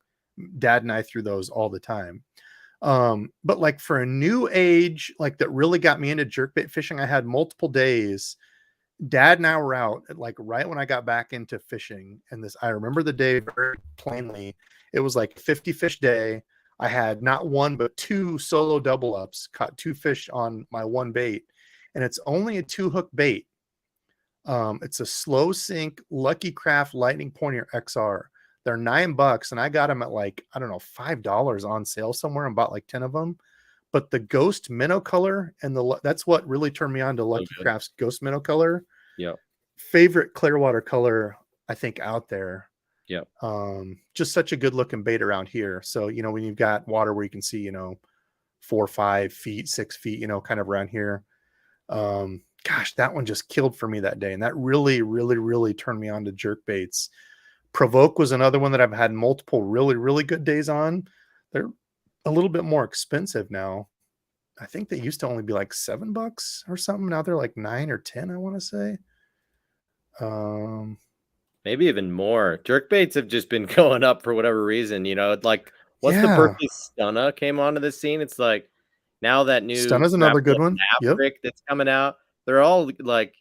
Dad and I threw those all the time. But like for a new age, like that really got me into jerkbait fishing, I had multiple days. Dad and I were out at like right when I got back into fishing. And I remember the day very plainly. It was like 50 fish day. I had not one, but 2 solo double ups, caught 2 fish on my one bait. And it's only a 2-hook bait. It's a slow sink Lucky Craft Lightning Pointer XR. They're $9 and I got them at like, I don't know, $5 on sale somewhere and bought like 10 of them. But the ghost minnow color and that's what really turned me on to Lucky Craft's ghost minnow color. Yeah. Favorite Clearwater color, I think, out there. Yeah. Just such a good looking bait around here. So, when you've got water where you can see, 4 or 5 feet, 6 feet, kind of around here. Gosh, that one just killed for me that day. And that really, really, really turned me on to jerk baits. Provoke was another one that I've had multiple really, really good days on. They're a little bit more expensive now. I think they used to only be like $7 or something. Now they're like 9 or 10, I want to say. Maybe even more. Jerkbaits have just been going up for whatever reason. Like once the Berkeley Stunna came onto the scene, it's like now that new Stunna's another good one. Maverick that's coming out, they're all like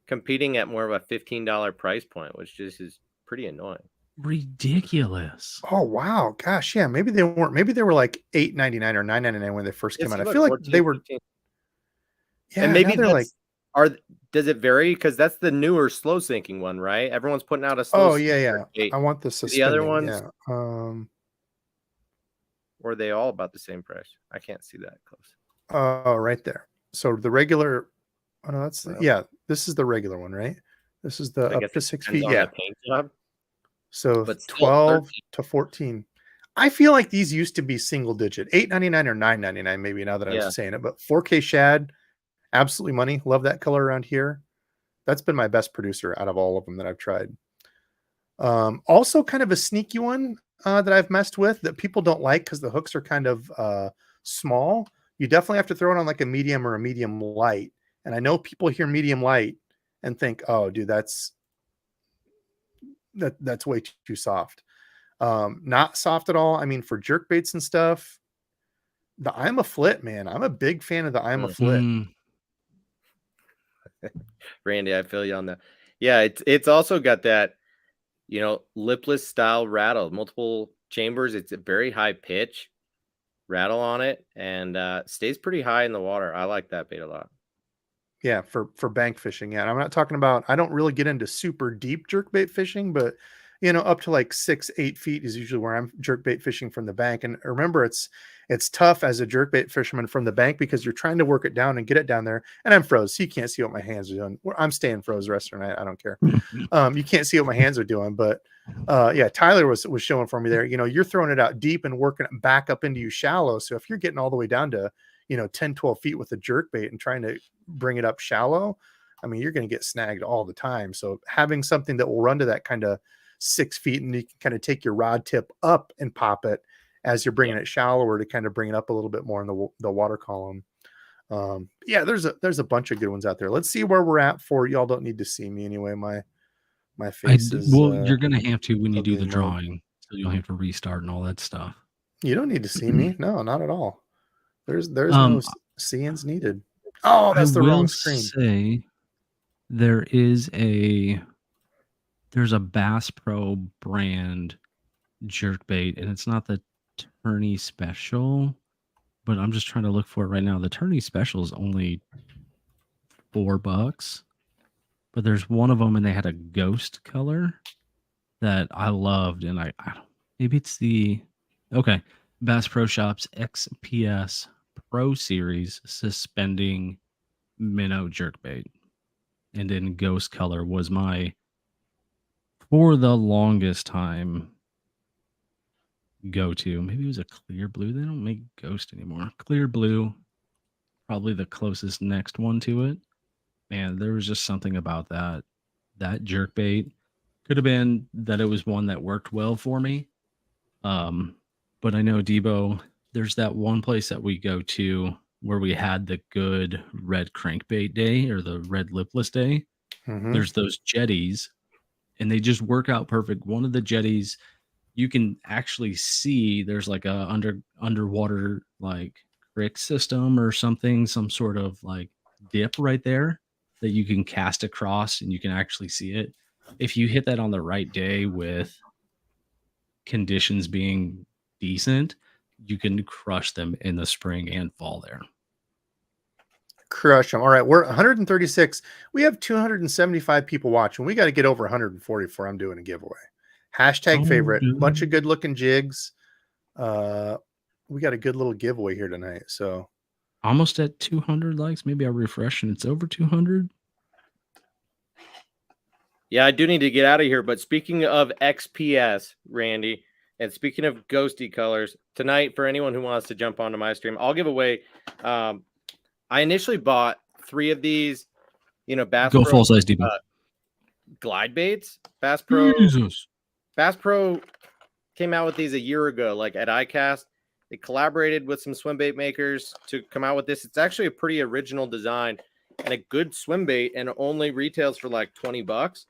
competing at more of a $15 price point, which just is pretty annoying. Ridiculous. Oh wow, gosh, yeah. Maybe they weren't. Maybe they were like $8.99 or $9.99 when they first came out. I feel like they were. 15. Yeah, and maybe they're like. Does it vary? Because that's the newer slow sinking one, right? Everyone's putting out a slow. Oh yeah. I want the suspending. The other ones. Yeah. Or are they all about the same price? I can't see that close. Oh, right there. So the regular. Oh no, that's this is the regular one, right? This is the up to 6 feet. Yeah. So 12 to 14. I feel like these used to be single digit, $8.99 or $9.99, maybe now that I'm saying it. But 4K shad, absolutely money. Love that color around here. That's been my best producer out of all of them that I've tried. Also kind of a sneaky one that I've messed with that people don't like because the hooks are kind of small. you definitely have to throw it on like a medium or a medium light. And I know people hear medium light and think, oh, dude, that's way too soft. Not soft at all. I mean, for jerk baits and stuff, the I'm a flit, man. I'm a big fan of the I'm a flit. Randy, I feel you on that. Yeah, it's also got that, lipless style rattle, multiple chambers. It's a very high pitch rattle on it, and stays pretty high in the water. I like that bait a lot. Yeah, for bank fishing. Yeah, and I'm not talking about. I don't really get into super deep jerkbait fishing, but up to like 6-8 feet is usually where I'm jerkbait fishing from the bank. And remember, it's tough as a jerkbait fisherman from the bank because you're trying to work it down and get it down there. And I'm froze, so you can't see what my hands are doing. I'm staying froze the rest of the night. I don't care. You can't see what my hands are doing, but yeah, Tyler was showing for me there. You're throwing it out deep and working it back up into you shallow. So if you're getting all the way down to 10-12 feet with a jerkbait and trying to bring it up shallow, I mean, you're going to get snagged all the time. So having something that will run to that kind of 6 feet, and you can kind of take your rod tip up and pop it as you're bringing it shallower to kind of bring it up a little bit more in the water column. Yeah, there's a bunch of good ones out there. Let's see where we're at for y'all. Don't need to see me anyway. My face is you're gonna have to when you do the drawing, so you'll have to restart and all that stuff. You don't need to see me. No, not at all. There's no seeings needed. Oh, that's the wrong screen. Say there's a Bass Pro brand jerkbait, and it's not the Tourney Special, but I'm just trying to look for it right now. The Tourney Special is only $4, but there's one of them, and they had a ghost color that I loved, and I don't, maybe it's Bass Pro Shops XPS Pro Series suspending minnow jerkbait, and then ghost color was my, for the longest time, go-to. Maybe it was a clear blue. They don't make ghost anymore. Clear blue, probably the closest next one to it. Man, there was just something about that jerkbait. Could have been that it was one that worked well for me. But I know, Debo, there's that one place that we go to where we had the good red crankbait day or the red lipless day. Mm-hmm. There's those jetties, and they just work out perfect. One of the jetties, you can actually see there's like a underwater like creek system or something, some sort of like dip right there that you can cast across, and you can actually see it. If you hit that on the right day with conditions being decent, you can crush them in the spring and fall there. Crush them. All right, we're 136. We have 275 people watching. We got to get over 140 before I'm doing a giveaway. Hashtag favorite. Bunch of good looking jigs. We got a good little giveaway here tonight. So almost at 200 likes. Maybe I'll refresh and it's over 200. Yeah, I do need to get out of here. But speaking of XPS, Randy, and speaking of ghosty colors, tonight, for anyone who wants to jump onto my stream, I'll give away. I initially bought 3 of these, Bass Go Pro, full size Debo. glide baits. Bass Pro. Jesus. Bass Pro came out with these a year ago, like at ICAST. They collaborated with some swim bait makers to come out with this. It's actually a pretty original design and a good swim bait, and it only retails for like $20.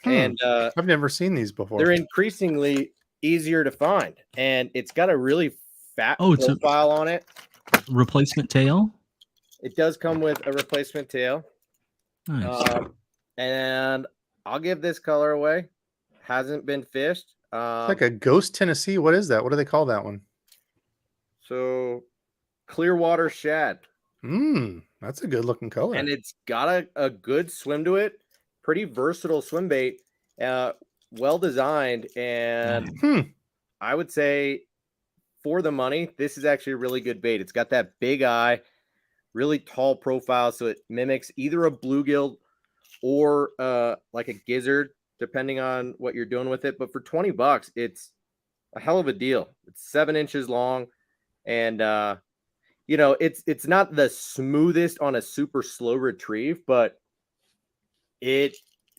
And I've never seen these before. They're increasingly easier to find, and it's got a really fat profile on it. Replacement tail. It does come with a replacement tail. Nice. And I'll give this color away. Hasn't been fished. It's like a Ghost Tennessee. What is that? What do they call that one? So Clearwater Shad. That's a good looking color. And it's got a good swim to it. Pretty versatile swim bait. Well designed. And I would say for the money, this is actually a really good bait. It's got that big eye, really tall profile. So it mimics either a bluegill or like a gizzard, depending on what you're doing with it. But for $20, it's a hell of a deal. It's 7 inches long, and it's not the smoothest on a super slow retrieve, but it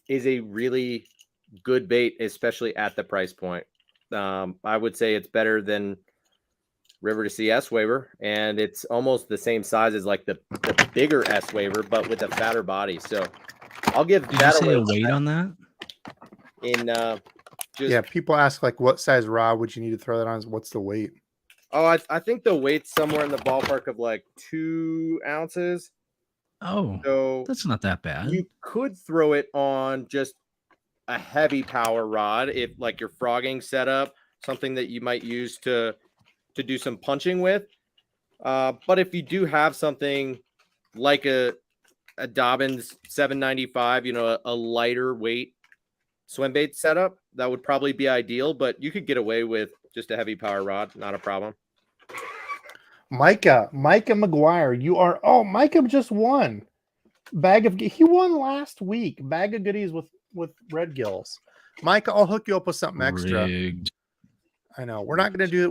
is a really good bait, especially at the price point. I would say it's better than River to Sea S Waver, and it's almost the same size as like the bigger S Waver, but with a fatter body. So I'll give Did you that say away a weight on that? in just Yeah, people ask like what size rod would you need to throw that on? What's the weight? Oh, I think the weight's somewhere in the ballpark of like 2 ounces. Oh, So that's not that bad. you could throw it on just a heavy power rod if like your frogging setup, something that you might use to do some punching with. But if you do have something like a Dobbins 795, you know, a lighter weight swim bait setup, that would probably be ideal. But you could get away with just a heavy power rod, not a problem. Micah McGuire, you are. Oh, Micah just won. He won last week. Bag of goodies with red gills. Micah, I'll hook you up with something extra. Rigged. I know we're not gonna do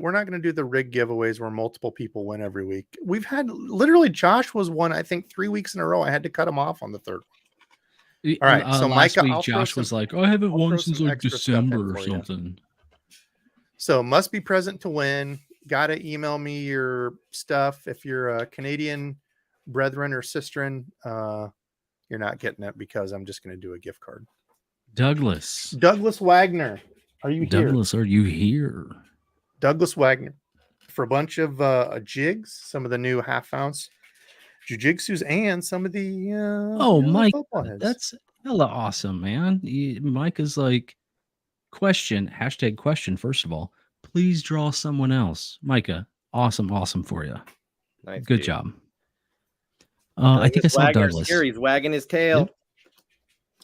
the rig giveaways where multiple people win every week. We've had literally Josh was one, I think 3 weeks in a row. I had to cut him off on the third one. All right, so last Micah, week Josh was like, "I haven't won since like extra stuff in December or for you. something." So must be present to win. Gotta email me your stuff. If you're a Canadian brethren or sisterin, you're not getting it because I'm just gonna do a gift card. Douglas Wagner, are you here? Douglas, are you here? Douglas Wagner for a bunch of jigs, some of the new half-ounce jujitsus, and some of the Mike, football heads. that's hella awesome, man. Mike is like, question first of all, please draw someone else. Micah, awesome for you. Nice, good dude. job. I think I saw Wagner's Douglas here. He's wagging his tail. Yep.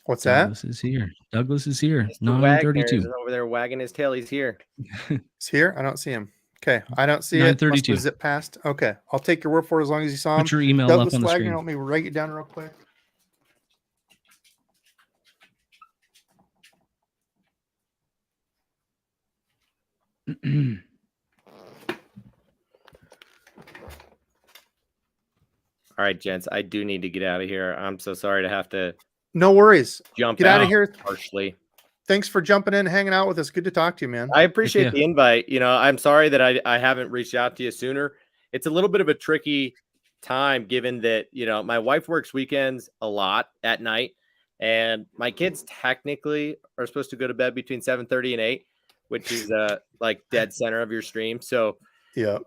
What's Douglas is here. Douglas is here. Mr. Wagner 9:32 is over there wagging his tail. He's here. He's here. I don't see him. Okay, I don't see it. 9:32. Must zip past. Okay, I'll take your word for it as long as you saw him. Put your email Douglas up on the Wagner, screen. let me write it down real quick. All right, gents, I do need to get out of here. I'm so sorry to have to. No worries. Jump Get out of here. Harshly. Thanks for jumping in and hanging out with us. Good to talk to you, man. I appreciate the invite. You know, I'm sorry that I haven't reached out to you sooner. It's a little bit of a tricky time given that, you know, my wife works weekends a lot at night, and my kids technically are supposed to go to bed between 7:30 and 8, which is like dead center of your stream. So, yeah,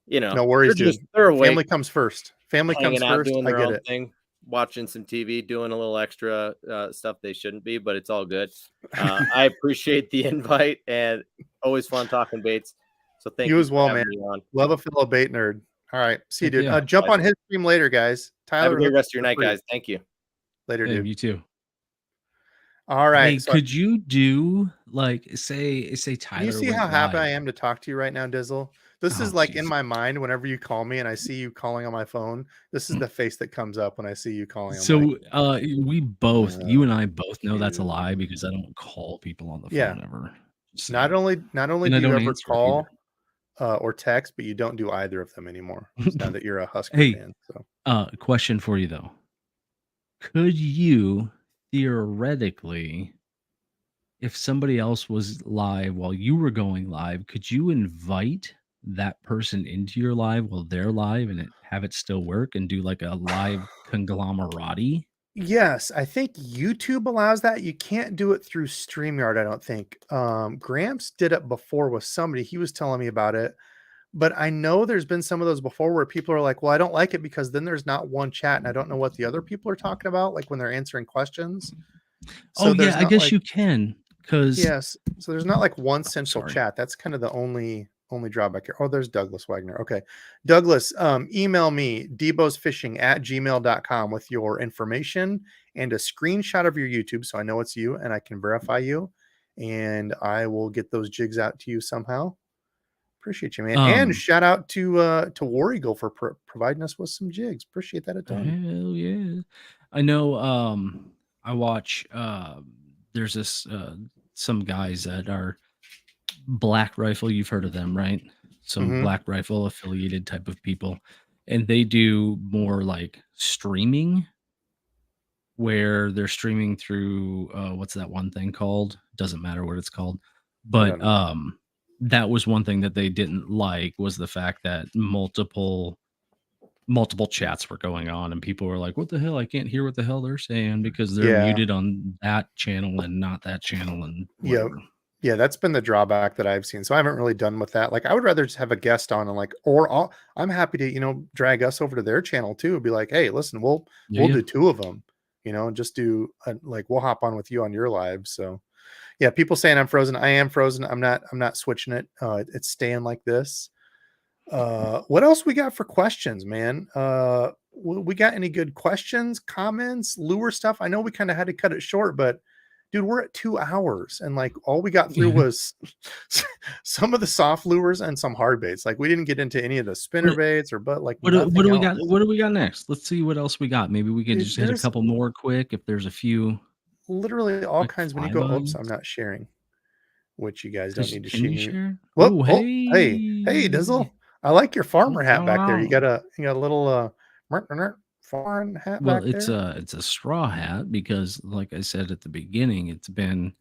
you know, no worries, dude. They're awake, family comes first. Family comes first. doing I their get own it. thing, watching some TV, doing a little extra stuff they shouldn't be, but it's all good. I appreciate the invite, and always fun talking baits. So thank you as well, man. On. Love a fellow bait nerd. All right, see you, dude. Yeah. Jump on his stream later, guys. Tyler, have a great rest of your night, guys. Thank you. Later, dude. You too. All right. Hey, could you do like say Tyler? You see how happy I am to talk to you right now, Dizzle? This is like in my mind whenever you call me and I see you calling on my phone. This is the face that comes up when I see you calling. So we both, you and I both know that's a lie because I don't call people on the phone ever. So, not only do you ever call or text, but you don't do either of them anymore. Now that you're a Husker fan. So question for you though. Could you theoretically, if somebody else was live while you were going live, could you invite that person into your live while they're live and have it still work and do like a live conglomerati? Yes, I think YouTube allows that. You can't do it through StreamYard, I don't think. Gramps did it before with somebody. He was telling me about it. But I know there's been some of those before where people are like, well, I don't like it because then there's not one chat and I don't know what the other people are talking about, like when they're answering questions. So I guess you can. Yes. So there's not like one central chat. That's kind of the only drawback here. Oh, there's Douglas Wagner. Okay. Douglas, email me DEBO'Sfishing@gmail.com with your information and a screenshot of your YouTube so I know it's you and I can verify you. And I will get those jigs out to you somehow. Appreciate you, man. And shout out to War Eagle for providing us with some jigs. Appreciate that a ton. Hell yeah. I know I watch there's this some guys that are Black Rifle, you've heard of them, right? Some Black Rifle affiliated type of people, and they do more like streaming where they're streaming through what's that one thing called? Doesn't matter what it's called, but that was one thing that they didn't like, was the fact that multiple chats were going on and people were like, what the hell? I can't hear what the hell they're saying because they're Yeah. muted on that channel and not that channel and Yeah. whatever. Yeah, that's been the drawback that I've seen. So I haven't really done with that. Like, I would rather just have a guest on and like, I'm happy to, drag us over to their channel too. Be like, hey, listen, we'll Yeah. do 2 of them, and just do like, we'll hop on with you on your live. So yeah, people saying I'm frozen. I am frozen. I'm not switching it. It's staying like this. What else we got for questions, man? We got any good questions, comments, lure stuff? I know we kind of had to cut it short, but dude, we're at 2 hours and like all we got through was some of the soft lures and some hard baits. Like we didn't get into any of the spinner baits like what do we else. got? What do we got next? Let's see what else we got. Maybe we could just hit a couple more quick if there's a few. Literally all kinds. When you go, oops, bugs. I'm not sharing, which you guys don't need to Can you see me. share? Whoop, Oh, hey, Dizzle. I like your farmer hat back there. You got on? a little foreign hat Well, back there. it's a straw hat because, like I said at the beginning, it's been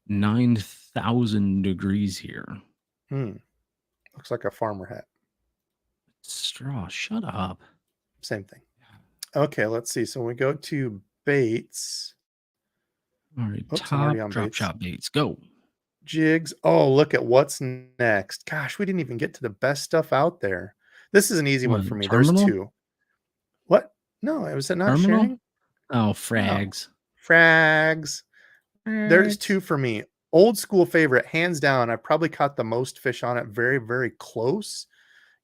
9,000 degrees here. Looks like a farmer hat. Straw, shut up. Same thing. Okay, let's see. So we go to baits. All right, top drop shot baits. Go. Jigs. Oh, look at what's next. Gosh, we didn't even get to the best stuff out there. This is an easy one for me. Terminal? There's 2. What? No, it was not terminal? sharing. Oh, frags. No. Frags. There's 2 for me. Old school favorite, hands down. I probably caught the most fish on it. Very, very close.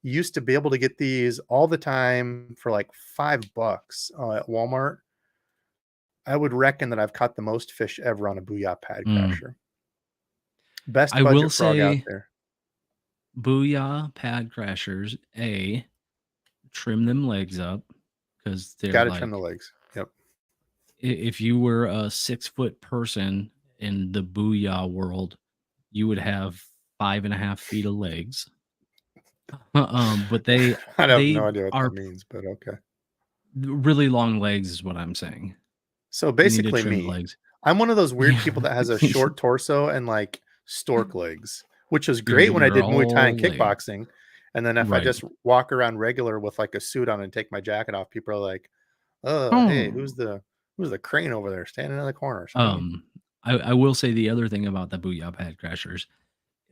Used to be able to get these all the time for like $5 at Walmart. I would reckon that I've caught the most fish ever on a Booyah Pad Crasher. Best budget frog out there. Booyah Pad Crashers, trim them legs up because they're gotta trim the legs. Yep. If you were a 6-foot person in the Booyah world, you would have 5.5 feet of legs. But they I have no idea what that means, but okay. Really long legs is what I'm saying. So basically legs. I'm one of those weird people that has a short torso and like stork legs, which was great when I did Muay Thai and kickboxing. And then if I just walk around regular with like a suit on and take my jacket off, people are like, hey, who's the crane over there standing in the corner? I will say the other thing about the Booyah Pad Crashers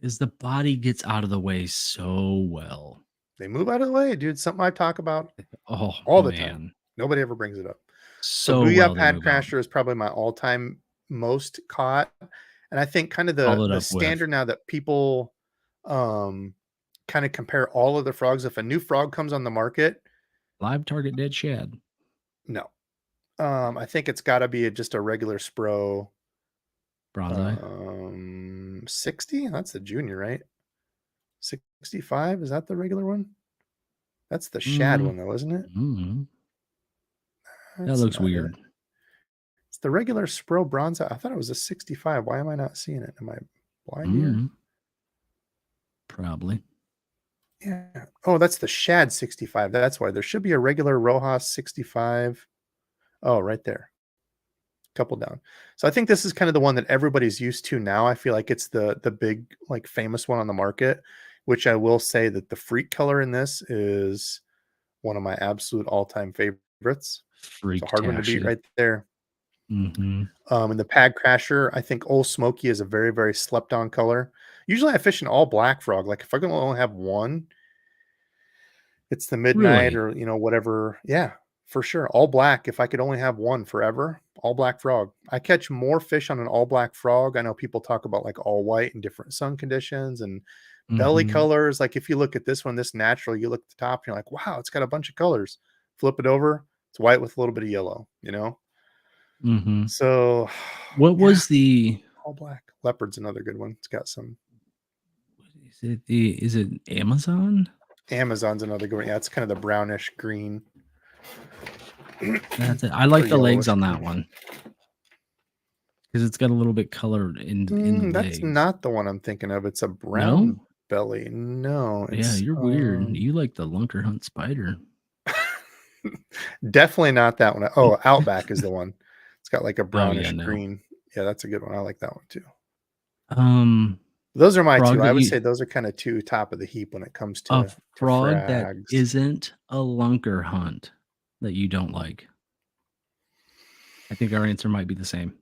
is the body gets out of the way so well. They move out of the way, dude. Something I talk about all the time. Nobody ever brings it up. So Booyah Pad Crasher is probably my all-time most caught. And I think kind of the standard now that people kind of compare all of the frogs. If a new frog comes on the market, live target dead shad. No. I think it's got to be just a regular Spro. Bronze 60? That's the junior, right? 65? Is that the regular one? That's the shad one, though, isn't it? That looks weird. It's the regular Spro bronze. I thought it was a 65. Why am I not seeing it? Am I blind here? Probably. Yeah. Oh, that's the shad 65. That's why. There should be a regular Rojas 65. Oh, right there. Couple down. So I think this is kind of the one that everybody's used to now. I feel like it's the big, like, famous one on the market, which I will say that the freak color in this is one of my absolute all-time favorites. It's a hard one to beat right there. In the Pad Crasher, I think Old Smoky is a very, very slept-on color. Usually I fish an all-black frog. Like if I can only have one, it's the Midnight or, whatever. Yeah, for sure. All black. If I could only have one forever, all black frog. I catch more fish on an all black frog. I know people talk about like all white and different sun conditions and belly colors. Like if you look at this one, this natural, you look at the top and you're like, wow, it's got a bunch of colors. Flip it over. It's white with a little bit of yellow, So what was the all black? Leopard's another good one. It's got some. Is it Amazon? Amazon's another good one. Yeah, it's kind of the brownish green. That's it. I like the legs on that one because it's got a little bit color in the that's legs. Not the one I'm thinking of. It's a brown belly. No. Yeah, you're weird. You like the Lunker Hunt Spider. Definitely not that one. Oh, Outback is the one. It's got like a brownish green. Yeah, that's a good one. I like that one too. Those are my Frog two. that I would you say those are kind of two top of the heap when it comes a to frog that frags. isn't a lunker hunt that you don't like. I think our answer might be the same.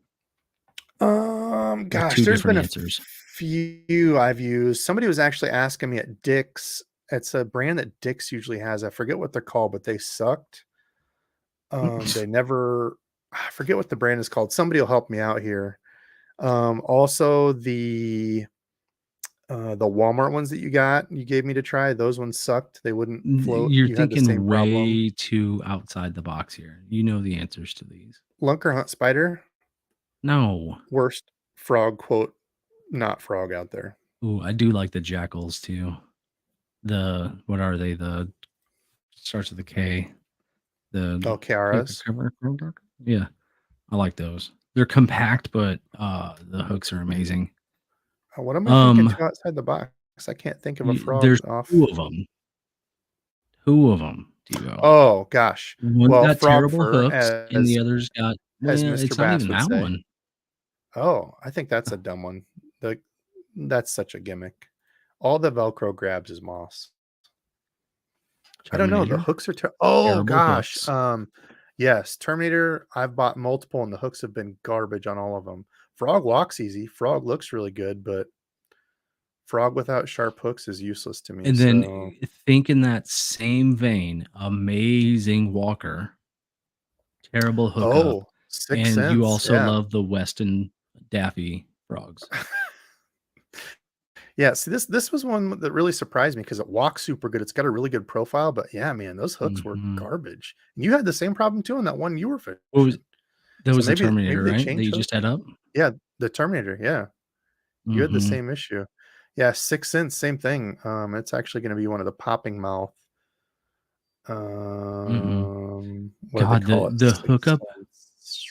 Or Gosh, two there's been different a answers. few I've used. Somebody was actually asking me at Dick's. It's a brand that Dick's usually has. I forget what they're called, but they sucked. They never. I forget what the brand is called. Somebody will help me out here. Also the Walmart ones that you gave me to try, those ones sucked. They wouldn't float. You're You had the same thinking problem. way too outside the box here. You know the answers to these. Lunker Hunt Spider, No. worst frog quote, not frog out there. Ooh, I do like the jackals too. What are they? The starts with a K. The Oh, Kiara's. yeah, I like those. They're compact, but the hooks are amazing. What am I thinking Um, too outside the box? I can't think of a frog there's off. two of them. Two of them, Debo. Oh gosh. One Well, got frog terrible fur, hooks, and the other's got as well, Mr. it's not Bass even would that say. one. Oh, I think that's a dumb one. That's such a gimmick. All the Velcro grabs is moss. I don't know. The Terminator, hooks are oh terrible gosh. hooks. Yes, Terminator. I've bought multiple, and the hooks have been garbage on all of them. Frog walks easy. Frog looks really good, but frog without sharp hooks is useless to me. And then So think in that same vein, amazing walker, terrible hookup, oh, Sixth and you Sense. also Yeah. love the Weston Daffy frogs. Yeah, see this was one that really surprised me because it walks super good. It's got a really good profile, but yeah, man, those hooks were Mhm. garbage. You had the same problem too on that one you were What was fishing. that So was the maybe Terminator, they right? That changed you hooks. just had up? Yeah, the Terminator, yeah. You had the Mhm, same issue. Yeah, Sixth Sense, same thing. It's actually gonna be one of the popping mouth. mhm. What do they God, call it? the Sixth hookup, Sense.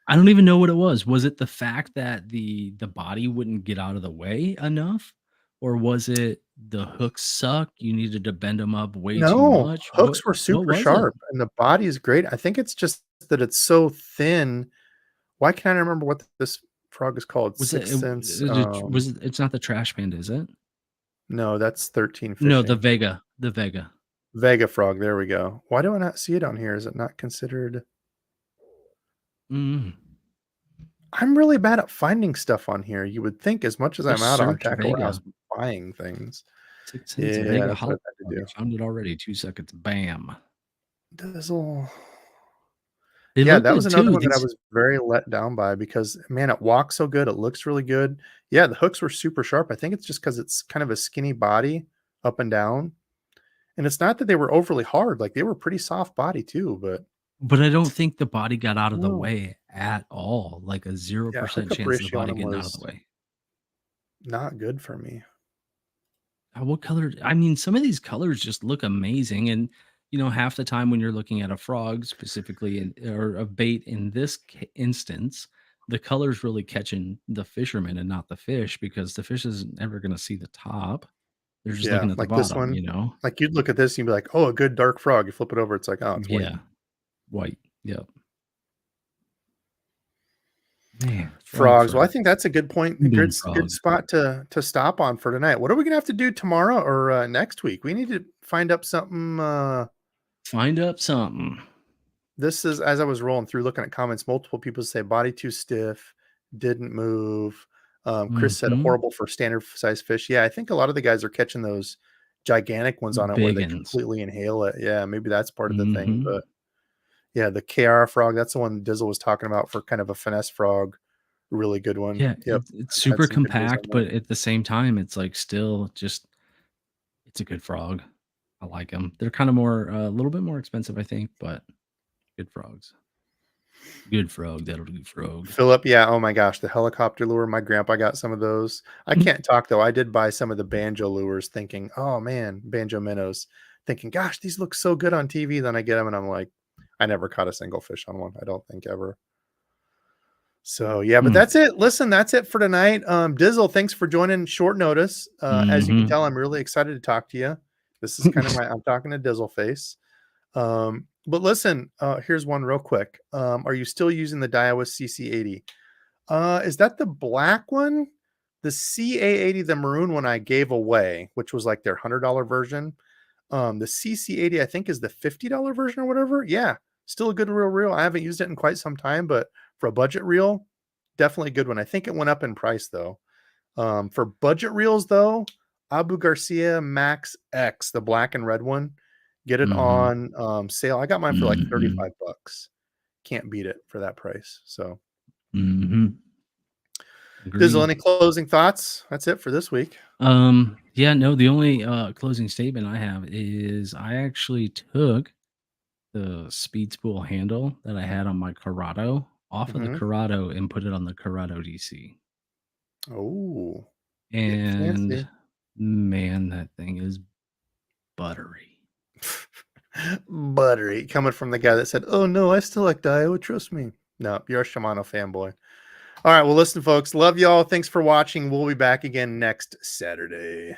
I don't even know what it was. Was it the fact that the body wouldn't get out of the way enough? Or was it the hooks suck, you needed to bend them up way too No, much? hooks were What super was it? sharp and the body is great. I think it's just that it's so thin. Why can't I remember what this frog is called? Was it Sixth it Sense. was it it's not the trash panda, is it? No, that's 13 No, fishing. The Vega. Vega frog. There we go. Why do I not see it on here? Is it not considered? Mm. I'm really bad at finding stuff on here. You would think as much as I'm Just out on search Tackle Warehouse Vega. buying things. 6 cents Yeah, Vega that's what hot I've had dog. to I do. found it already, 2 seconds, bam. Dizzle. They Yeah, look that was good another too, one that I these was very let down by because man, it walks so good. It looks really good. Yeah, the hooks were super sharp. I think it's just because it's kind of a skinny body up and down. And it's not that they were overly hard, like they were pretty soft body too, but but I don't think the body got out of the no. way at all, like a Yeah, 0% hookup chance of the ratio on body them getting out of the was way. not good for me. What color? I mean, some of these colors just look amazing, and half the time when you're looking at a frog specifically, or a bait in this instance, the color's really catching the fisherman and not the fish because the fish isn't ever going to see the top. They're just Yeah, looking at the like this bottom, one. Like you'd look at this and you'd be like, oh, a good dark frog. You flip it over, it's like, oh, it's white. Yeah, white. Yep. Man, Frogs. Well, I think that's a good point, a boom good frogs. spot to stop on for tonight. What are we gonna have to do tomorrow or next week? We need to find up something. Find up something. This is as I was rolling through looking at comments, multiple people say body too stiff, didn't move. Chris said Hmm. horrible for standard size fish. Yeah, I think a lot of the guys are catching those gigantic ones on it where they Biggins. completely inhale it. Yeah, maybe that's part of the thing. Hmm. But yeah, the KR frog, that's the one Dizzle was talking about for kind of a finesse frog. Really good one. Yeah, Yep. it's I've had super some good days on compact, that. but at the same time, it's like still just it's a good frog. I like them. They're kind of more a little bit more expensive, I think, but good frogs. Good frog. That'll do frog. Philip, yeah. Oh my gosh, the helicopter lure. My grandpa got some of those. I can't talk though. I did buy some of the banjo lures thinking, oh man, banjo minnows, thinking, gosh, these look so good on TV. Then I get them and I'm like, I never caught a single fish on one. I don't think ever. So yeah, but that's it. Listen, that's it for tonight. Dizzle, thanks for joining short notice. As you can tell, I'm really excited to talk to you. This is kind of I'm talking to Dizzle face. But listen, here's one real quick. Are you still using the Daiwa CC80? Is that the black one The CA80, the maroon one, I gave away, which was like their $100 version. The CC80, I think, is the $50 version or whatever. Yeah, still a good reel. I haven't used it in quite some time, but for a budget reel, definitely a good one. I think it went up in price though. For budget reels though, Abu Garcia Max X, the black and red one, get it on sale. I got mine for like $35. Can't beat it for that price. So Dizzle, any closing thoughts? That's it for this week. Yeah, no, the only closing statement I have is I actually took the speed spool handle that I had on my Corrado off of the Corrado and put it on the Corrado DC. Oh, and man, that thing is buttery. Buttery, coming from the guy that said, "Oh no, I still like Daiwa, trust me." No, you're a Shimano fanboy. All right, well, listen, folks, love y'all. Thanks for watching. We'll be back again next Saturday.